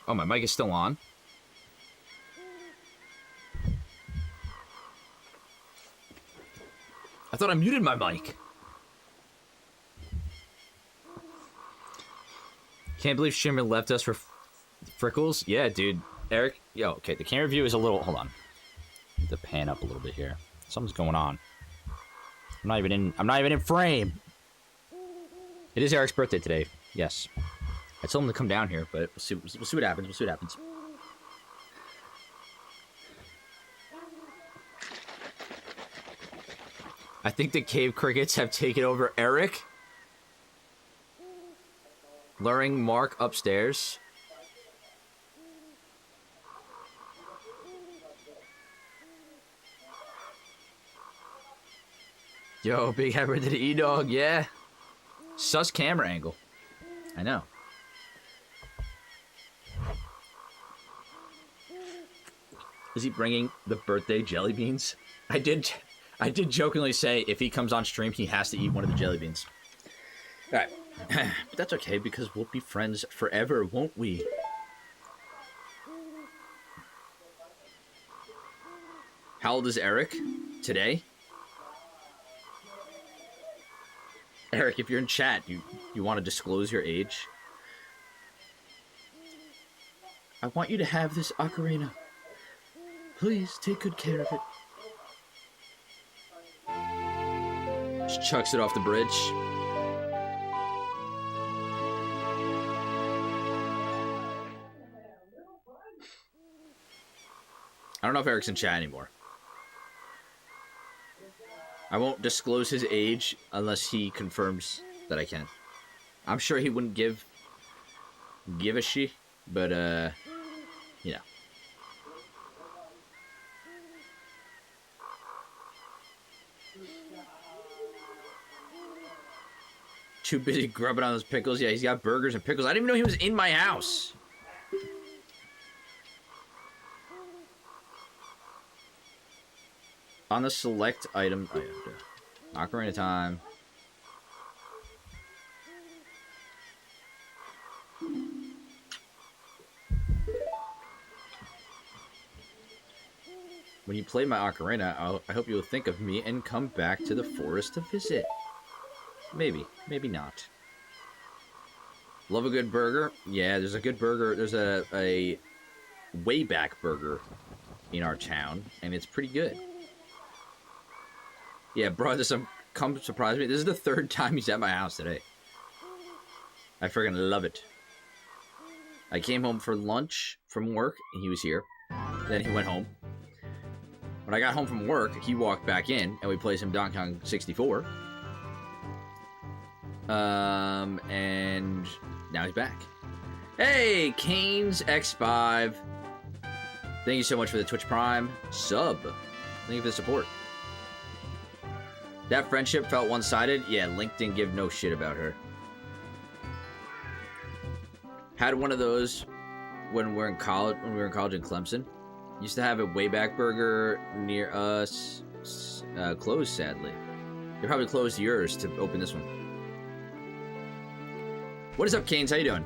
Oh, my mic is still on. I thought I muted my mic. Can't believe Shimmer left us for Frickles. Yeah, dude. Eric, yo, okay, the camera view is a little... Hold on. Need to pan up a little bit here. Something's going on. I'm not even in frame. It is Eric's birthday today. Yes. I told him to come down here, but we'll see what happens. We'll see what happens. I think the cave crickets have taken over Eric. Luring Mark upstairs. Yo, big hammer to the E-Dog, yeah. Sus camera angle. I know. Is he bringing the birthday jelly beans? I did jokingly say if he comes on stream, he has to eat one of the jelly beans. All right. But that's okay because we'll be friends forever, won't we? How old is Eric today? Eric, if you're in chat, you want to disclose your age? I want you to have this ocarina. Please take good care of it. Just chucks it off the bridge. I don't know if Eric's in chat anymore. I won't disclose his age unless he confirms that I can. I'm sure he wouldn't give a shit, but you know. Too busy grubbing on those pickles. Yeah, he's got burgers and pickles. I didn't even know he was in my house. On the select item... Oh, yeah. Ocarina time. When you play my ocarina, I hope you'll think of me and come back to the forest to visit. Maybe. Maybe not. Love a good burger. Yeah, there's a good burger. There's a way back burger in our town, and it's pretty good. Yeah, bro, come surprise me. This is the third time he's at my house today. I freaking love it. I came home for lunch from work, and he was here. Then he went home. When I got home from work, he walked back in, and we played some Donkey Kong 64. And now he's back. Hey, Canes X5. Thank you so much for the Twitch Prime sub. Thank you for the support. That friendship felt one-sided? Yeah, Link didn't give no shit about her. Had one of those when we were in college in Clemson. Used to have a Wayback Burger near us. Closed, sadly. They probably closed yours to open this one. What is up, Canes? How you doing?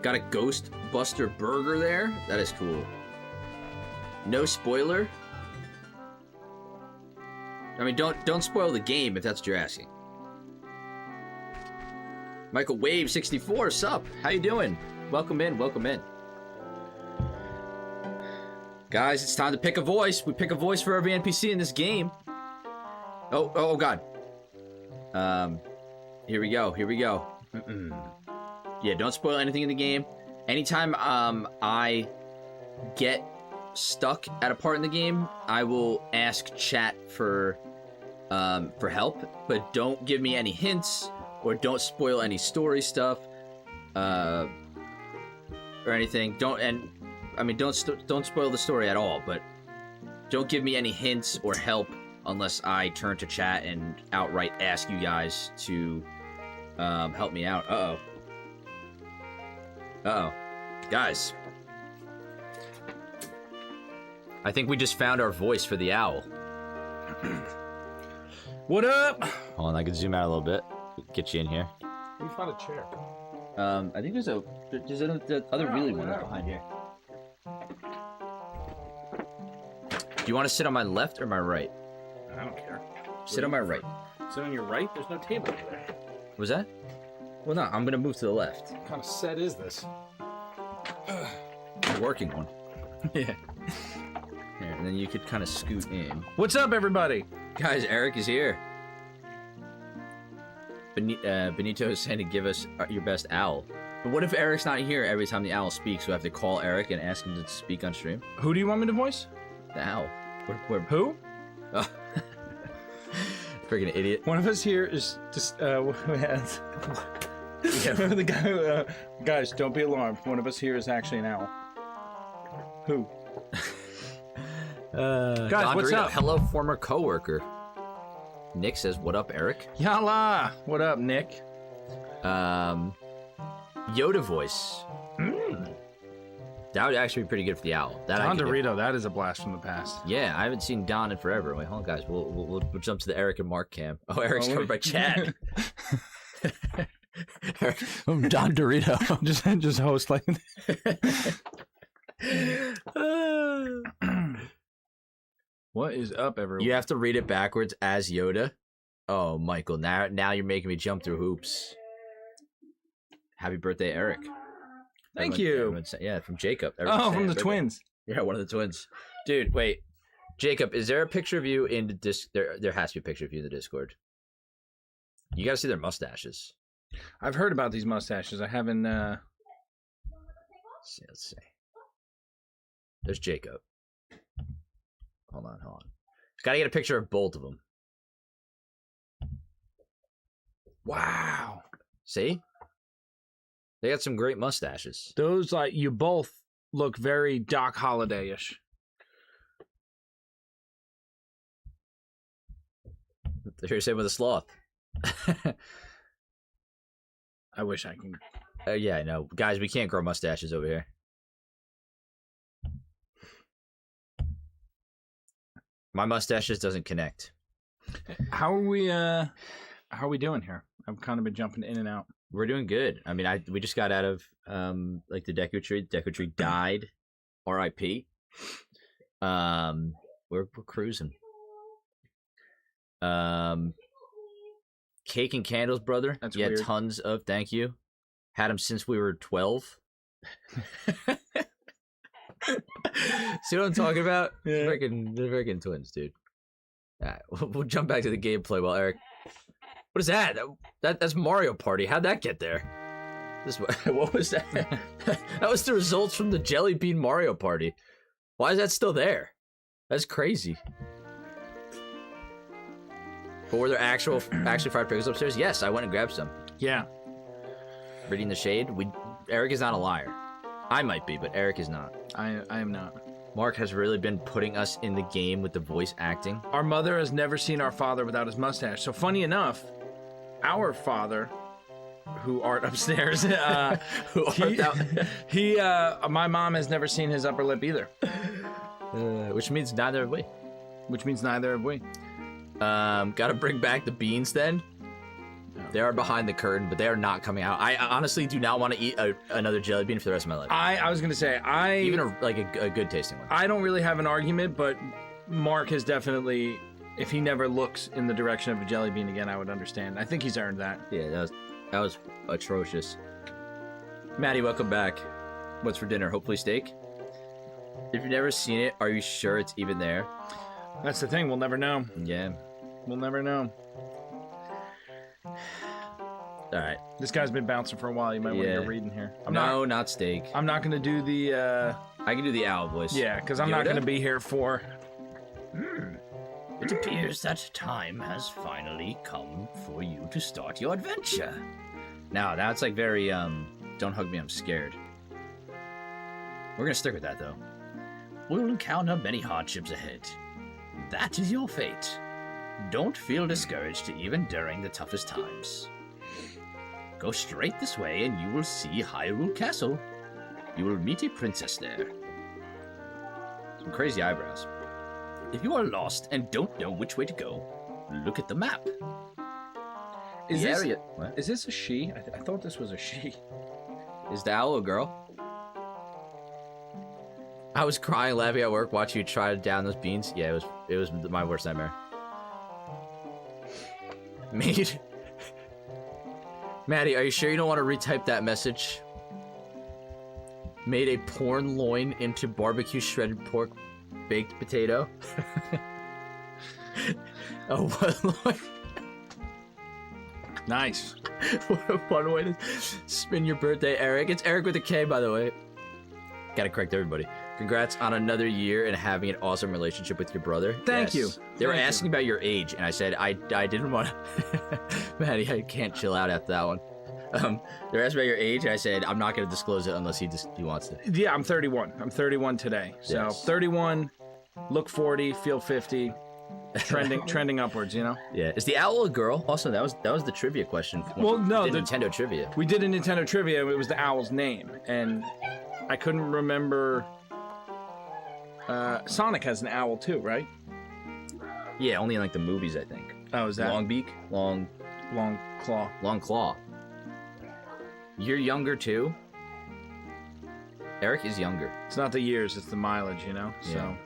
Got a Ghostbuster burger there? That is cool. No spoiler? I mean, don't spoil the game if that's what you're asking. Michael Wave 64, sup? How you doing? Welcome in, welcome in. Guys, it's time to pick a voice. We pick a voice for every NPC in this game. Oh God. Here we go. Yeah, don't spoil anything in the game. Anytime I get stuck at a part in the game, I will ask chat for help, but don't give me any hints or don't spoil any story stuff or anything. Don't spoil the story at all, but don't give me any hints or help unless I turn to chat and outright ask you guys to help me out. Uh-oh. Guys. I think we just found our voice for the owl. What up? Hold on, I can zoom out a little bit. Get you in here. We found a chair. I think there's the other wheelie one behind here. Do you want to sit on my left or my right? I don't care. Sit on my right. Sit on your right? There's no table over there. Was that? Well, no, I'm gonna move to the left. What kind of set is this? The working one. Yeah. Here, and then you could kind of scoot in. What's up, everybody? Guys, Eric is here. Benito is saying to give us your best owl. But what if Eric's not here every time the owl speaks? So I have to call Eric and ask him to speak on stream? Who do you want me to voice? The owl. Who? Oh. Freaking idiot. One of us here is just the guy who, guys, don't be alarmed. One of us here is actually an owl. Who? Guys, Don what's Dorito, up? hello, former coworker. Nick says, "What up, Eric?" Yalla! What up, Nick? Yoda voice. That would actually be pretty good for the owl. That I Don could do. Dorito, that is a blast from the past. Yeah, I haven't seen Don in forever. Wait, hold on, guys. We'll jump to the Eric and Mark cam. Oh, Eric's covered by chat. Don Dorito. just host like. What is up, everyone? You have to read it backwards as Yoda. Oh, Michael, now you're making me jump through hoops. Happy birthday, Eric. Thank you. Yeah, from Jacob. From the birthday. twins. Yeah, one of the twins. Dude, wait. Jacob, is there a picture of you in the disc? There has to be a picture of you in the Discord. You gotta see their mustaches. I've heard about these mustaches. I haven't. Let's see. There's Jacob. Hold on. Gotta get a picture of both of them. Wow. See? They got some great mustaches. Those, like, you both look very Doc Holliday-ish. Here's him with a sloth. I wish I can. Yeah, I know. Guys, we can't grow mustaches over here. My mustache just doesn't connect. How are we doing here? I've kind of been jumping in and out. We're doing good. I mean, we just got out of like the Deku Tree. Deku Tree died. R.I.P. We're cruising. Cake and candles, brother. That's yeah, weird. tons of. Thank you. Had them since we were 12. See what I'm talking about? Yeah. They're freaking twins, dude. All right, we'll jump back to the gameplay while Eric. What is that? That's Mario Party. How'd that get there? What was that? That was the results from the Jelly Bean Mario Party. Why is that still there? That's crazy. But were there actually fried pickles upstairs? Yes, I went and grabbed some. Yeah. Reading the shade. Eric is not a liar. I might be, but Eric is not. I am not. Mark has really been putting us in the game with the voice acting. Our mother has never seen our father without his mustache. So funny enough, our father, who art upstairs, my mom has never seen his upper lip either. Which means neither have we. Which means neither have we. Gotta bring back the beans then. They are behind the curtain, but they are not coming out. I honestly do not want to eat another jelly bean for the rest of my life. I was gonna say even a good tasting one. I don't really have an argument, but Mark has definitely, if he never looks in the direction of a jelly bean again, I would understand. I think he's earned that. Yeah, that was atrocious. Maddie, welcome back. What's for dinner? Hopefully steak. If you've never seen it, are you sure it's even there? That's the thing. We'll never know. Yeah. We'll never know. All right. This guy's been bouncing for a while. You might want to get reading here. Not steak. I'm not going to do the... I can do the owl voice. Yeah, because I'm not going to be here for... It appears that time has finally come for you to start your adventure. Now, that's like very, don't hug me, I'm scared. We're going to stick with that, though. We'll encounter many hardships ahead. That is your fate. Don't feel discouraged even during the toughest times. Go straight this way and you will see Hyrule Castle. You will meet a princess there. Some crazy eyebrows. If you are lost and don't know which way to go, look at the map. Is The this, area... What? is this a she? I thought this was a she. Is the owl a girl? I was crying laughing at work watching you try to down those beans. Yeah, it was my worst nightmare. Maddie, are you sure you don't want to retype that message? Made a porn loin into barbecue shredded pork baked potato. Oh, what loin? Nice. What a fun way to spin your birthday, Eric. It's Eric with a K, by the way. Gotta correct everybody. Congrats on another year and having an awesome relationship with your brother. Thank you. They were Thank you. asking about your age, and I said I didn't want to. Maddie, I can't chill out after that one. They're asking about your age, and I said I'm not going to disclose it unless he wants to. Yeah, I'm 31. I'm 31 today. So Yes. 31, look 40, feel 50, trending upwards. You know. Yeah. Is the owl a girl? Also, that was the trivia question. Well, no, the the- Nintendo trivia. We did a Nintendo trivia. It was the owl's name, and I couldn't remember. Sonic has an owl too, right? Yeah, only in like the movies, I think. Oh, is that Long beak, long claw? claw. You're younger too. Eric is younger. It's not the years; it's the mileage, you know. So Yeah.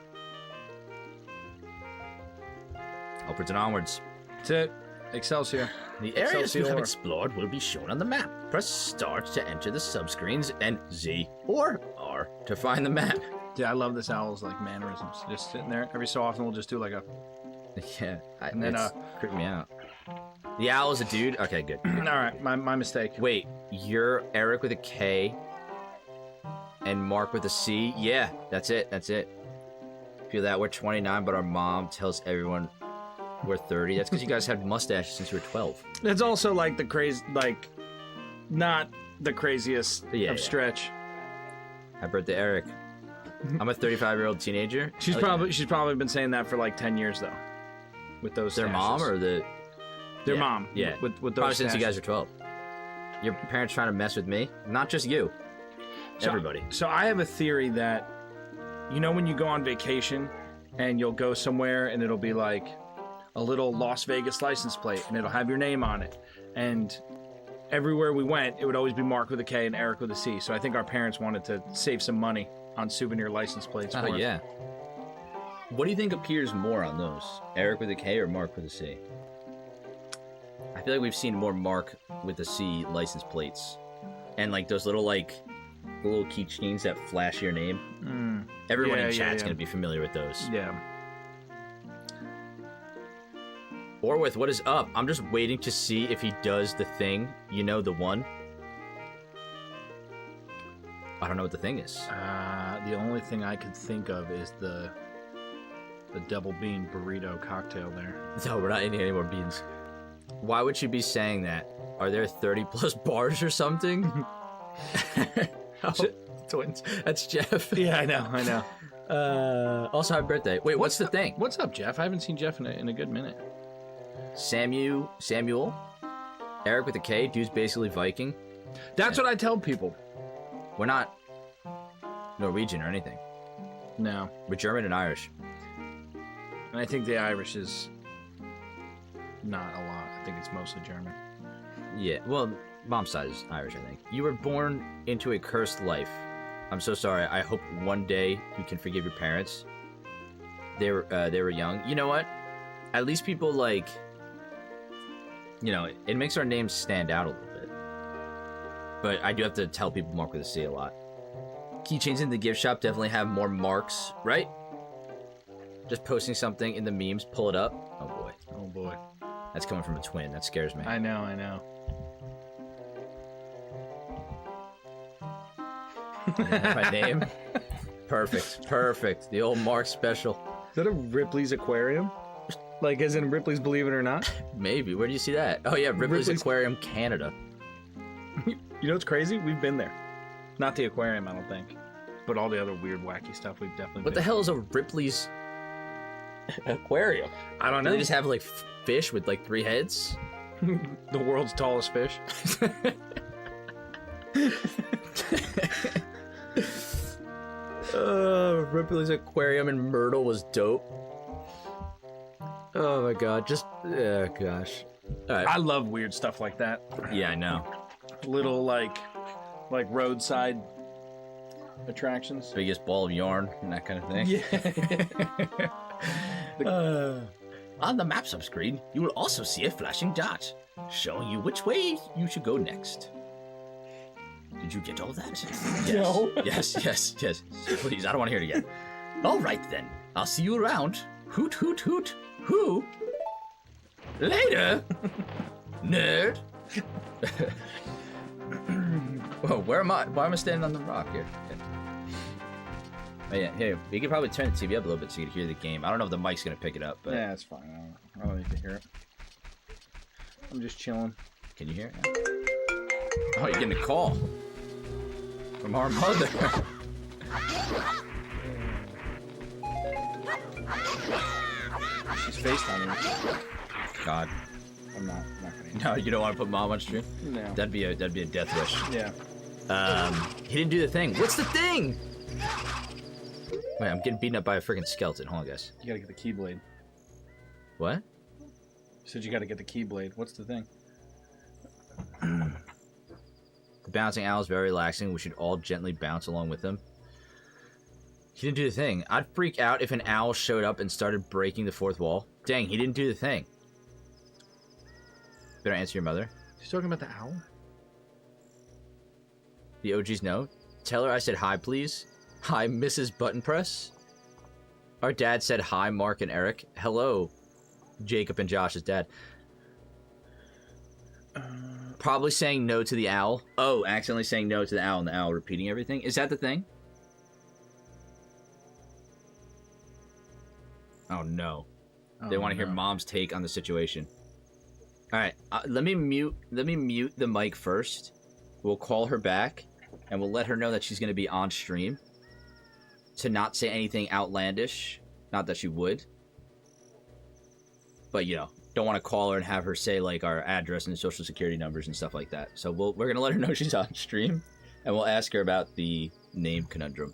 Upwards and onwards. that's it. Excelsior. The areas you have Excelsior. explored will be shown on the map. Press start to enter the subscreens and Z or R to find the map. Yeah, I love this owl's like mannerisms. Just sitting there every so often, we'll just do like a. Yeah, And then, it's creeped me out. The owl is a dude? Okay, good. All right, my mistake. Wait, you're Eric with a K and Mark with a C? Yeah, that's it. Feel that we're 29, but our mom tells everyone we're 30. That's because you guys had mustaches since you were 12. It's also like the crazy, like, not the craziest Yeah. of stretch. Happy birthday, Eric. I'm a 35-year-old teenager. She's I like probably been saying that for like 10 years though. With those their stashes. mom or the Their yeah, mom. Yeah, With those probably since you stashes. guys are 12. Your parents trying to mess with me? Not just you. So- Everybody. So I have a theory that, you know, when you go on vacation and you'll go somewhere and it'll be like a little Las Vegas license plate and it'll have your name on it. And everywhere we went, it would always be Mark with a K and Eric with a C. So I think our parents wanted to save some money on souvenir license plates. Oh, for us. yeah. What do you think appears more on those? Eric with a K or Mark with a C? I feel like we've seen more Mark with a C license plates. And like those little little keychains that flash your name. Mm, Everyone Yeah, in yeah, chat's yeah. gonna be familiar with those. yeah. Or with what is up? I'm just waiting to see if he does the thing. You know, the one. I don't know what the thing is. The only thing I could think of is the double bean burrito cocktail there. No, we're not eating any more beans. Why would you be saying that? Are there 30 plus bars or something? Oh, twins. That's Jeff. Yeah, I know. Also, happy birthday. Wait, what's the thing? What's up, Jeff? I haven't seen Jeff in a good minute. Samuel? Eric with a K? Dude's basically Viking. That's what I tell people. We're not Norwegian or anything. No. We're German and Irish. And I think the Irish is not a lot. I think it's mostly German. Yeah, well, mom's side is Irish, I think. You were born into a cursed life. I'm so sorry. I hope one day you can forgive your parents. They were young. You know what? At least people it makes our names stand out a little bit. But I do have to tell people Mark with a C a lot. Keychains in the gift shop definitely have more marks, right? Just posting something in the memes, pull it up. Oh boy. Oh boy. That's coming from a twin. That scares me. I know. My name? Perfect. The old Mark special. Is that a Ripley's Aquarium? Like, as in Ripley's Believe It or Not? Maybe. Where do you see that? Oh yeah, Ripley's Aquarium, Canada. You know what's crazy? We've been there. Not the aquarium, I don't think. But all the other weird, wacky stuff we've definitely What been the hell is a Ripley's Aquarium? I don't Do know. they just have fish with 3 heads? The world's tallest fish. Ripley's Aquarium in Myrtle was dope. Oh my god, gosh. Alright. I love weird stuff like that. Yeah, I know. Little, like roadside attractions. Biggest ball of yarn and that kind of thing. Yeah. On the map subscreen, you will also see a flashing dot, showing you which way you should go next. Did you get all that? Yes. No. Yes. Please, I don't want to hear it again. All right then, I'll see you around. Hoot hoot hoot. Who? Later, nerd. Whoa, where am I? Why am I standing on the rock here? Oh, yeah, here, you can probably turn the TV up a little bit so you can hear the game. I don't know if the mic's gonna pick it up, but... Yeah, it's fine. I don't need to hear it. I'm just chilling. Can you hear it now? Oh, you're getting a call. From our mother. She's FaceTiming me. God. I'm not gonna. No, you don't want to put mom on stream? No. That'd be a death wish. Yeah. He didn't do the thing. What's the thing? Wait, I'm getting beaten up by a freaking skeleton. Hold on, guys. You gotta get the Keyblade. What? You said you gotta get the Keyblade. What's the thing? The bouncing owl is very relaxing. We should all gently bounce along with him. He didn't do the thing. I'd freak out if an owl showed up and started breaking the fourth wall. Dang, he didn't do the thing. Better answer your mother. She's talking about the owl? The OGs know. Tell her I said hi, please. Hi, Mrs. Button Press. Our dad said hi, Mark and Eric. Hello, Jacob and Josh's dad. Probably saying no to the owl. Oh, accidentally saying no to the owl and the owl repeating everything. Is that the thing? Oh, no. They want to hear mom's take on the situation. All right, let me mute the mic first. We'll call her back, and we'll let her know that she's going to be on stream. To not say anything outlandish. Not that she would. But, you know, don't want to call her and have her say, like, our address and social security numbers and stuff like that. So we're going to let her know she's on stream, and we'll ask her about the name conundrum.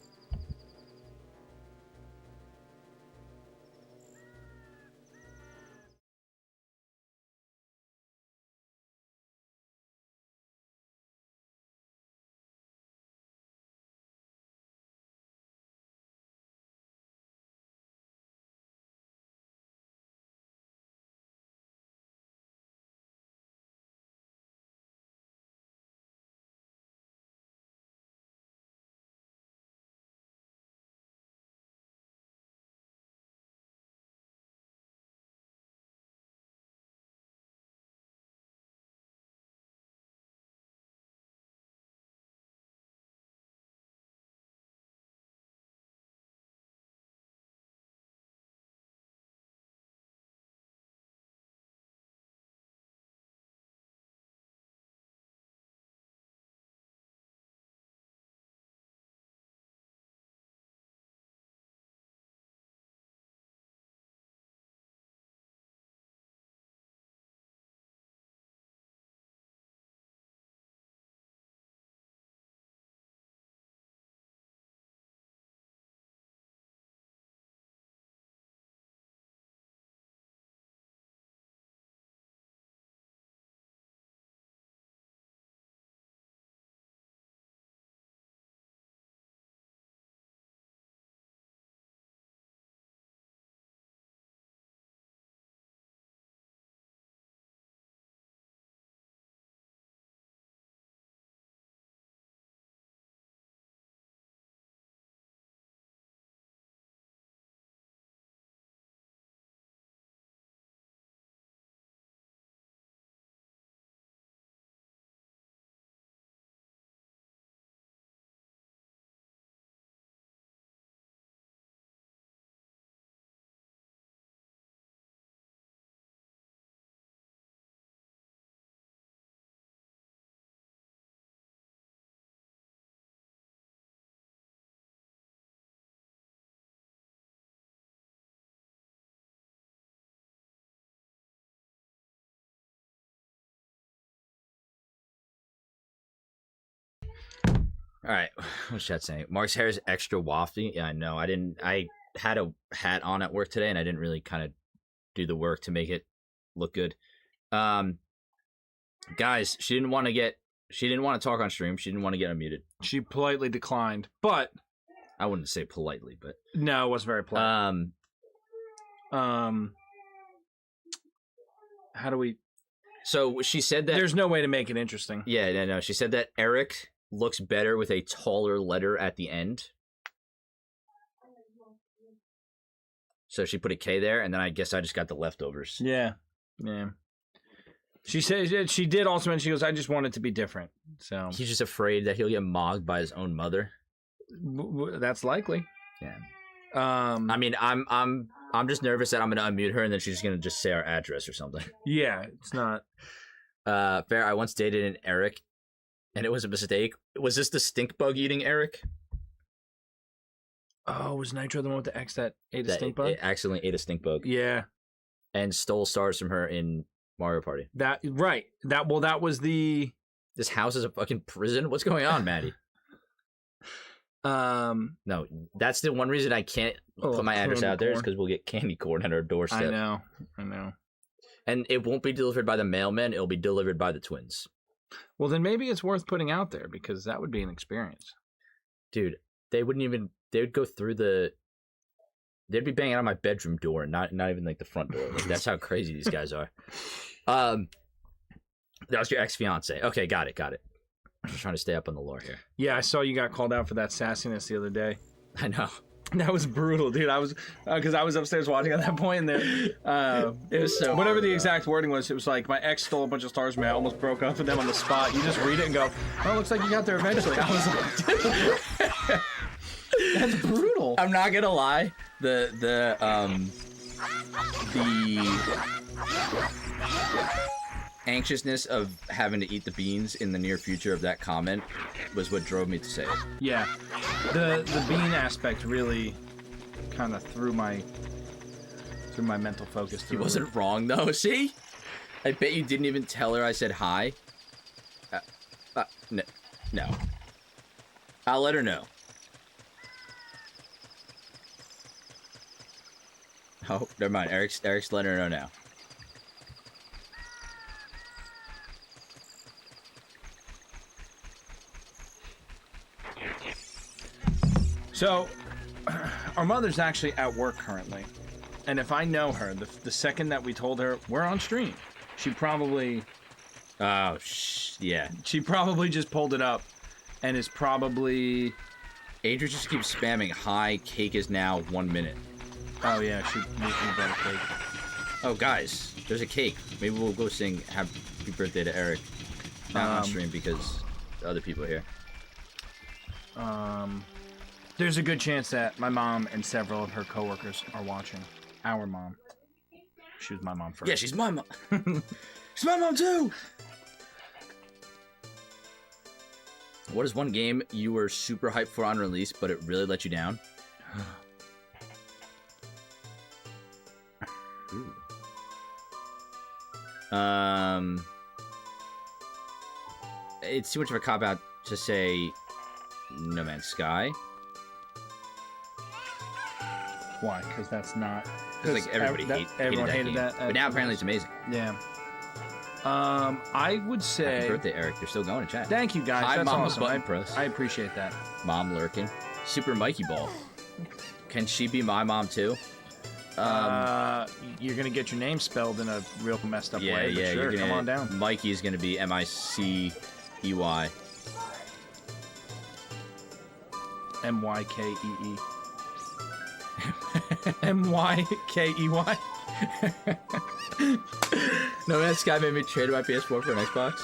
All right, what's that saying? Mark's hair is extra wafty. Yeah, I know. I had a hat on at work today, and I didn't really kind of do the work to make it look good. Guys, she didn't want to talk on stream. She didn't want to get unmuted. She politely declined, but I wouldn't say politely, but no, it was very polite. How do we? So she said that there's no way to make it interesting. Yeah, no. She said that Eric looks better with a taller letter at the end. So she put a K there, and then I guess I just got the leftovers. Yeah. She said she did also mention, she goes, I just want it to be different. So he's just afraid that he'll get mocked by his own mother. That's likely. Yeah. I I mean, I'm just nervous that I'm gonna unmute her and then she's gonna just say our address or something. yeah, it's not. Fair. I once dated an Eric, and it was a mistake. Was this the stink bug eating Eric? Oh, was Nitro the one with the X that ate a That stink bug? it accidentally ate a stink bug Yeah, and stole stars from her in Mario Party. that right. That was the This house is a fucking prison. What's going on, Maddie? No, that's the one reason I can't put my address out there is because we'll get candy corn at our doorstep. I know. And it won't be delivered by the mailman. It'll be delivered by the twins. Well, then maybe it's worth putting out there because that would be an experience. Dude, they would go through they'd be banging on my bedroom door, not even like the front door. Like, that's how crazy these guys are. That was your ex-fiance. Okay, got it. I'm just trying to stay up on the lore here. Yeah, I saw you got called out for that sassiness the other day. I know. That was brutal, dude. I was because I was upstairs watching at that point, and there, It was so whatever the funny, exact wording was. It was like my ex stole a bunch of stars from me. I almost broke up with them on the spot. You just read it and go, "Oh, looks like you got there eventually." I was like, "That's brutal." I'm not gonna lie. The anxiousness of having to eat the beans in the near future of that comment was what drove me to say it. Yeah, the bean aspect really kind of threw my mental focus. He wasn't wrong though. See, I bet you didn't even tell her I said hi. No. I'll let her know. Oh, never mind. Eric's letting her know now. So, our mother's actually at work currently, and if I know her, the second that we told her we're on stream, she probably Yeah. she probably just pulled it up, and is probably Adrian just keeps spamming hi. Cake is now 1 minute. oh yeah she made me better cake. Oh guys, there's a cake. Maybe we'll go sing happy birthday to Eric. Not on stream because other people are here. There's a good chance that my mom and several of her coworkers are watching. Our mom. She was my mom first. Yeah, she's my mom. She's my mom too. What is one game you were super hyped for on release, but it really let you down? It's too much of a cop out to say No Man's Sky. Why? Because that's not. Because like everybody everyone hated game. that. But now apparently it's amazing. Yeah. I would say. Happy birthday, Eric. You're still going to chat. Thank you, guys. Hi, That's Mama awesome. Button Press. I appreciate that. Mom lurking. Super Mikey Ball. Can she be my mom too? You're gonna get your name spelled in a real messed up way. But sure, you're gonna, come on down. Mikey is gonna be Micey. MYKEE. MYKEY. No Man Sky made me trade my PS4 for an Xbox.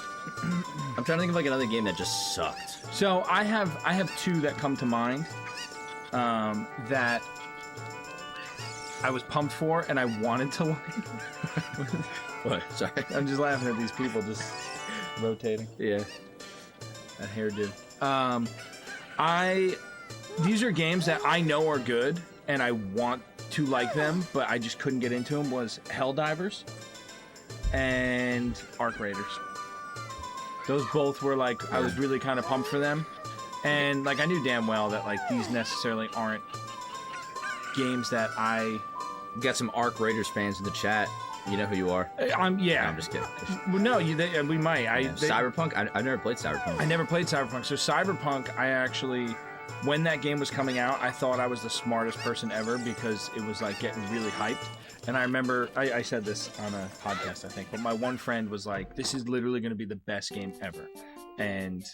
I'm trying to think of like another game that just sucked. So I have two that come to mind that I was pumped for and I wanted to like. What? Sorry. I'm just laughing at these people just rotating. Yeah. That hairdo. These are games that I know are good and I want to like them, but I just couldn't get into them. Was Helldivers and Arc Raiders. Those both were like I was really kind of pumped for them, and like I knew damn well that like these necessarily aren't games that I. We got some Arc Raiders fans in the chat. You know who you are. I'm No, I'm just kidding. Well, no, we might. Cyberpunk? I've never played Cyberpunk. I never played Cyberpunk. So Cyberpunk, I actually, when that game was coming out, I thought I was the smartest person ever because it was like getting really hyped. And I remember, I said this on a podcast, I think, but my one friend was like, this is literally going to be the best game ever. And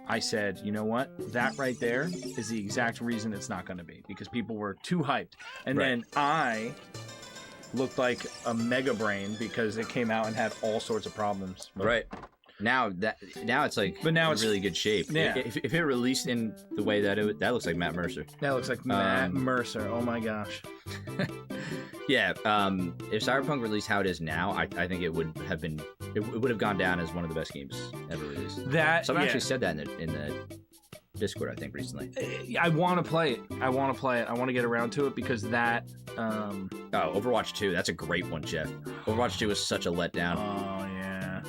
I said, you know what? That right there is the exact reason it's not going to be because people were too hyped. And then I looked like a mega brain because it came out and had all sorts of problems. But, Right. Now it's like But now in it's- really good shape. Yeah. If it released in the way that that looks like Matt Mercer. That looks like Matt Mercer. Oh my gosh. Yeah. If Cyberpunk released how it is now, I think it would have been. It would have gone down as one of the best games ever released. Someone actually said that in the Discord, I think, recently. I want to play it. I want to get around to it because that. Oh, Overwatch 2. That's a great one, Jeff. Overwatch 2 was such a letdown. Oh yeah.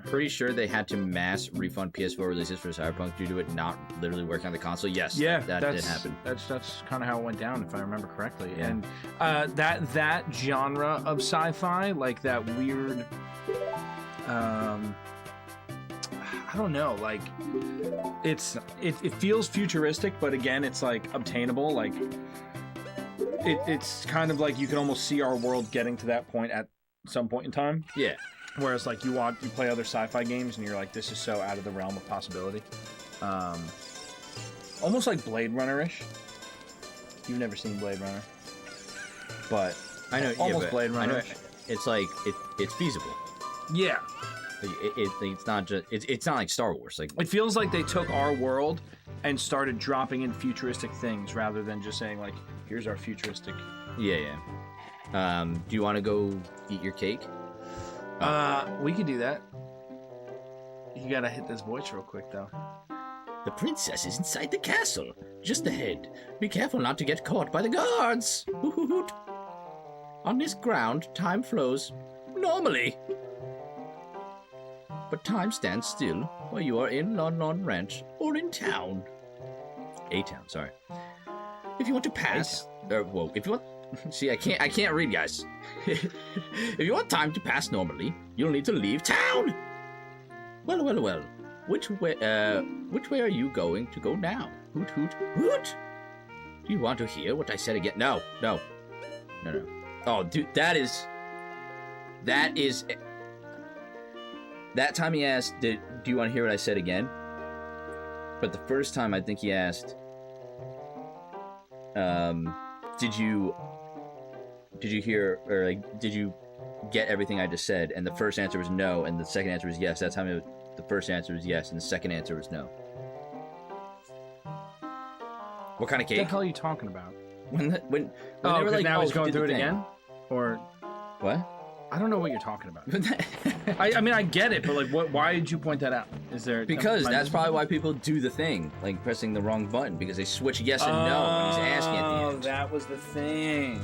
Pretty sure they had to mass refund PS4 releases for Cyberpunk due to it not literally working on the console. Yes, Yeah, that did happen. That's kind of how it went down, if I remember correctly. Yeah. And that genre of sci-fi, like that weird, I don't know, like it feels futuristic, but again, it's like obtainable. Like it's kind of like you can almost see our world getting to that point at some point in time. Yeah. Whereas, like, you play other sci-fi games, and you're like, this is so out of the realm of possibility. Almost like Blade Runner-ish. You've never seen Blade Runner, but I know. almost but Blade Runner. It's like it's feasible. Yeah, It's not just. It's not like Star Wars. Like it feels like they took our world and started dropping in futuristic things rather than just saying like, here's our futuristic. yeah. Do you want to go eat your cake? We could do that. You gotta hit this voice real quick, though. The princess is inside the castle, just ahead. Be careful not to get caught by the guards. Hoot. On this ground, time flows normally. But time stands still while you are in Lon Lon Ranch or in town. A-town, sorry. If you want to pass, if you want, see, I can't read, guys. If you want time to pass normally, you'll need to leave town. Well. Which way are you going to go now? Hoot, hoot, hoot. Do you want to hear what I said again? No. Oh, dude, that time he asked, do you want to hear what I said again? But the first time I think he asked, did you hear, or like, did you get everything I just said? And the first answer was no, and the second answer was yes. That time the first answer was yes, and the second answer was no. What kind of cake? What the hell are you talking about? When they were like, now he's going did through the it thing. again? Or What? I don't know what you're talking about. I mean, I get it, but like, why did you point that out? Is there Because am I that's missing probably why people do the thing, like pressing the wrong button, because they switch yes and no when he's asking at the Oh, end. that was the thing.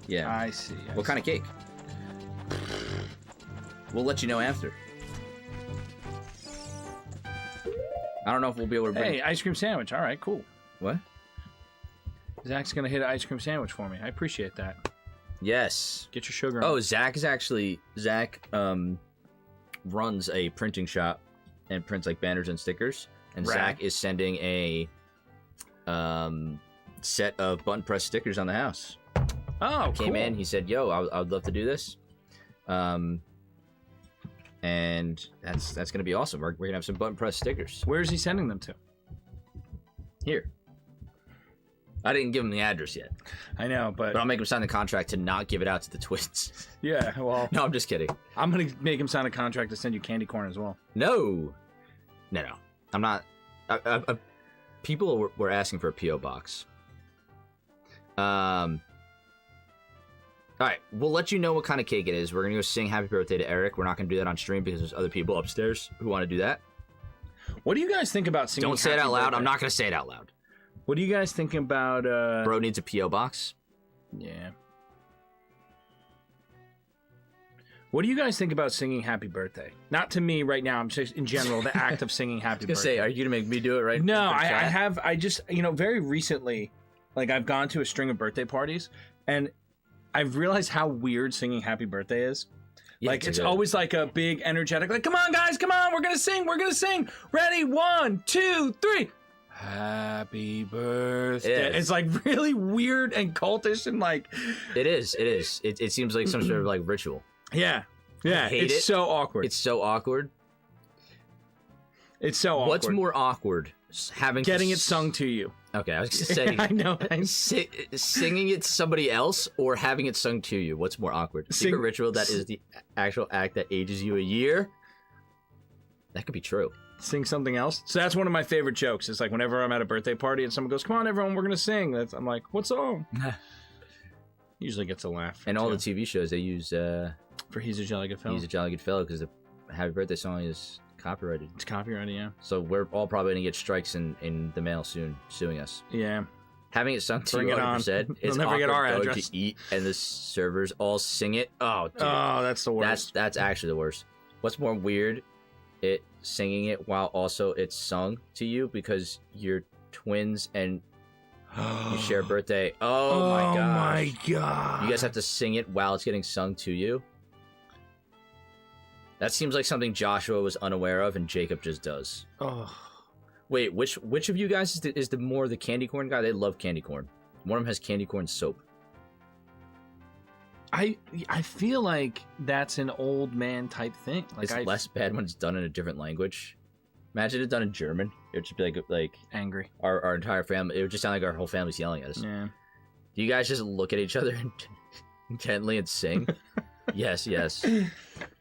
Yeah. I see. What kind of cake? We'll let you know after. I don't know if we'll be able to bring... Hey, ice cream sandwich. All right, cool. What? Zach's gonna hit an ice cream sandwich for me. I appreciate that. Yes. Get your sugar on. Oh, Zach runs a printing shop and prints like banners and stickers. And Rad. Zach is sending a set of button press stickers on the house. Oh, cool. Came in, he said, "Yo, I'd love to do this," and that's gonna be awesome. We're gonna have some button press stickers Where's he sending them to? here. I didn't give him the address yet, I know, but I'll make him sign the contract to not give it out to the twins. yeah, well, No, I'm just kidding. I'm gonna make him sign a contract to send you candy corn as well. No, I'm not. People were asking for a PO box. All right, we'll let you know what kind of cake it is. We're gonna go sing "Happy Birthday" to Eric. We're not gonna do that on stream because there's other people upstairs who want to do that. What do you guys think about singing? Don't say it Happy out loud. Birthday? I'm not gonna say it out loud. What do you guys think about? Bro needs a PO box. Yeah. What do you guys think about singing "Happy Birthday"? Not to me right now. I'm just in general the act of singing "Happy Birthday." Are you gonna make me do it right? No, I have. I just, very recently, like, I've gone to a string of birthday parties, and I've realized how weird singing "Happy Birthday" is. Yeah, Like, it's always like a big, energetic, like, come on, guys, come on, we're gonna sing. Ready, 1, 2, 3. Happy birthday. It is. It's like really weird and cultish and like, It is. It seems like some sort of like ritual. yeah, hate it's it. so awkward. It's so awkward. It's so awkward. What's more awkward? Getting it sung to you. Okay, I was gonna say. I know. Singing it to somebody else or having it sung to you. What's more awkward? Secret ritual that is the actual act that ages you a year, That could be true. Sing something else. So that's one of my favorite jokes. It's like whenever I'm at a birthday party and someone goes, "Come on, everyone, we're gonna sing." I'm like, "What song?" Usually gets a laugh. And all the TV shows they use for "He's a Jolly Good Fellow." He's a Jolly Good Fellow because the Happy Birthday song is copyrighted. It's copyrighted, yeah. So we're all probably gonna get strikes in the mail soon, suing us. Yeah. Having it sung to Bring you it 100%. on. It's They'll never get our awkward address. to eat, and the servers all sing it. Oh, dude. Oh, that's the worst. That's actually the worst. What's more weird? It singing it while also it's sung to you because you're twins and you share a birthday. Oh my gosh. Oh my god. You guys have to sing it while it's getting sung to you. That seems like something Joshua was unaware of and Jacob just does. Oh. Wait, which of you guys is the more the candy corn guy? They love candy corn. One of them has candy corn soap. I feel like that's an old man type thing. Like It's less bad when it's done in a different language. Imagine it done in German. It would just be like angry. Our entire family. It would just sound like our whole family's yelling at us. Yeah. Do you guys just look at each other intently and sing? Yes.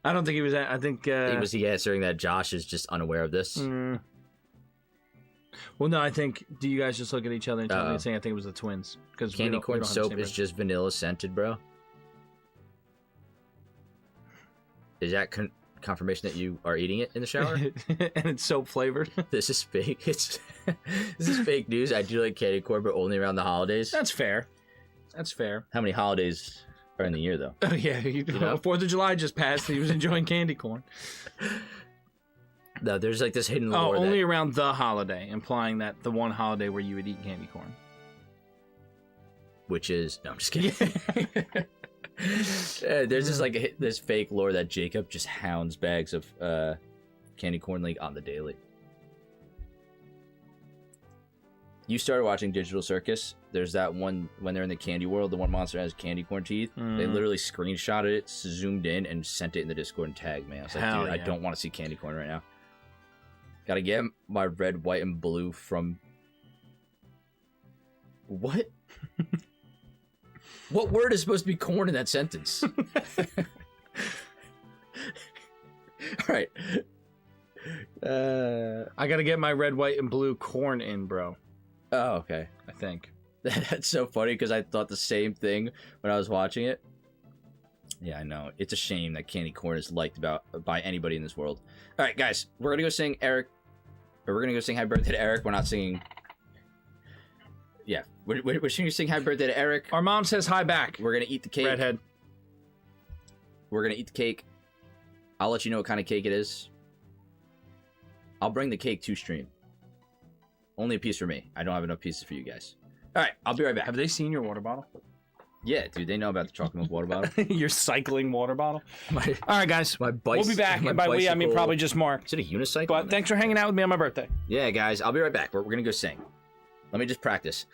I don't think he was. I think Was he answering that Josh is just unaware of this? Well, no. I think. Do you guys just look at each other intently and saying? I think it was the twins because Candy corn soap is just vanilla scented, bro. Is that confirmation that you are eating it in the shower? and it's soap flavored. This is fake. This is fake news. I do like candy corn, but only around the holidays. That's fair. How How many holidays are in the year, though? Oh yeah, you know? 4th of July just passed. He was enjoying candy corn. No, there's like this hidden Oh, lore. only around the holiday, implying that the one holiday where you would eat candy corn. Which is no, I'm just kidding. There's just like this fake lore that Jacob just hounds bags of candy corn like on the daily. You started watching Digital Circus. There's that one when they're in the candy world. The one monster has candy corn teeth. They literally screenshotted it, zoomed in, and sent it in the Discord and tagged me. I was like, Hell dude, I yeah. don't want to see candy corn right now. Gotta get my red, white, and blue from. What? What word is supposed to be corn in that sentence? All right. I gotta get my red, white, and blue corn in, bro. Oh, okay. I think. That's so funny because I thought the same thing when I was watching it. Yeah, I know. It's a shame that candy corn is liked by anybody in this world. All right, guys, we're gonna go sing Eric, or we're gonna go sing Happy Birthday to Eric. We're not singing. Yeah, we're sing Happy Birthday to Eric. Our mom says hi back. We're gonna eat the cake. Redhead. We're gonna eat the cake. I'll let you know what kind of cake it is. I'll bring the cake to stream. Only a piece for me. I don't have enough pieces for you guys. All right, I'll be right back. Have they seen your water bottle? Yeah, dude, they know about the chocolate milk water bottle. Your cycling water bottle. My, All right, guys. my We'll be back, and by we I mean bicycle- probably just Mark. Is it a unicycle? But thanks for hanging out with me on my birthday. Yeah, guys, I'll be right back. We're gonna go sing. Let me just practice.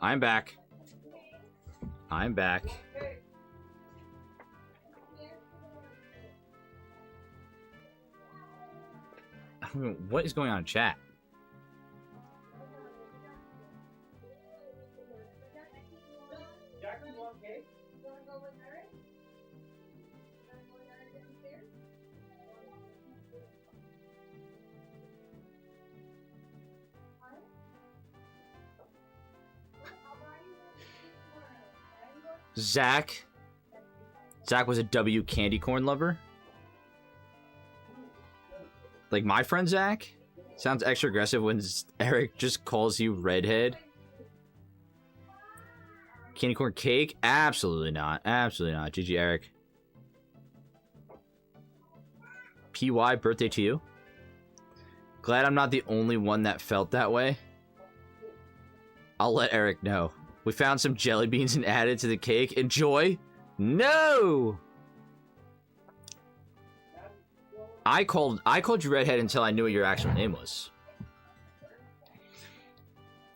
I'm back. I'm back. What is going on in chat? Zach was a W candy corn lover. Like my friend Zach? Sounds extra aggressive when Eric just calls you redhead. Candy corn cake? Absolutely not. Absolutely not. GG Eric. PY, birthday to you. Glad I'm not the only one that felt that way. I'll let Eric know. We found some jelly beans and added to the cake. Enjoy? No! I called you redhead until I knew what your actual name was.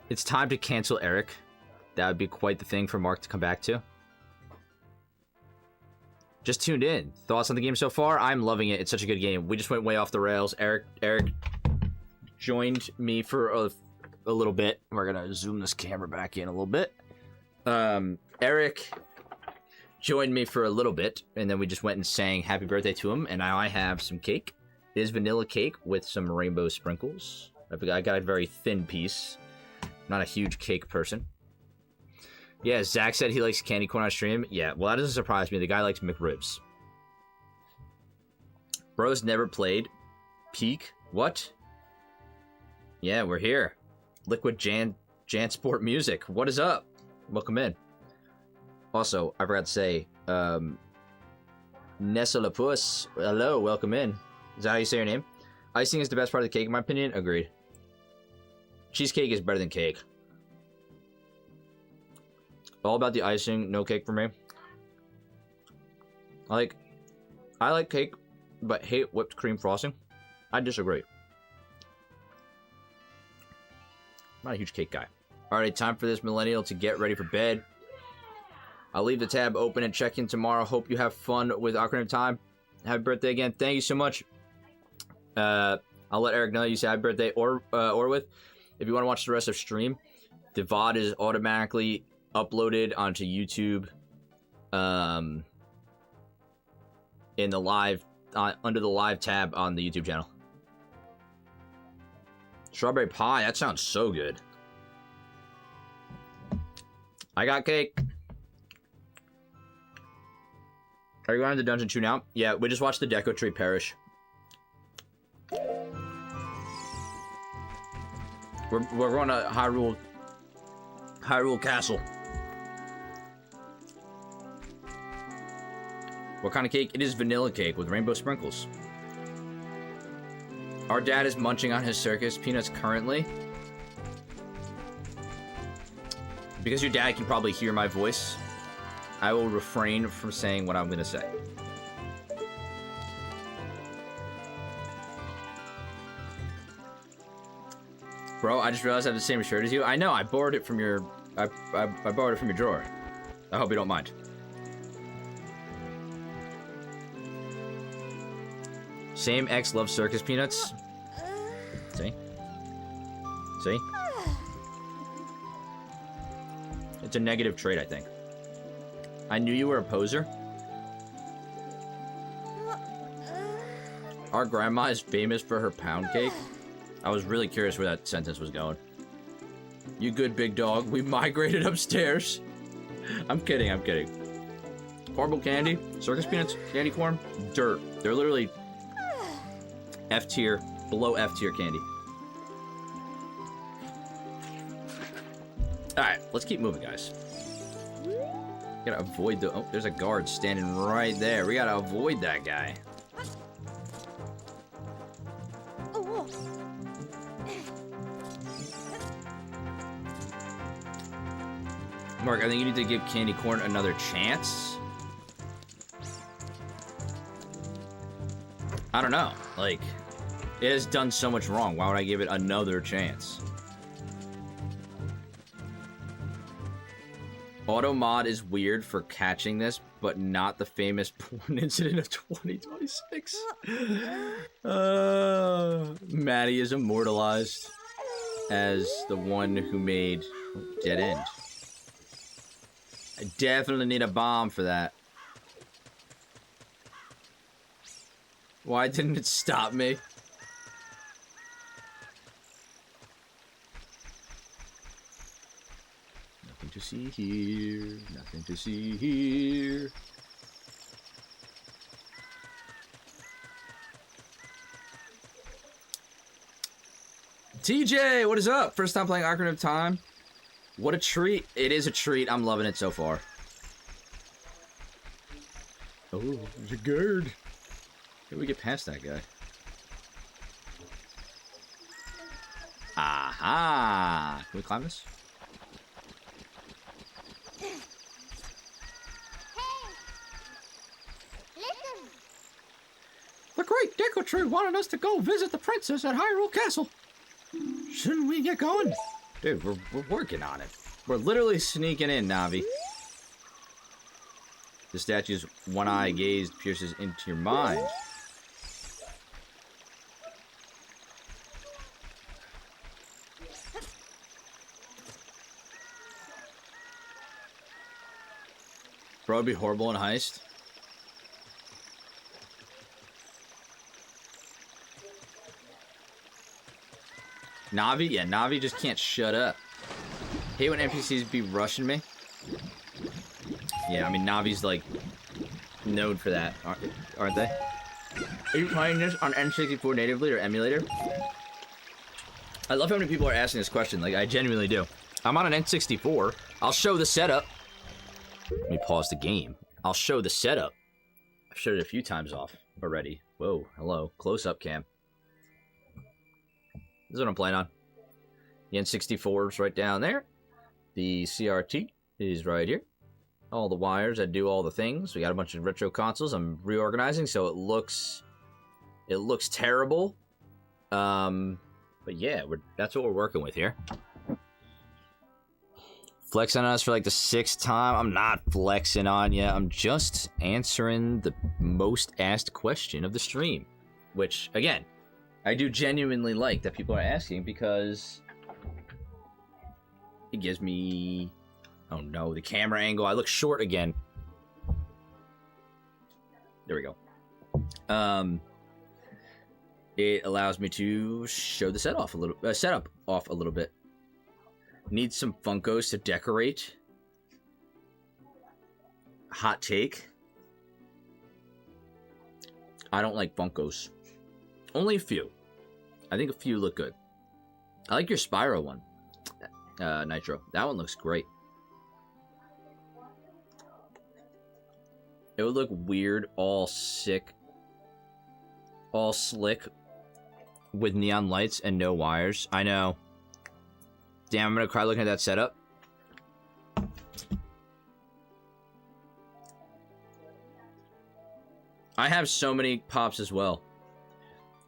It's time to cancel Eric. That would be quite the thing for Mark to come back to. Just tuned in. Thoughts on the game so far? I'm loving it. It's such a good game. We just went way off the rails. Eric joined me for a little bit. We're gonna zoom this camera back in a little bit. Eric joined me for a little bit, and then we just went and sang happy birthday to him, and now I have some cake. It is vanilla cake with some rainbow sprinkles. I got a very thin piece. Not a huge cake person. Yeah, Zach said he likes candy corn on stream. Yeah, well, that doesn't surprise me. The guy likes McRibs. Bro's never played. Peak? What? Yeah, we're here. Liquid Jansport Music. What is up? Welcome in. Also, I forgot to say, Nessalapus. Hello, welcome in. Is that how you say your name? Icing is the best part of the cake, in my opinion. Agreed. Cheesecake is better than cake. All about the icing, no cake for me. I like cake, but hate whipped cream frosting. I disagree. Not a huge cake guy. Alright, time for this millennial to get ready for bed. I'll leave the tab open and check in tomorrow. Hope you have fun with Ocarina of Time. Happy birthday again. Thank you so much. I'll let Eric know you say happy birthday or with. If you want to watch the rest of stream, the VOD is automatically uploaded onto YouTube in the live under the live tab on the YouTube channel. Strawberry pie, that sounds so good. I got cake. Are you going to the Dungeon 2 now? Yeah, we just watched the Deco Tree perish. We're going to Hyrule Castle. What kind of cake? It is vanilla cake with rainbow sprinkles. Our dad is munching on his circus peanuts currently. Because your dad can probably hear my voice, I will refrain from saying what I'm going to say. Bro, I just realized I have the same shirt as you. I know, I borrowed it from your... I borrowed it from your drawer. I hope you don't mind. Same ex loves circus peanuts. See? See? It's a negative trait, I think. I knew you were a poser. Our grandma is famous for her pound cake. I was really curious where that sentence was going. You good, big dog. We migrated upstairs. I'm kidding, I'm kidding. Horrible candy, circus peanuts, candy corn, dirt. They're literally F tier, below F tier candy. Alright, let's keep moving, guys. Gotta avoid the... Oh, there's a guard standing right there. We gotta avoid that guy. Mark, I think you need to give candy corn another chance. I don't know. Like, it has done so much wrong. Why would I give it another chance? Auto mod is weird for catching this, but not the famous porn incident of 2026. Maddie is immortalized as the one who made Dead End. I definitely need a bomb for that. Why didn't it stop me? Nothing to see here. Nothing to see here. TJ, what is up? First time playing Ocarina of Time. What a treat. It is a treat. I'm loving it so far. Oh, there's a guard. How do we get past that guy? Aha! Can we climb this? The great Deku Tree wanted us to go visit the princess at Hyrule Castle. Shouldn't we get going? Dude, we're working on it. We're literally sneaking in, Navi. The statue's one-eye gaze pierces into your mind. Bro, it'd be horrible in Heist. Navi? Yeah, Navi just can't shut up. Hate when NPCs be rushing me. Yeah, I mean, Navi's like known for that, aren't they? Are you playing this on N64 natively or emulator? I love how many people are asking this question. Like, I genuinely do. I'm on an N64. I'll show the setup. Let me pause the game. I'll show the setup. I've showed it a few times off already. Whoa, hello. Close-up cam. This is what I'm playing on. The N64 is right down there. The CRT is right here. All the wires that do all the things. We got a bunch of retro consoles. I'm reorganizing, so it looks terrible. But yeah, that's what we're working with here. Flexing on us for like the 6th time. I'm not flexing on you. I'm just answering the most asked question of the stream. Which, again, I do genuinely like that people are asking because it gives me... Oh no, the camera angle. I look short again. There we go. It allows me to show the setup off a little bit. Need some Funkos to decorate. Hot take. I don't like Funkos. Only a few. I think a few look good. I like your Spyro one. Nitro. That one looks great. It would look weird, all slick with neon lights and no wires. I know. Damn, I'm gonna cry looking at that setup. I have so many pops as well.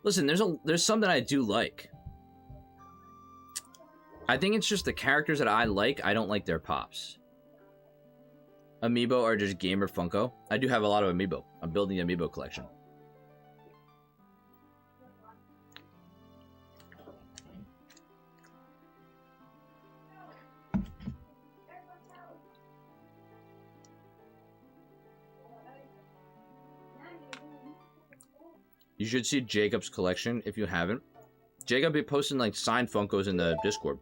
Listen, there's some that I do like. I think it's just the characters that I like, I don't like their pops. Amiibo are just gamer Funko. I do have a lot of Amiibo. I'm building an Amiibo collection. You should see Jacob's collection if you haven't. Jacob be posting like signed Funkos in the Discord.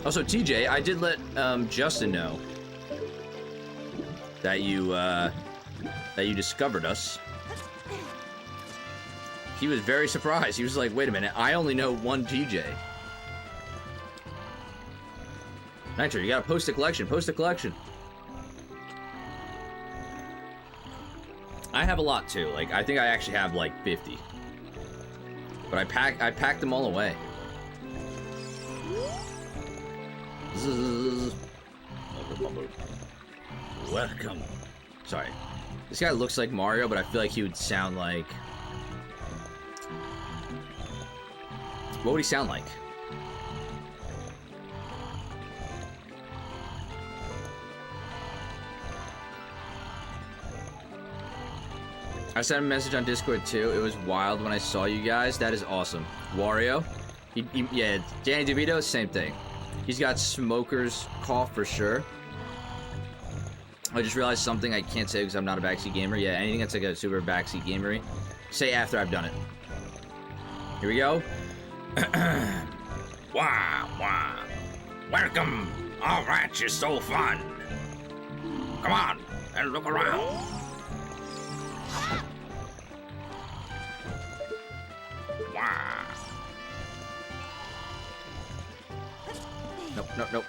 Also, TJ, I did let Justin know that you discovered us. He was very surprised. He was like, "Wait a minute, I only know one TJ." Nitro, you gotta post a collection. Post a collection. I have a lot too. Like, I think I actually have like 50. But I packed them all away. Welcome. Sorry. This guy looks like Mario, but I feel like he would sound like... What would he sound like? I sent a message on Discord too. It was wild when I saw you guys. That is awesome. Wario, yeah, Danny DeVito, same thing. He's got smoker's cough for sure. I just realized something I can't say because I'm not a backseat gamer. Yeah, anything that's like a super backseat gamery, say after I've done it. Here we go. Wow, wow. Welcome. All right, you're so fun. Come on, and look around. Wow. Nope, nope, nope.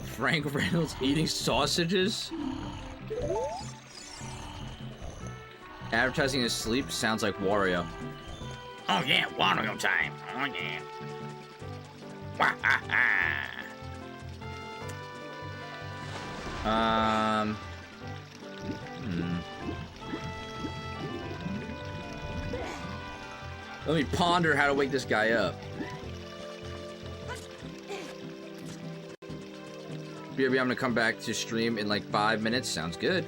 Frank Reynolds eating sausages? Advertising his sleep sounds like Wario. Oh yeah, Wario time. Oh yeah. Wah ha ha. Let me ponder how to wake this guy up. BRB, I'm gonna come back to stream in like 5 minutes. Sounds good.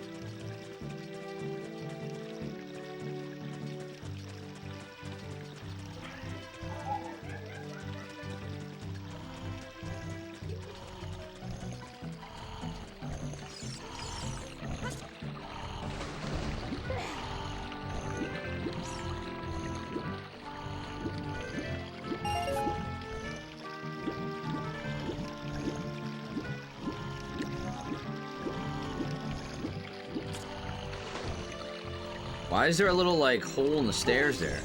Why is there a little, like, hole in the stairs there?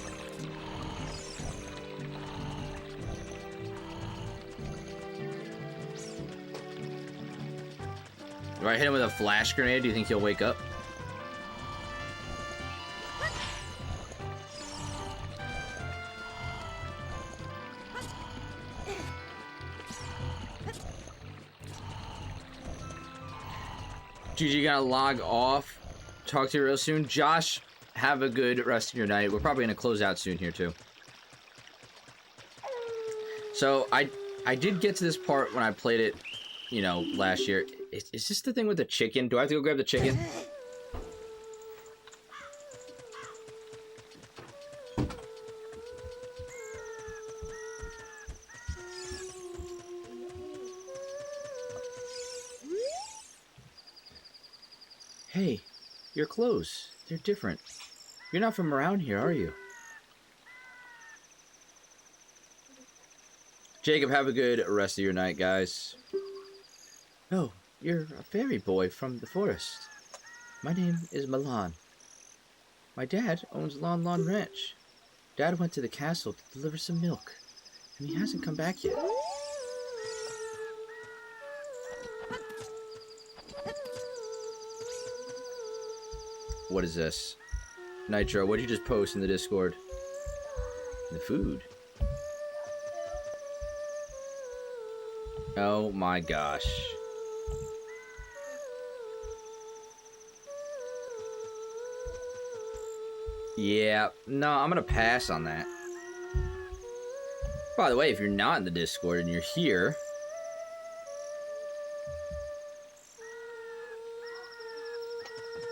Do I hit him with a flash grenade? Do you think he'll wake up? GG, gonna log off. Talk to you real soon. Josh, have a good rest of your night. We're probably going to close out soon here, too. So, I did get to this part when I played it, you know, last year. Is this the thing with the chicken? Do I have to go grab the chicken? Hey. Your clothes, they're different. You're not from around here, are you? Jacob, have a good rest of your night, guys. Oh, you're a fairy boy from the forest. My name is Milan. My dad owns Lon Lon Ranch. Dad went to the castle to deliver some milk, and he hasn't come back yet. What is this? Nitro, what did you just post in the Discord? The food. Oh my gosh. Yeah, no, I'm gonna pass on that. By the way, if you're not in the Discord and you're here,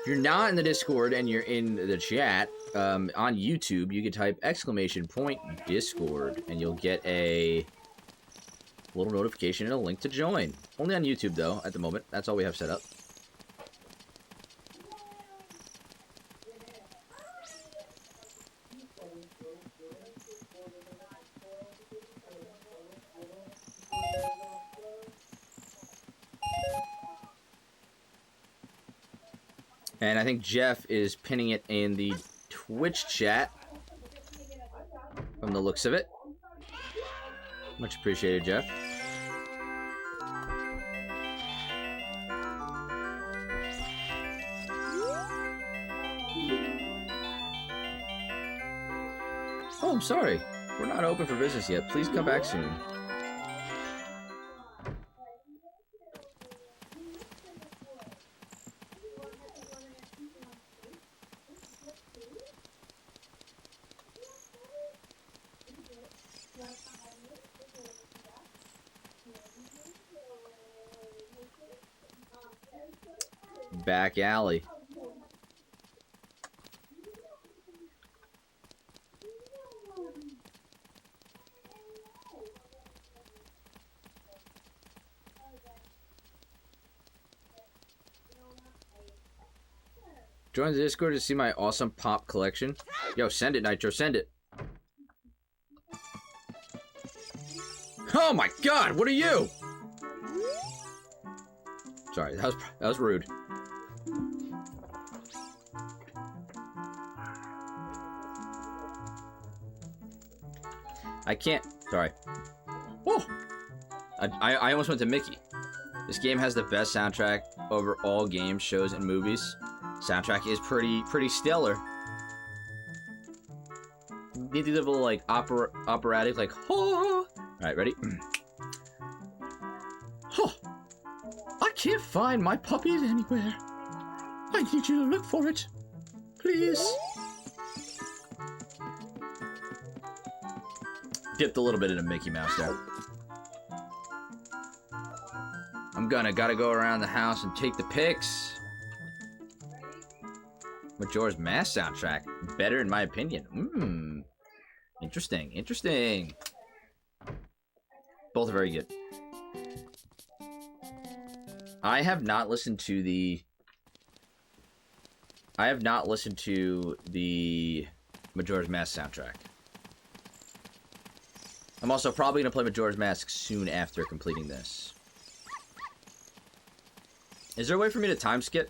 if you're not in the Discord and you're in the chat, on YouTube, you can type !Discord and you'll get a little notification and a link to join. Only on YouTube, though, at the moment. That's all we have set up. And I think Jeff is pinning it in the Twitch chat, from the looks of it. Much appreciated, Jeff. Oh, I'm sorry. We're not open for business yet. Please come back soon. back alley. Join the Discord to see my awesome pop collection. Yo, send it, Nitro, send it. Oh my god, what are you? Sorry, that was rude. I can't. Sorry. Oh, I almost went to Mickey. This game has the best soundtrack over all games, shows, and movies. Soundtrack is pretty stellar. Need the little like operatic like. Oh. All right, ready? Oh, I can't find my puppies anywhere. I need you to look for it, please. Dipped a little bit into Mickey Mouse there. Gotta go around the house and take the pics. Majora's Mask soundtrack, better in my opinion. Interesting. Both are very good. I have not listened to the Majora's Mask soundtrack. I'm also probably gonna play Majora's Mask soon after completing this. Is there a way for me to time skip?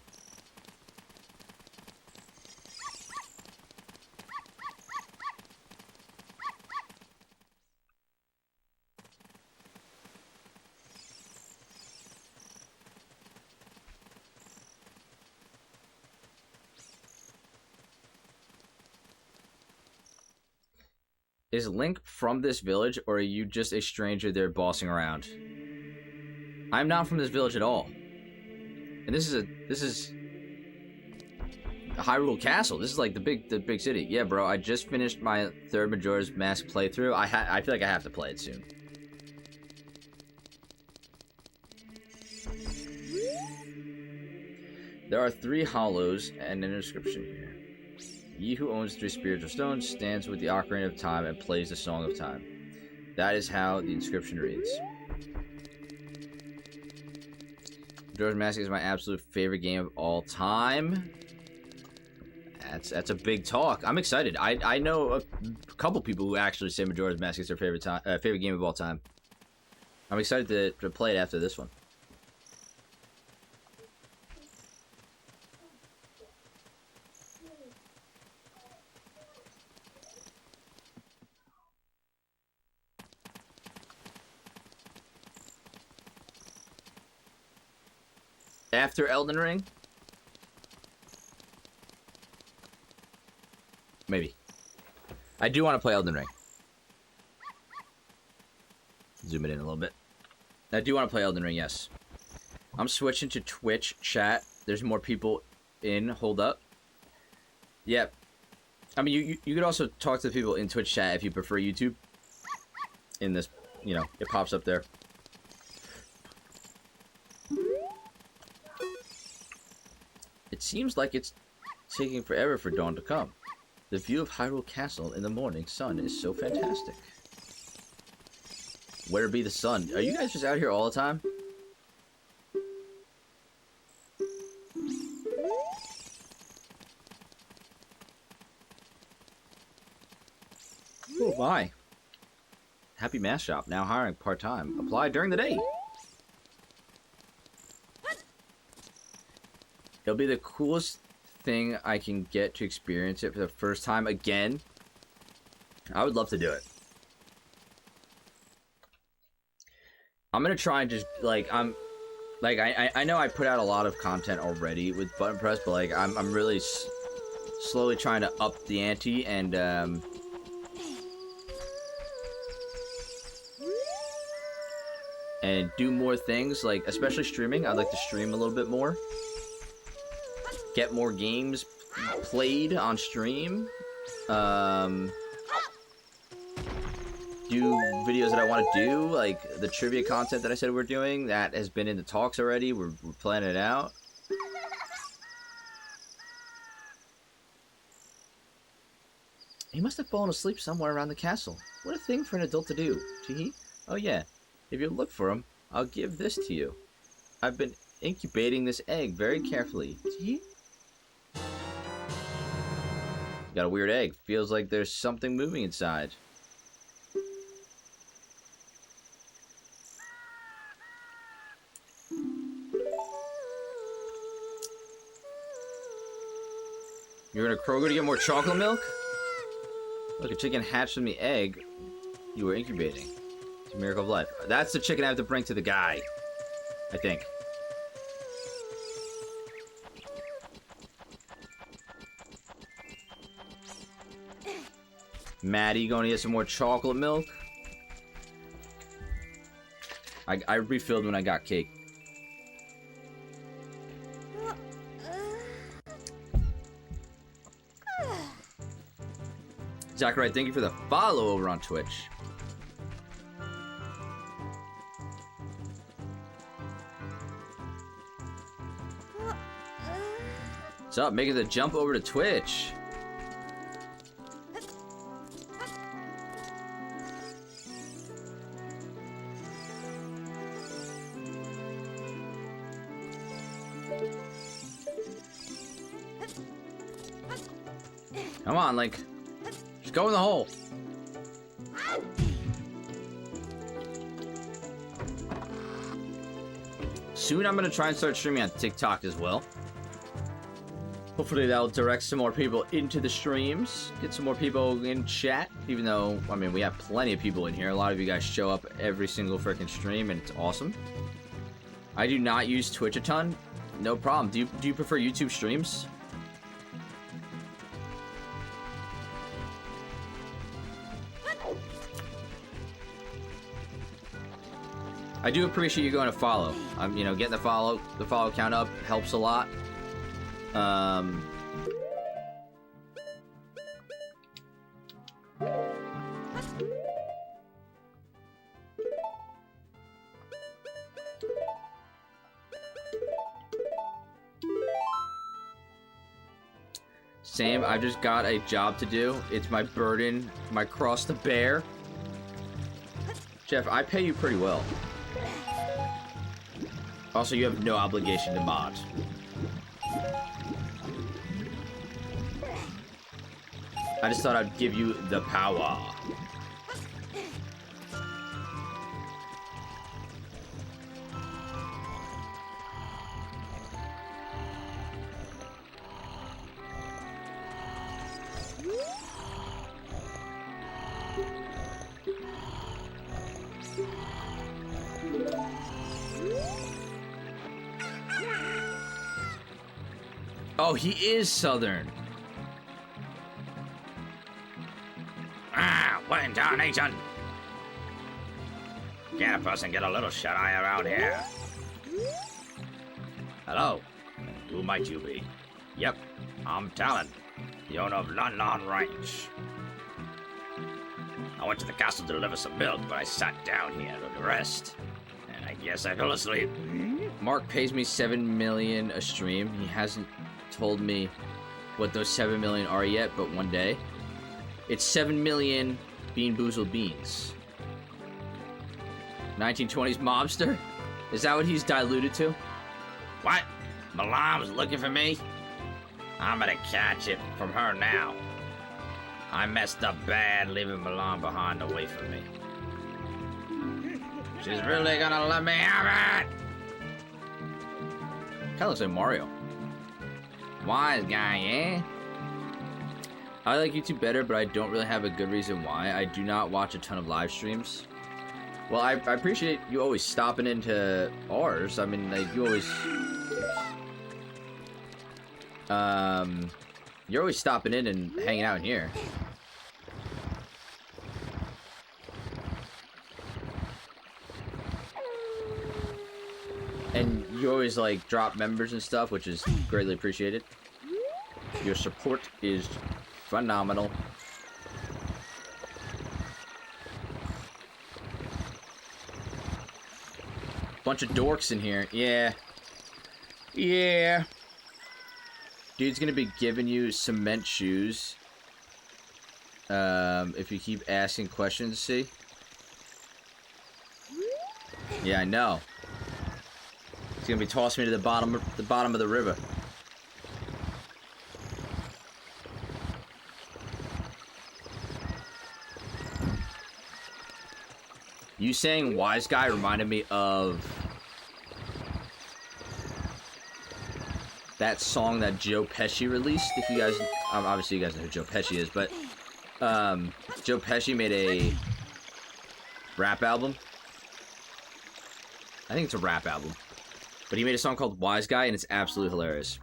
Is Link from this village, or are you just a stranger there bossing around? I'm not from this village at all. And this is Hyrule Castle. This is like the big city. Yeah, bro. I just finished my 3rd Majora's Mask playthrough. I feel like I have to play it soon. There are 3 hollows and an inscription here. He who owns 3 spiritual stones stands with the Ocarina of Time and plays the Song of Time. That is how the inscription reads. Majora's Mask is my absolute favorite game of all time. That's a big talk. I'm excited. I know a couple people who actually say Majora's Mask is their favorite game of all time. I'm excited to play it after this one. After Elden Ring? Maybe. I do want to play Elden Ring. Zoom it in a little bit. I do want to play Elden Ring, yes. I'm switching to Twitch chat. There's more people in. Hold up. Yep. I mean, you could also talk to the people in Twitch chat if you prefer YouTube. In this, it pops up there. It seems like it's taking forever for dawn to come. The view of Hyrule Castle in the morning sun is so fantastic. Where be the sun? Are you guys just out here all the time? Oh my. Happy Mask Shop, now hiring part-time. Apply during the day. It'll be the coolest thing I can get to experience it for the first time again. I would love to do it. I'm gonna try and just I know I put out a lot of content already with Button Press, but like I'm really slowly trying to up the ante and do more things, like especially streaming. I'd like to stream a little bit more. Get more games played on stream. Do videos that I want to do, like the trivia content that I said we're doing. That has been in the talks already. We're planning it out. He must have fallen asleep somewhere around the castle. What a thing for an adult to do. Teehee? Oh yeah, if you look for him, I'll give this to you. I've been incubating this egg very carefully. Teehee? Got a weird egg. Feels like there's something moving inside. You're gonna Kroger to get more chocolate milk? Look, a chicken hatched from the egg you were incubating. It's a miracle of life. That's the chicken I have to bring to the guy. I think. Maddie, going to get some more chocolate milk? I refilled when I got cake. Zachary, thank you for the follow over on Twitch. What's up? Making the jump over to Twitch. Come on, Link. Just go in the hole. Soon I'm going to try and start streaming on TikTok as well. Hopefully that'll direct some more people into the streams. Get some more people in chat. Even though, I mean, we have plenty of people in here. A lot of you guys show up every single freaking stream, and it's awesome. I do not use Twitch a ton. No problem. Do you prefer YouTube streams? I do appreciate you going to follow. You know, getting the follow count up helps a lot. Same, I've just got a job to do. It's my burden, my cross to bear. Jeff, I pay you pretty well. Also, you have no obligation to mod. I just thought I'd give you the power. Oh, he is Southern. Ah, what in tarnation? Can a person get a little shut-eye around here? Hello, who might you be? Yep, I'm Talon, the owner of Lon Ranch. I went to the castle to deliver some milk, but I sat down here to rest. And I guess I fell asleep. Mark pays me 7 million a stream. He hasn't told me what those 7 million are yet, but one day. It's 7 million Bean Boozled beans. 1920s mobster? Is that what he's diluted to? What? Malam's looking for me? I'm gonna catch it from her now. I messed up bad leaving Malam behind away from me. She's really gonna let me have it! Kinda looks like Mario. Wise guy, eh? I like YouTube better, but I don't really have a good reason why. I do not watch a ton of live streams. Well, I appreciate you always stopping into ours. I mean, like, you always... You're always stopping in and hanging out in here. And you always, like, drop members and stuff, which is greatly appreciated. Your support is phenomenal. Bunch of dorks in here. Yeah. Yeah. Dude's gonna be giving you cement shoes. If you keep asking questions, see? Yeah, I know. It's gonna be tossing me to the bottom of the river. You saying wise guy reminded me of that song that Joe Pesci released. If you guys, obviously you guys know who Joe Pesci is, but Joe Pesci made a rap album. I think it's a rap album. But he made a song called Wise Guy, and it's absolutely hilarious.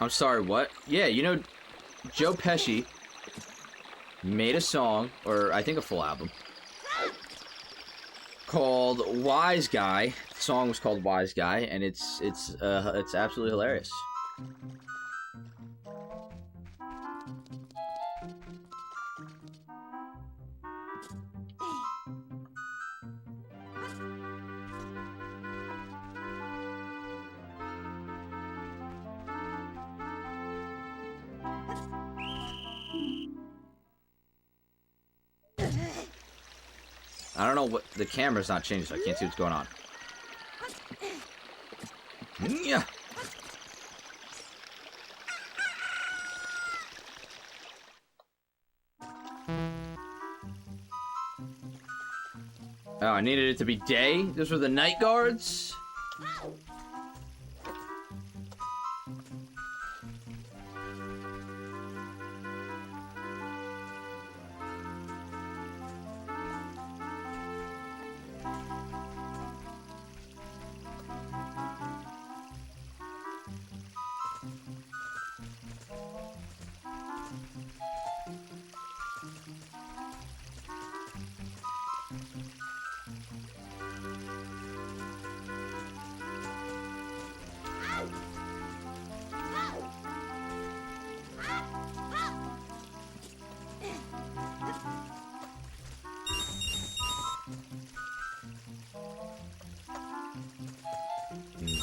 I'm sorry, what? Yeah, you know, Joe Pesci made a song, or I think a full album, called Wise Guy. The song was called Wise Guy, and it's absolutely hilarious. I don't know what, the camera's not changing, so I can't see what's going on. Yeah. Oh, I needed it to be day? Those were the night guards?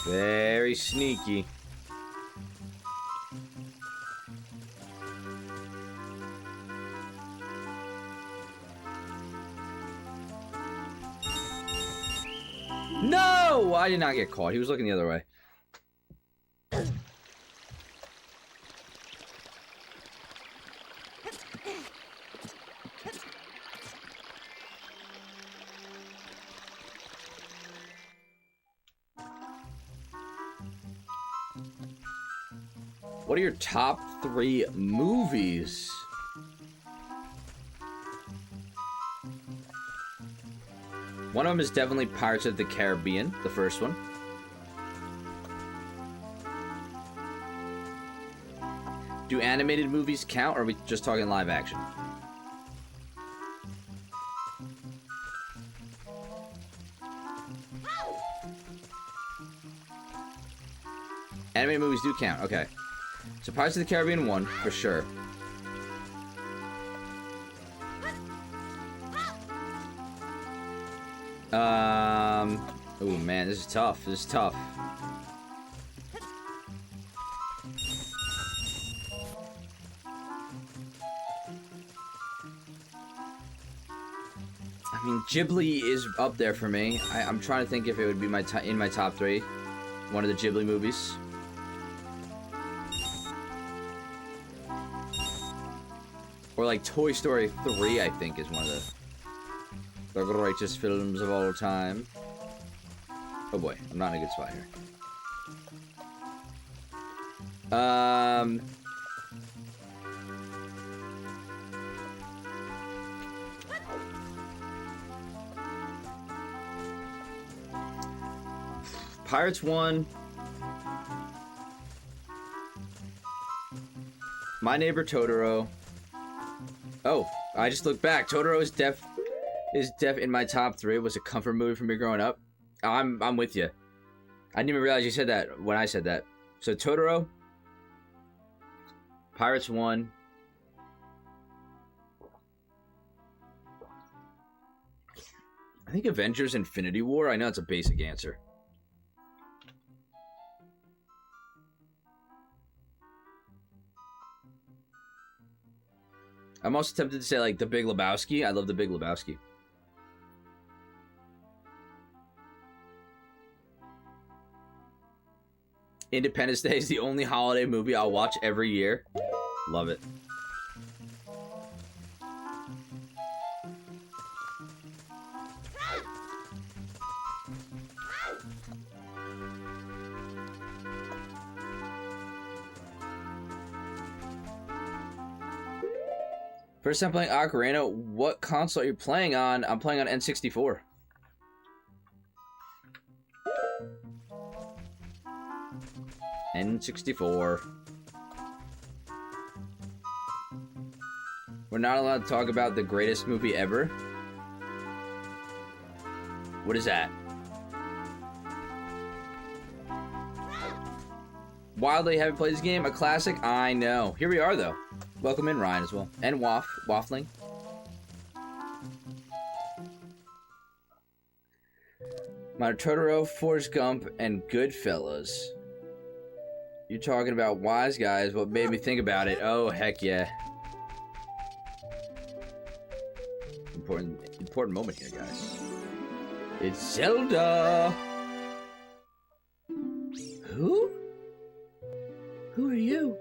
Very sneaky. No! I did not get caught. He was looking the other way. What are your top 3 movies? One of them is definitely Pirates of the Caribbean, the first one. Do animated movies count, or are we just talking live action? Animated movies do count, okay. So Pirates of the Caribbean 1, for sure. Oh man, this is tough. This is tough. I mean, Ghibli is up there for me. I'm trying to think if it would be in my top 3. One of the Ghibli movies. Or like Toy Story 3, I think, is one of the greatest films of all time. Oh boy, I'm not in a good spot here. Pirates 1. My Neighbor Totoro. Oh, I just looked back. Totoro is def in my top 3. It was a comfort movie for me growing up. Oh, I'm with you. I didn't even realize you said that when I said that. So Totoro, Pirates 1, I think Avengers Infinity War. I know it's a basic answer. I'm also tempted to say, like, The Big Lebowski. I love The Big Lebowski. Independence Day is the only holiday movie I'll watch every year. Love it. First time playing Ocarina, what console are you playing on? I'm playing on N64. N64. We're not allowed to talk about the greatest movie ever. What is that? Wildly haven't played this game. A classic? I know. Here we are, though. Welcome in, Ryan, as well. And Waffling. My Totoro, Forrest Gump, and Goodfellas. You're talking about Wise Guys. What made me think about it? Oh, heck yeah. Important moment here, guys. It's Zelda! Who? Who are you?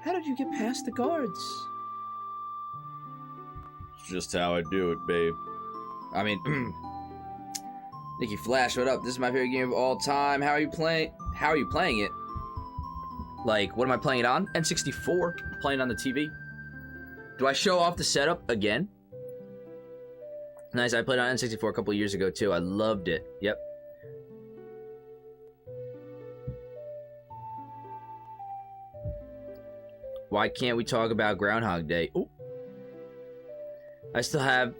How did you get past the guards? It's just how I do it, babe. I mean, Nikki Flash, what up? This is my favorite game of all time. How are you playing it? Like, what am I playing it on? N64. Playing on the TV. Do I show off the setup again? Nice, I played on N64 a couple years ago, too. I loved it. Yep. Why can't we talk about Groundhog Day? Ooh. I still have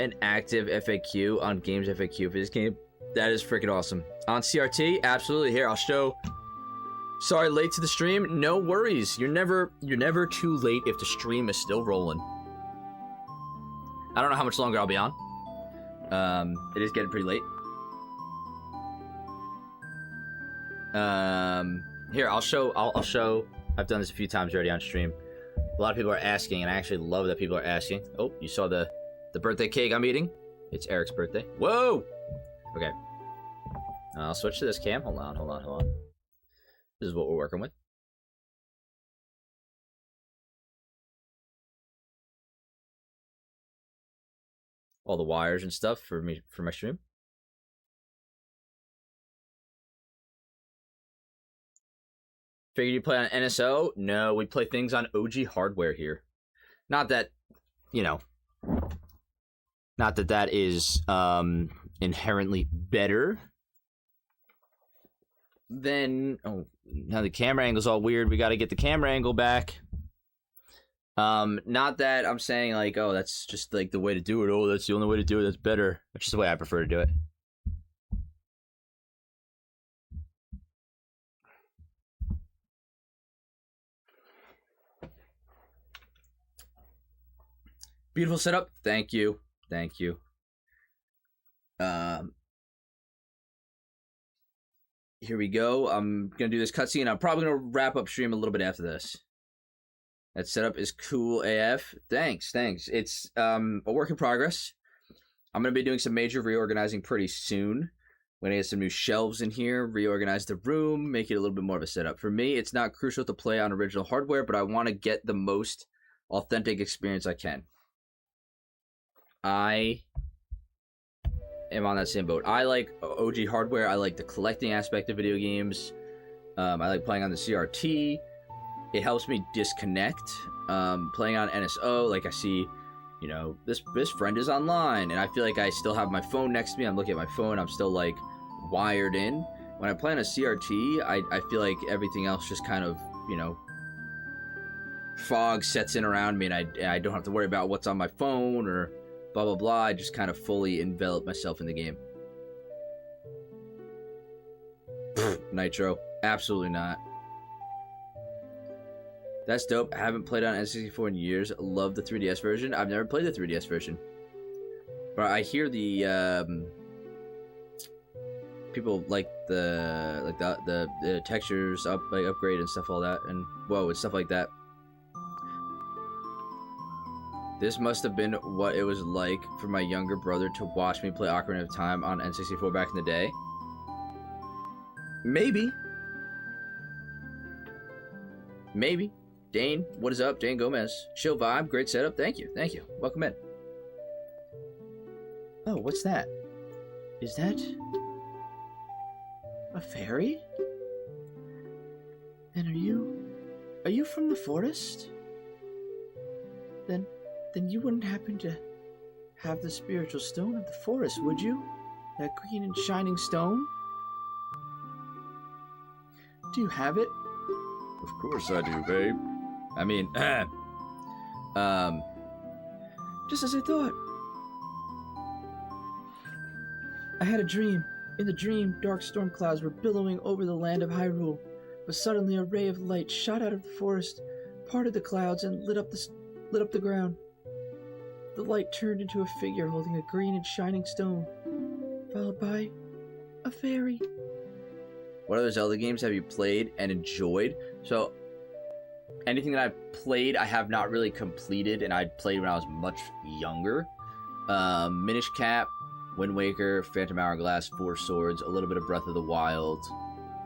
an active FAQ on Games FAQ for this game. That is freaking awesome. On CRT? Absolutely. Here, I'll show. Sorry, late to the stream. No worries. You're never too late if the stream is still rolling. I don't know how much longer I'll be on. It is getting pretty late. Here, I'll show. I've done this a few times already on stream. A lot of people are asking, and I actually love that people are asking. Oh, you saw the birthday cake I'm eating? It's Eric's birthday. Whoa! Okay. I'll switch to this cam. Hold on. This is what we're working with. All the wires and stuff for my stream. Figured you play on NSO? No, we play things on OG hardware here. Not that, you know, not that that is inherently better than... Oh, now the camera angle's all weird. We got to get the camera angle back. Not that I'm saying, like, oh, that's just, like, the way to do it. Oh, that's the only way to do it. That's better. That's just the way I prefer to do it. Beautiful setup. Thank you. Thank you. Here we go. I'm going to do this cutscene. I'm probably going to wrap up stream a little bit after this. That setup is cool AF. Thanks. It's a work in progress. I'm going to be doing some major reorganizing pretty soon. I'm going to get some new shelves in here, reorganize the room, make it a little bit more of a setup. For me, it's not crucial to play on original hardware, but I want to get the most authentic experience I can. I am on that same boat. I like OG hardware. I like the collecting aspect of video games. I like playing on the CRT. It helps me disconnect. Playing on NSO, like I see, you know, this friend is online, and I feel like I still have my phone next to me. I'm looking at my phone. I'm still like wired in. When I play on a CRT, I feel like everything else just kind of, you know, fog sets in around me, and I don't have to worry about what's on my phone or blah, blah, blah. I just kind of fully envelop myself in the game. Nitro. Absolutely not. That's dope. I haven't played on N64 in years. Love the 3DS version. I've never played the 3DS version. But I hear the people like the textures upgrade and stuff all that, and and stuff like that. This must have been what it was like for my younger brother to watch me play Ocarina of Time on N64 back in the day. Maybe. Dane, what is up? Dane Gomez. Chill vibe, great setup. Thank you. Welcome in. Oh, what's that? Is that a fairy? And are you from the forest? Then you wouldn't happen to have the spiritual stone of the forest, would you? That green and shining stone? Do you have it? Of course I do, babe. I mean, just as I thought. I had a dream. In the dream, dark storm clouds were billowing over the land of Hyrule, but suddenly a ray of light shot out of the forest, parted the clouds, and lit up the ground. The light turned into a figure holding a green and shining stone, followed by a fairy. What other Zelda games have you played and enjoyed? So, anything that I've played, I have not really completed, and I played when I was much younger. Minish Cap, Wind Waker, Phantom Hourglass, Four Swords, a little bit of Breath of the Wild.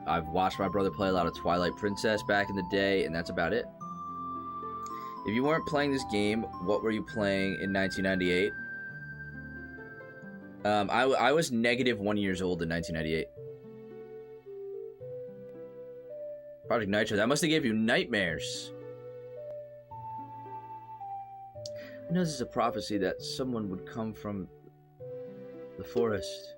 I've watched my brother play a lot of Twilight Princess back in the day, and that's about it. If you weren't playing this game, what were you playing in 1998? I was -1 years old in 1998. Project Nitro, that must have gave you nightmares. I know this is a prophecy that someone would come from the forest.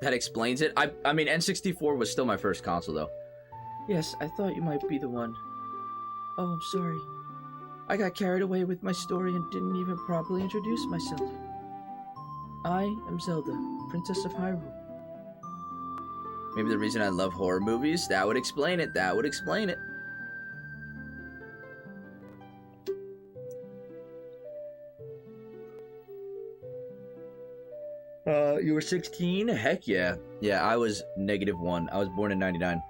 That explains it. I mean, N64 was still my first console, though. Yes, I thought you might be the one. Oh, I'm sorry. I got carried away with my story and didn't even properly introduce myself. I am Zelda, Princess of Hyrule. Maybe the reason I love horror movies? That would explain it. You were 16? Heck yeah. Yeah, I was -1. I was born in 99.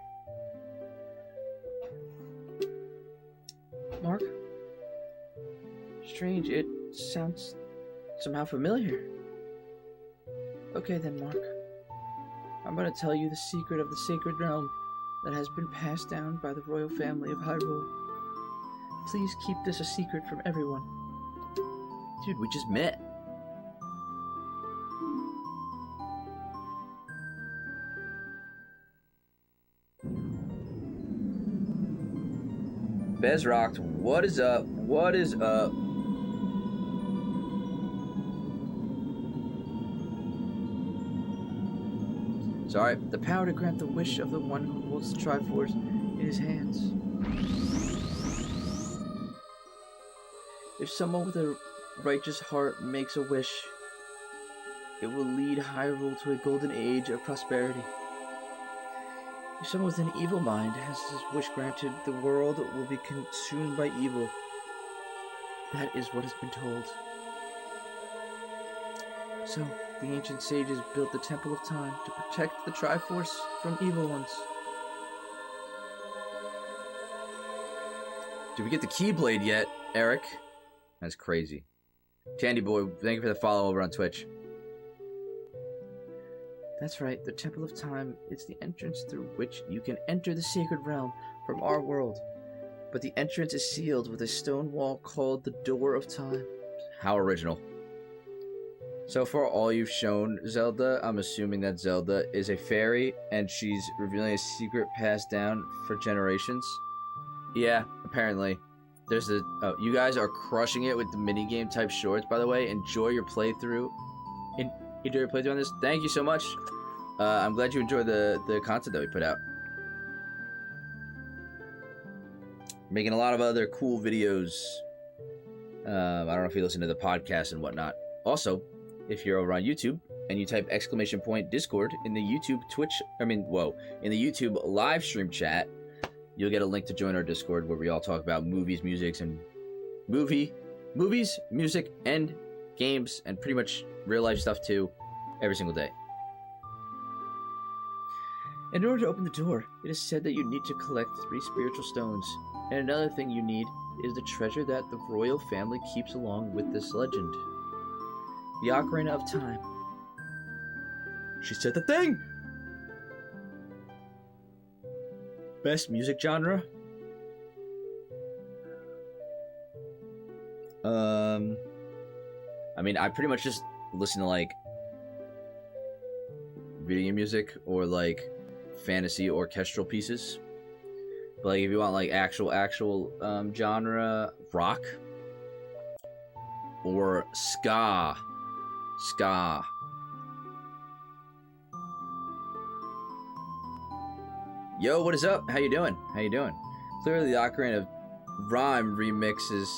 Mark? Strange, it sounds somehow familiar. Okay then, Mark. I'm going to tell you the secret of the sacred realm that has been passed down by the royal family of Hyrule. Please keep this a secret from everyone. Dude, we just met. Bezrocked, what is up? What is up? Sorry, the power to grant the wish of the one who holds the Triforce in his hands. If someone with a righteous heart makes a wish, it will lead Hyrule to a golden age of prosperity. If someone with an evil mind has his wish granted, the world will be consumed by evil. That is what has been told. So, the ancient sages built the Temple of Time to protect the Triforce from evil ones. Did we get the Keyblade yet, Eric? That's crazy. Candy Boy, thank you for the follow over on Twitch. That's right, the Temple of Time is the entrance through which you can enter the sacred realm from our world. But the entrance is sealed with a stone wall called the Door of Time. How original. So far, all you've shown Zelda, I'm assuming that Zelda is a fairy and she's revealing a secret passed down for generations. Yeah, apparently. There's the... Oh, you guys are crushing it with the minigame type shorts, by the way. Enjoy your playthrough. Enjoy your playthrough on this. Thank you so much. I'm glad you enjoy the content that we put out. Making a lot of other cool videos. I don't know if you listen to the podcast and whatnot. Also, if you're over on YouTube and you type !Discord in the YouTube in the YouTube live stream chat, you'll get a link to join our Discord where we all talk about movies, music, and movies, music, and games, and pretty much real life stuff too, every single day. In order to open the door, it is said that you need to collect 3 spiritual stones, and another thing you need is the treasure that the royal family keeps along with this legend. The Ocarina of Time. She said the thing! Best music genre? I mean, I pretty much just listen to, like, video music or, like, fantasy orchestral pieces. But, like, if you want, like, actual genre, rock or ska. Yo, what is up? How you doing? Clearly the Ocarina of Rhyme remixes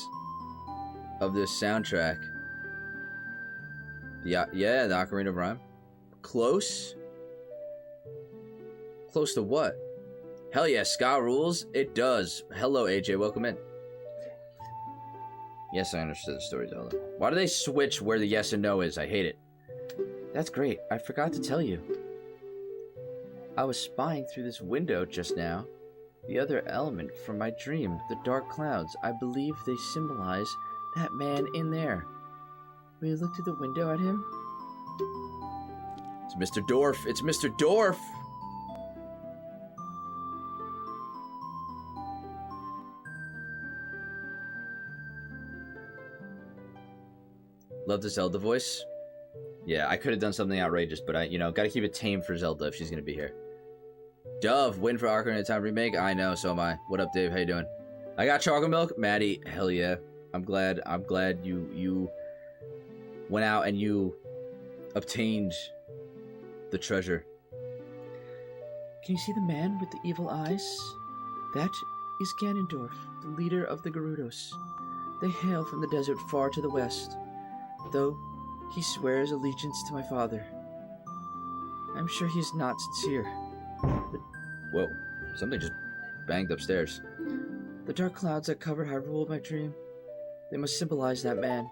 of this soundtrack. Yeah, the Ocarina of Rhyme. Close to what? Hell yeah, ska rules? It does. Hello, AJ, welcome in. Yes, I understood the story, Zelda. Why do they switch where the yes and no is? I hate it. That's great. I forgot to tell you. I was spying through this window just now. The other element from my dream, the dark clouds, I believe they symbolize that man in there. Will you look through the window at him? It's Mr. Dorf. It's Mr. Dorf! Love the Zelda voice. Yeah, I could have done something outrageous, but I, gotta keep it tame for Zelda if she's gonna be here. Dove, win for Ocarina of Time remake. I know, so am I. What up, Dave? How you doing? I got chocolate milk. Maddie, hell yeah. I'm glad you went out and you obtained the treasure. Can you see the man with the evil eyes? That is Ganondorf, the leader of the Gerudos. They hail from the desert far to the west, though he swears allegiance to my father. I'm sure he is not sincere. Whoa, something just banged upstairs. The dark clouds that cover Hyrule my dream, they must symbolize that man.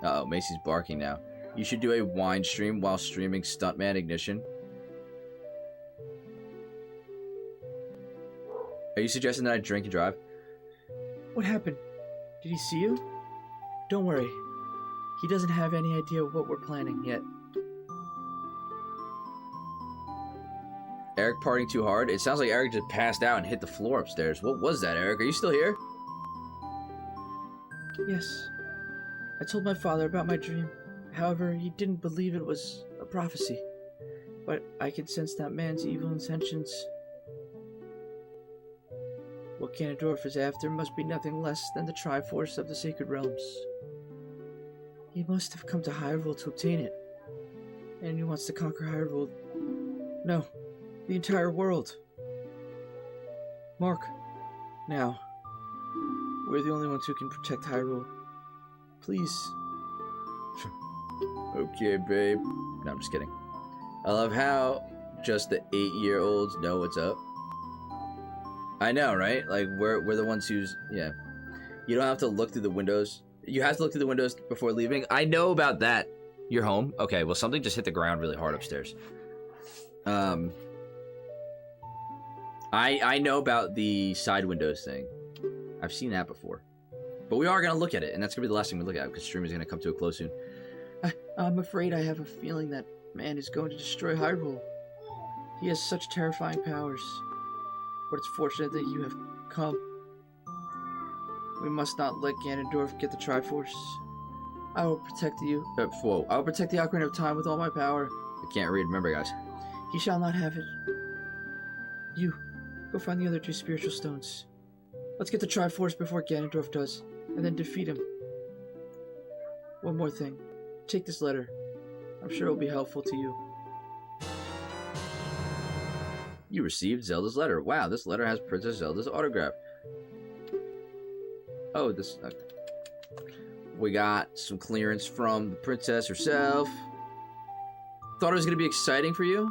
Uh-oh, Macy's barking now. You should do a wine stream while streaming Stuntman Ignition. Are you suggesting that I drink and drive? What happened? Did he see you? Don't worry. He doesn't have any idea what we're planning yet. Eric partying too hard? It sounds like Eric just passed out and hit the floor upstairs. What was that, Eric? Are you still here? Yes. I told my father about my dream. However, he didn't believe it was a prophecy. But I could sense that man's evil intentions. What Ganondorf is after must be nothing less than the Triforce of the Sacred Realms. He must have come to Hyrule to obtain it. And he wants to conquer Hyrule. No, the entire world. Mark, now, we're the only ones who can protect Hyrule. Please. Okay, babe. No, I'm just kidding. I love how just the 8-year-olds know what's up. I know, right? Like, we're the ones who's... Yeah. You don't have to look through the windows. You have to look through the windows before leaving. I know about that. You're home? Okay, well, something just hit the ground really hard upstairs. I know about the side windows thing. I've seen that before. But we are going to look at it, and that's going to be the last thing we look at, because stream is going to come to a close soon. I'm afraid I have a feeling that man is going to destroy Hyrule. He has such terrifying powers. But it's fortunate that you have come. We must not let Ganondorf get the Triforce. I will protect you. I will protect the Ocarina of Time with all my power. I can't read. Remember, guys. He shall not have it. You, go find the other 2 spiritual stones. Let's get the Triforce before Ganondorf does, and then defeat him. One more thing. Take this letter. I'm sure it will be helpful to you. You received Zelda's letter. Wow, this letter has Princess Zelda's autograph. Oh, this... Okay. We got some clearance from the princess herself. Thought it was going to be exciting for you?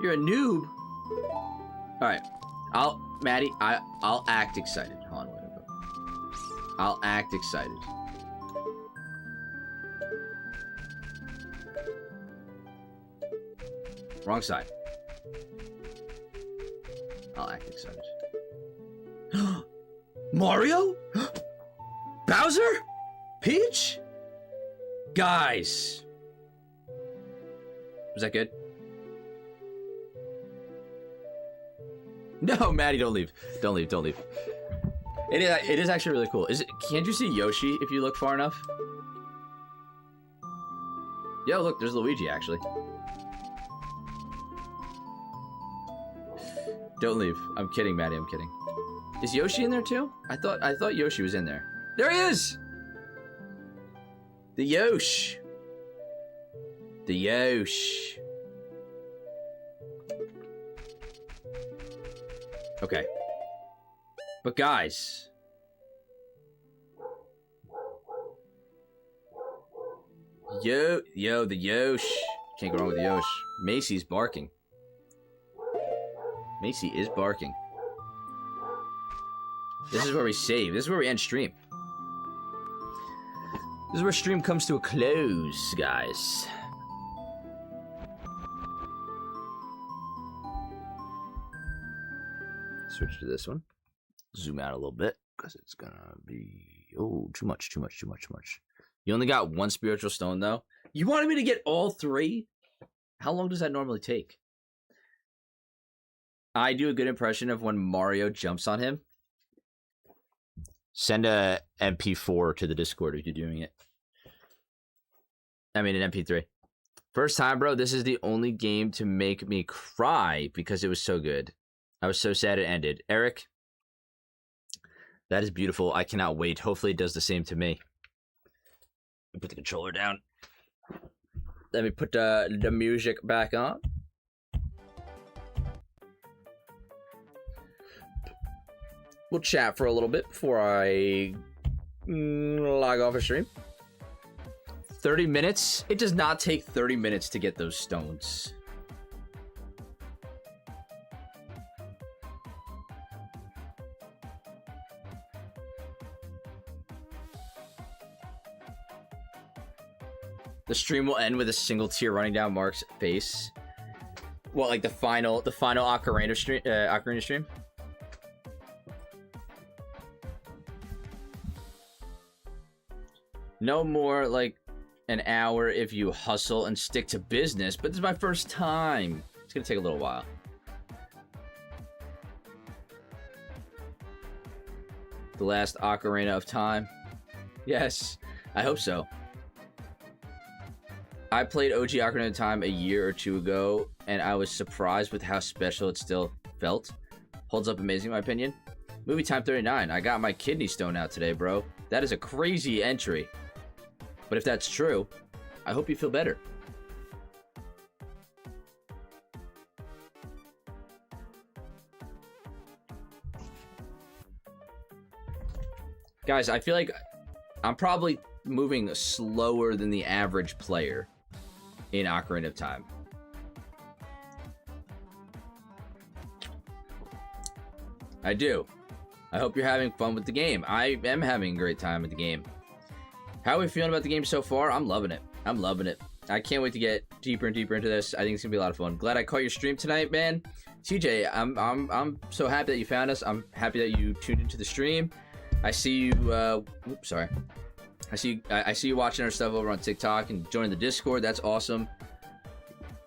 You're a noob. All right, Maddie, I'll act excited. Hold on, wait. I'll act excited. Wrong side. I'll act excited. Mario? Bowser? Peach? Guys. Was that good? No, Maddie, don't leave. Don't leave, don't leave. It is actually really cool. Can't you see Yoshi if you look far enough? Yo, look, there's Luigi, actually. Don't leave. I'm kidding, Maddie, I'm kidding. Is Yoshi in there too? I thought Yoshi was in there. There he is! The Yosh. The Yosh. Okay. But guys. The Yosh. Can't go wrong with the Yosh. Macy's barking. Macy is barking. This is where we save. This is where we end stream. This is where stream comes to a close, guys. Switch to this one. Zoom out a little bit, because it's gonna be... Oh, too much. You only got one spiritual stone, though. You wanted me to get all three? How long does that normally take? I do a good impression of when Mario jumps on him. Send a MP4 to the Discord if you're doing it. I mean, an MP3. First time, bro. This is the only game to make me cry because it was so good. I was so sad it ended. Eric, that is beautiful. I cannot wait. Hopefully it does the same to me. Put the controller down. Let me put the music back on. We'll chat for a little bit before I log off a stream. 30 minutes? It does not take 30 minutes to get those stones. The stream will end with a single tear running down Mark's face. What, like the final Ocarina stream? No more like an hour if you hustle and stick to business, but this is my first time. It's gonna take a little while. The last Ocarina of Time. Yes, I hope so. I played OG Ocarina of Time a year or two ago, and I was surprised with how special it still felt. Holds up amazing, in my opinion. Movie Time 39. I got my kidney stone out today, bro. That is a crazy entry. But if that's true, I hope you feel better. Guys, I feel like I'm probably moving slower than the average player in Ocarina of Time. I do. I hope you're having fun with the game. I am having a great time with the game. How are we feeling about the game so far? I'm loving it. I'm loving it. I can't wait to get deeper and deeper into this. I think it's gonna be a lot of fun. Glad I caught your stream tonight, man. TJ, I'm so happy that you found us. I'm happy that you tuned into the stream. I see you. Oops, sorry. I see you watching our stuff over on TikTok and joining the Discord. That's awesome.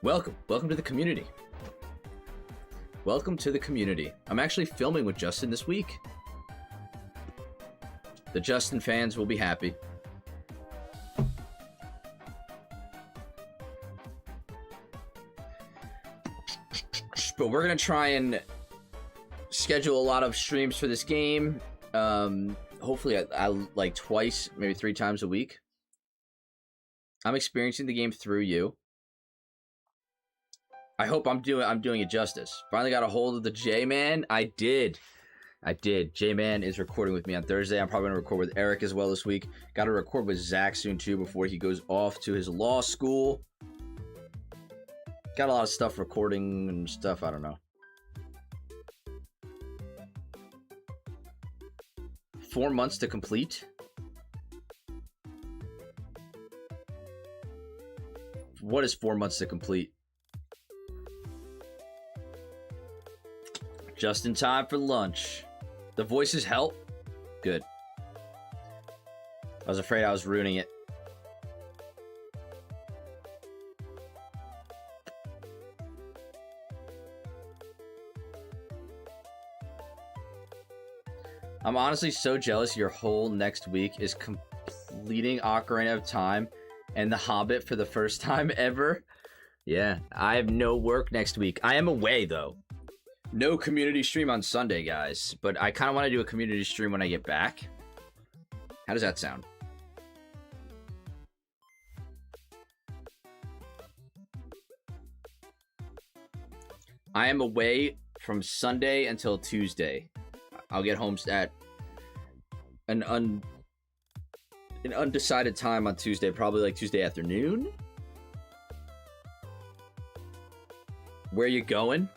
Welcome to the community. Welcome to the community. I'm actually filming with Justin this week. The Justin fans will be happy. But we're gonna try and schedule a lot of streams for this game. Hopefully I like twice, maybe 3 times a week. I'm experiencing the game through you. I hope I'm doing it justice. Finally got a hold of the J-Man. I did. J-Man is recording with me on Thursday. I'm probably gonna record with Eric as well this week. Got to record with Zach soon too before he goes off to his law school. Got a lot of stuff recording and stuff, I don't know. 4 months to complete? What is 4 months to complete? Just in time for lunch. The voices help? Good. I was afraid I was ruining it. I'm honestly so jealous your whole next week is completing Ocarina of Time and The Hobbit for the first time ever. Yeah, I have no work next week. I am away, though. No community stream on Sunday, guys. But I kind of want to do a community stream when I get back. How does that sound? I am away from Sunday until Tuesday. I'll get home at an undecided time on Tuesday, probably like Tuesday afternoon. Where you going?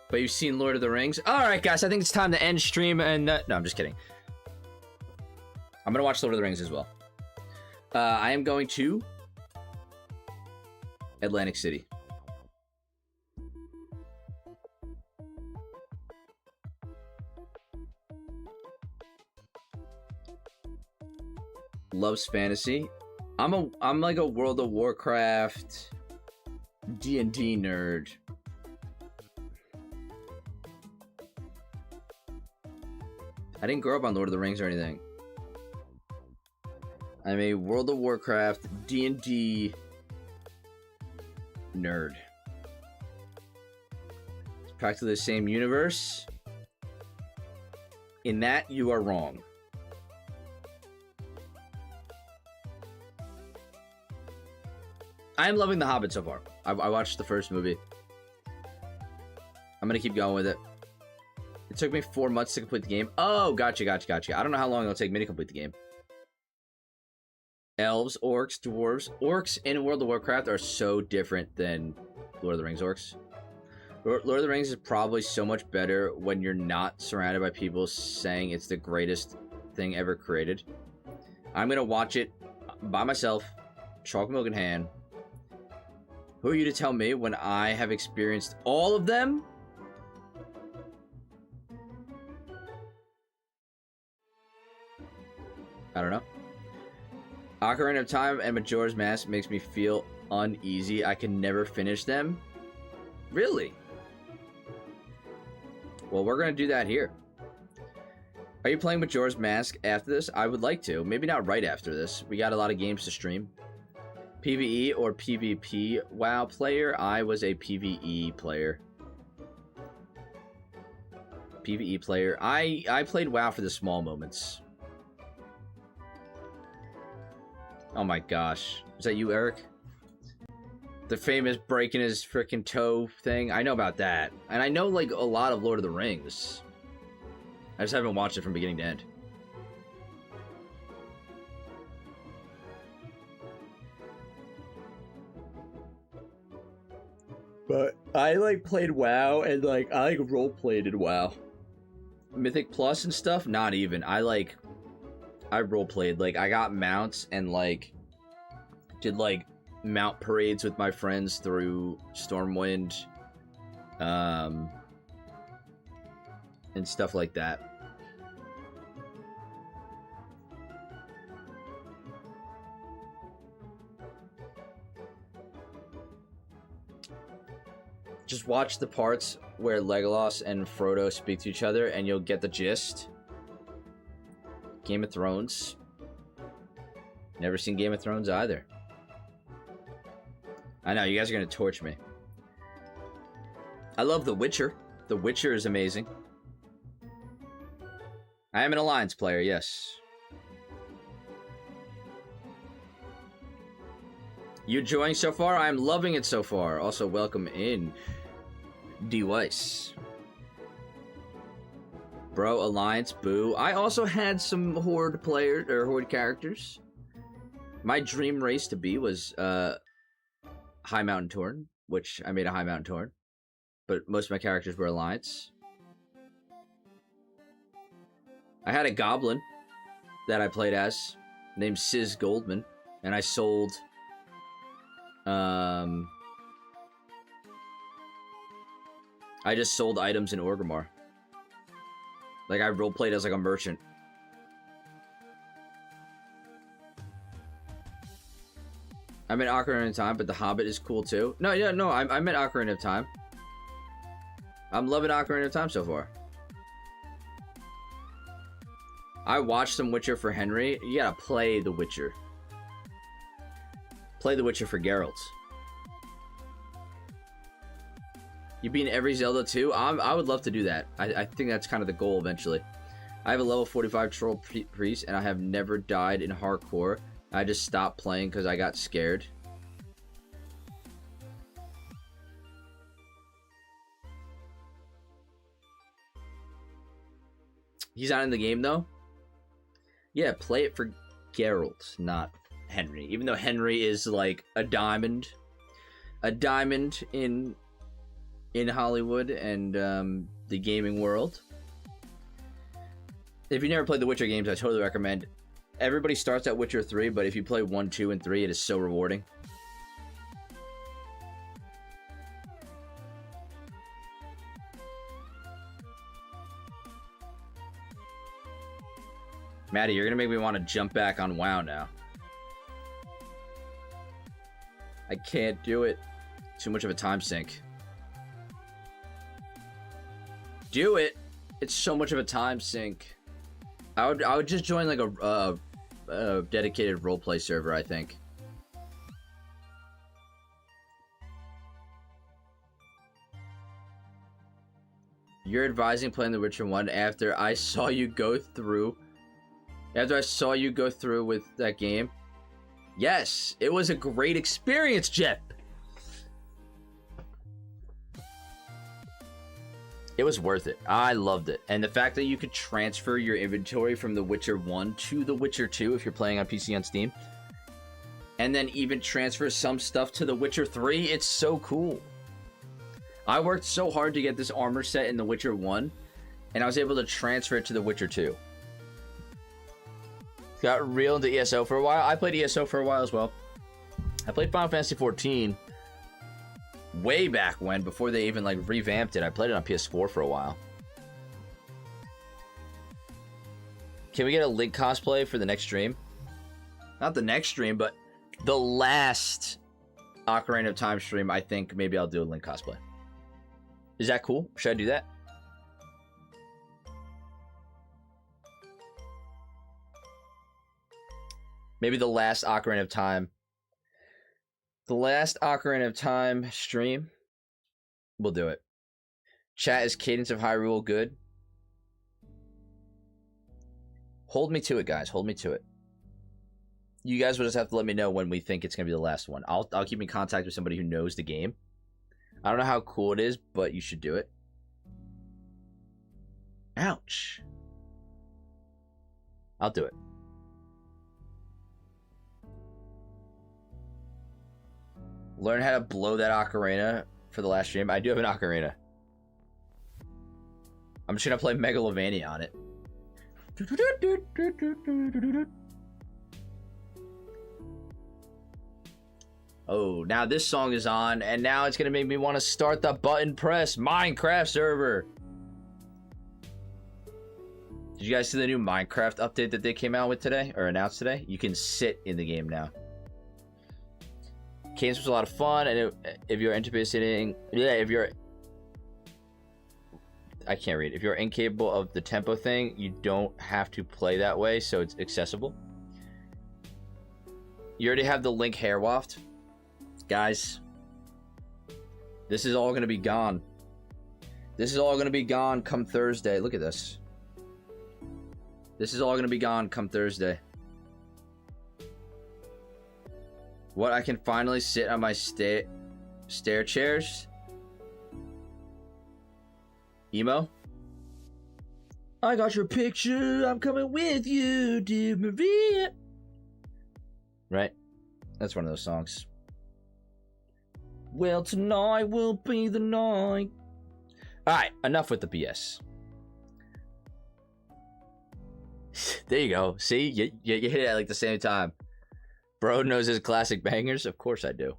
But you've seen Lord of the Rings? Alright, guys, I think it's time to end stream and... no, I'm just kidding. I'm gonna watch Lord of the Rings as well. I am going to... Atlantic City. Loves fantasy. I'm like a World of Warcraft D&D nerd. I didn't grow up on Lord of the Rings or anything. I'm a World of Warcraft D&D nerd. It's practically the same universe. In that, you are wrong. I am loving The Hobbit so far. I watched the first movie. I'm gonna keep going with it. It took me 4 months to complete the game. Oh, gotcha. I don't know how long it'll take me to complete the game. Elves, orcs, dwarves. Orcs in World of Warcraft are so different than Lord of the Rings orcs. Lord of the Rings is probably so much better when you're not surrounded by people saying it's the greatest thing ever created. I'm gonna watch it by myself, chalk milk in hand. Who are you to tell me when I have experienced all of them? I don't know. Ocarina of Time and Majora's Mask makes me feel uneasy. I can never finish them. Really? Well, we're going to do that here. Are you playing Majora's Mask after this? I would like to. Maybe not right after this. We got a lot of games to stream. PvE or PvP WoW player? I was a PvE player. PvE player. I played WoW for the small moments. Oh my gosh. Is that you, Eric? The famous breaking his freaking toe thing? I know about that. And I know, like, a lot of Lord of the Rings. I just haven't watched it from beginning to end. But I, like, played WoW and, like, I, like, role-played in WoW. Mythic Plus and stuff? Not even. I role-played. Like, I got mounts and, like, did, like, mount parades with my friends through Stormwind. And stuff like that. Just watch the parts where Legolas and Frodo speak to each other and you'll get the gist. Game of Thrones. Never seen Game of Thrones either. I know, you guys are going to torch me. I love The Witcher. The Witcher is amazing. I am an Alliance player, yes. You enjoying so far? I'm loving it so far. Also, welcome in, D-Weiss. Bro, Alliance, boo. I also had some Horde players, or Horde characters. My dream race to be was, High Mountain Torn, which I made a High Mountain Torn. But most of my characters were Alliance. I had a Goblin that I played as, named Sizz Goldman, and I sold, I just sold items in Orgrimmar. Like, I roleplayed as, like, a merchant. I meant Ocarina of Time, but The Hobbit is cool, too. No, yeah, no, I meant Ocarina of Time. I'm loving Ocarina of Time so far. I watched some Witcher for Henry. You gotta play The Witcher. Play The Witcher for Geralt. You beat every Zelda too? I would love to do that. I think that's kind of the goal eventually. I have a level 45 Troll Priest, and I have never died in hardcore. I just stopped playing because I got scared. He's not in the game though? Yeah, play it for Geralt, not Henry. Even though Henry is like a diamond in Hollywood and the gaming world. If you never played the Witcher games, I totally recommend. Everybody starts at Witcher 3, but if you play 1, 2, and 3, it is so rewarding. Maddie, you're gonna make me want to jump back on WoW now. I can't do it. Too much of a time sink. Do it. It's so much of a time sink. I would just join like a dedicated roleplay server, I think. You're advising playing The Witcher 1 after I saw you go through with that game. Yes, it was a great experience, Jeff. It was worth it. I loved it. And the fact that you could transfer your inventory from The Witcher 1 to The Witcher 2 if you're playing on PC on Steam. And then even transfer some stuff to The Witcher 3, it's so cool. I worked so hard to get this armor set in The Witcher 1, and I was able to transfer it to The Witcher 2. Got real into ESO for a while. I played ESO for a while as well. I played Final Fantasy XIV way back when, before they even like revamped it. I played it on PS4 for a while. Can we get a Link cosplay for the next stream? Not the next stream, but the last Ocarina of Time stream. I think maybe I'll do a Link cosplay. Is that cool? Should I do that? Maybe the last Ocarina of Time. The last Ocarina of Time stream. We'll do it. Chat, is Cadence of Hyrule good? Hold me to it, guys. Hold me to it. You guys will just have to let me know when we think it's going to be the last one. I'll keep in contact with somebody who knows the game. I don't know how cool it is, but you should do it. Ouch. I'll do it. Learn how to blow that ocarina for the last stream. I do have an ocarina. I'm just gonna play Megalovania on it. Oh, now this song is on, and now it's gonna make me want to start the button press Minecraft server. Did you guys see the new Minecraft update that they came out with today, or announced today? You can sit in the game now. Games was a lot of fun, and if you're interested in, if you're incapable of the tempo thing, you don't have to play that way, so it's accessible. You already have the Link hair waft. Guys, this is all going to be gone. This is all going to be gone come Thursday. Look at this. This is all going to be gone come Thursday. What, I can finally sit on my stair chairs? Emo? I got your picture, I'm coming with you, dear Maria. Right? That's one of those songs. Well, tonight will be the night. Alright, enough with the BS. There you go. See? You hit it at like the same time. Bro knows his classic bangers? Of course I do.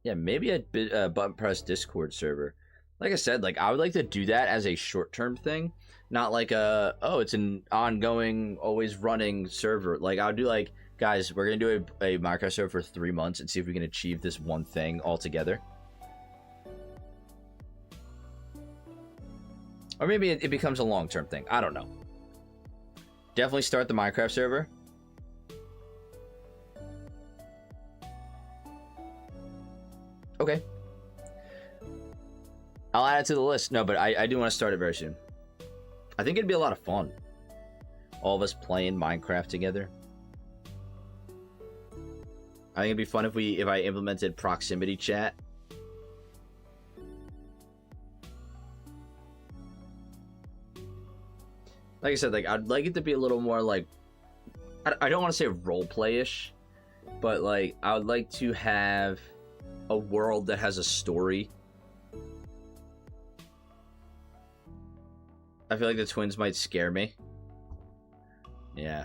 Yeah, maybe a button press Discord server. Like I said, like I would like to do that as a short-term thing, not like it's an ongoing, always running server. Like I would do like, guys, we're gonna do a Minecraft server for 3 months and see if we can achieve this one thing all together. Or maybe it becomes a long-term thing. I don't know. Definitely start the Minecraft server. Okay. I'll add it to the list. No, but I do want to start it very soon. I think it'd be a lot of fun. All of us playing Minecraft together. I think it'd be fun if I implemented proximity chat. Like I said, like I'd like it to be a little more like, I don't want to say role-play-ish, but like I would like to have a world that has a story. I feel like the twins might scare me. Yeah.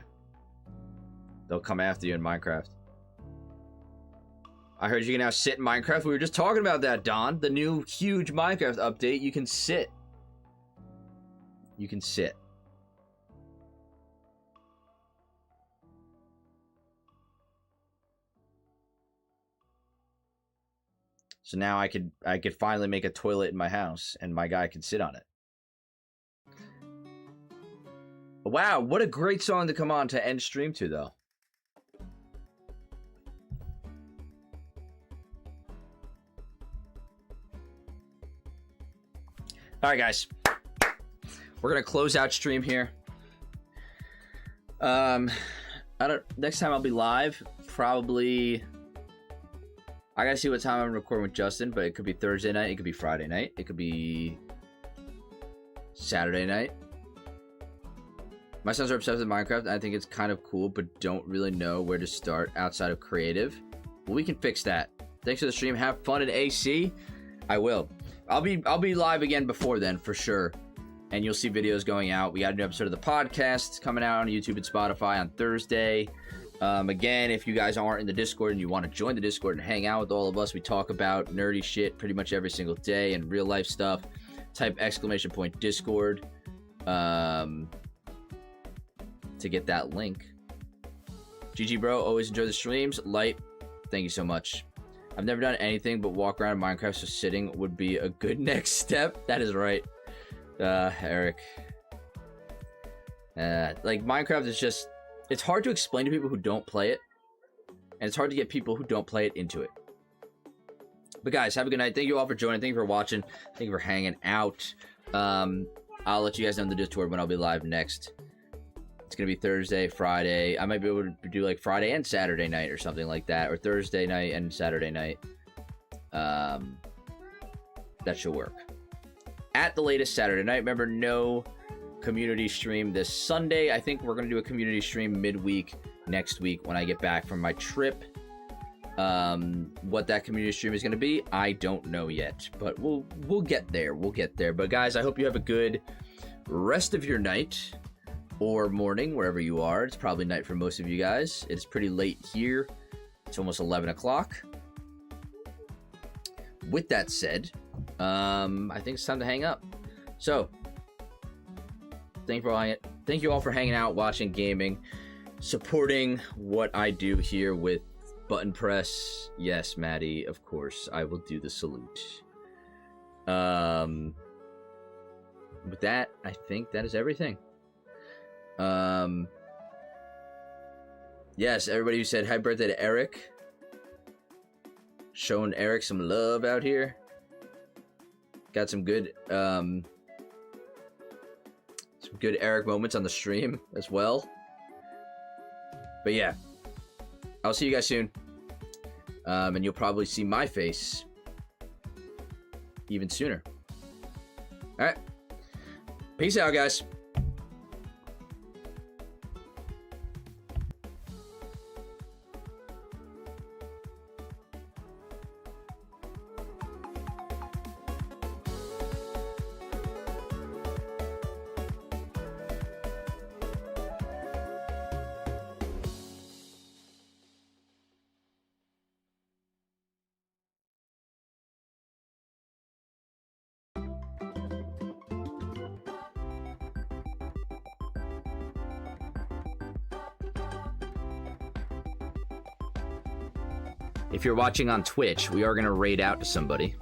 They'll come after you in Minecraft. I heard you can now sit in Minecraft. We were just talking about that, Don. The new huge Minecraft update. You can sit. You can sit. So now I could finally make a toilet in my house and my guy could sit on it. Wow, what a great song to come on to end stream to, though. All right, guys. We're going to close out stream here. Next time I'll be live, probably... I gotta see what time I'm recording with Justin, but it could be Thursday night, it could be Friday night, it could be Saturday night. My sons are obsessed with Minecraft, and I think it's kind of cool, but don't really know where to start outside of creative. Well, we can fix that. Thanks for the stream. Have fun in AC. I will. I'll be live again before then, for sure. And you'll see videos going out. We got a new episode of the podcast coming out on YouTube and Spotify on Thursday. Again, if you guys aren't in the Discord and you want to join the Discord and hang out with all of us, we talk about nerdy shit pretty much every single day and real life stuff. Type !Discord to get that link. GG bro, always enjoy the streams. Light, thank you so much. I've never done anything but walk around in Minecraft, so sitting would be a good next step. That is right, Eric. Like Minecraft is just, it's hard to explain to people who don't play it, and it's hard to get people who don't play it into it. But guys, have a good night. Thank you all for joining. Thank you for watching. Thank you for hanging out. I'll let you guys know in the Discord when I'll be live next. It's gonna be Thursday, Friday. I might be able to do like Friday and Saturday night or something like that, or Thursday night and Saturday night. That should work. At the latest Saturday night. Remember, no community stream this Sunday. I think we're gonna do a community stream midweek next week when I get back from my trip. What that community stream is gonna be, I don't know yet, but we'll get there. We'll get there. But guys, I hope you have a good rest of your night or morning wherever you are. It's probably night for most of you guys. It's pretty late here. It's almost 11 o'clock. With that said, I think it's time to hang up. So thank you all for hanging out, watching, gaming, supporting what I do here with Button Press. Yes, Maddie, of course, I will do the salute. With that, I think that is everything. Yes, everybody who said happy birthday to Eric. Showing Eric some love out here. Got some good Eric moments on the stream as well. But yeah, I'll see you guys soon. And you'll probably see my face even sooner. All right. Peace out, guys. If you're watching on Twitch, we are going to raid out to somebody.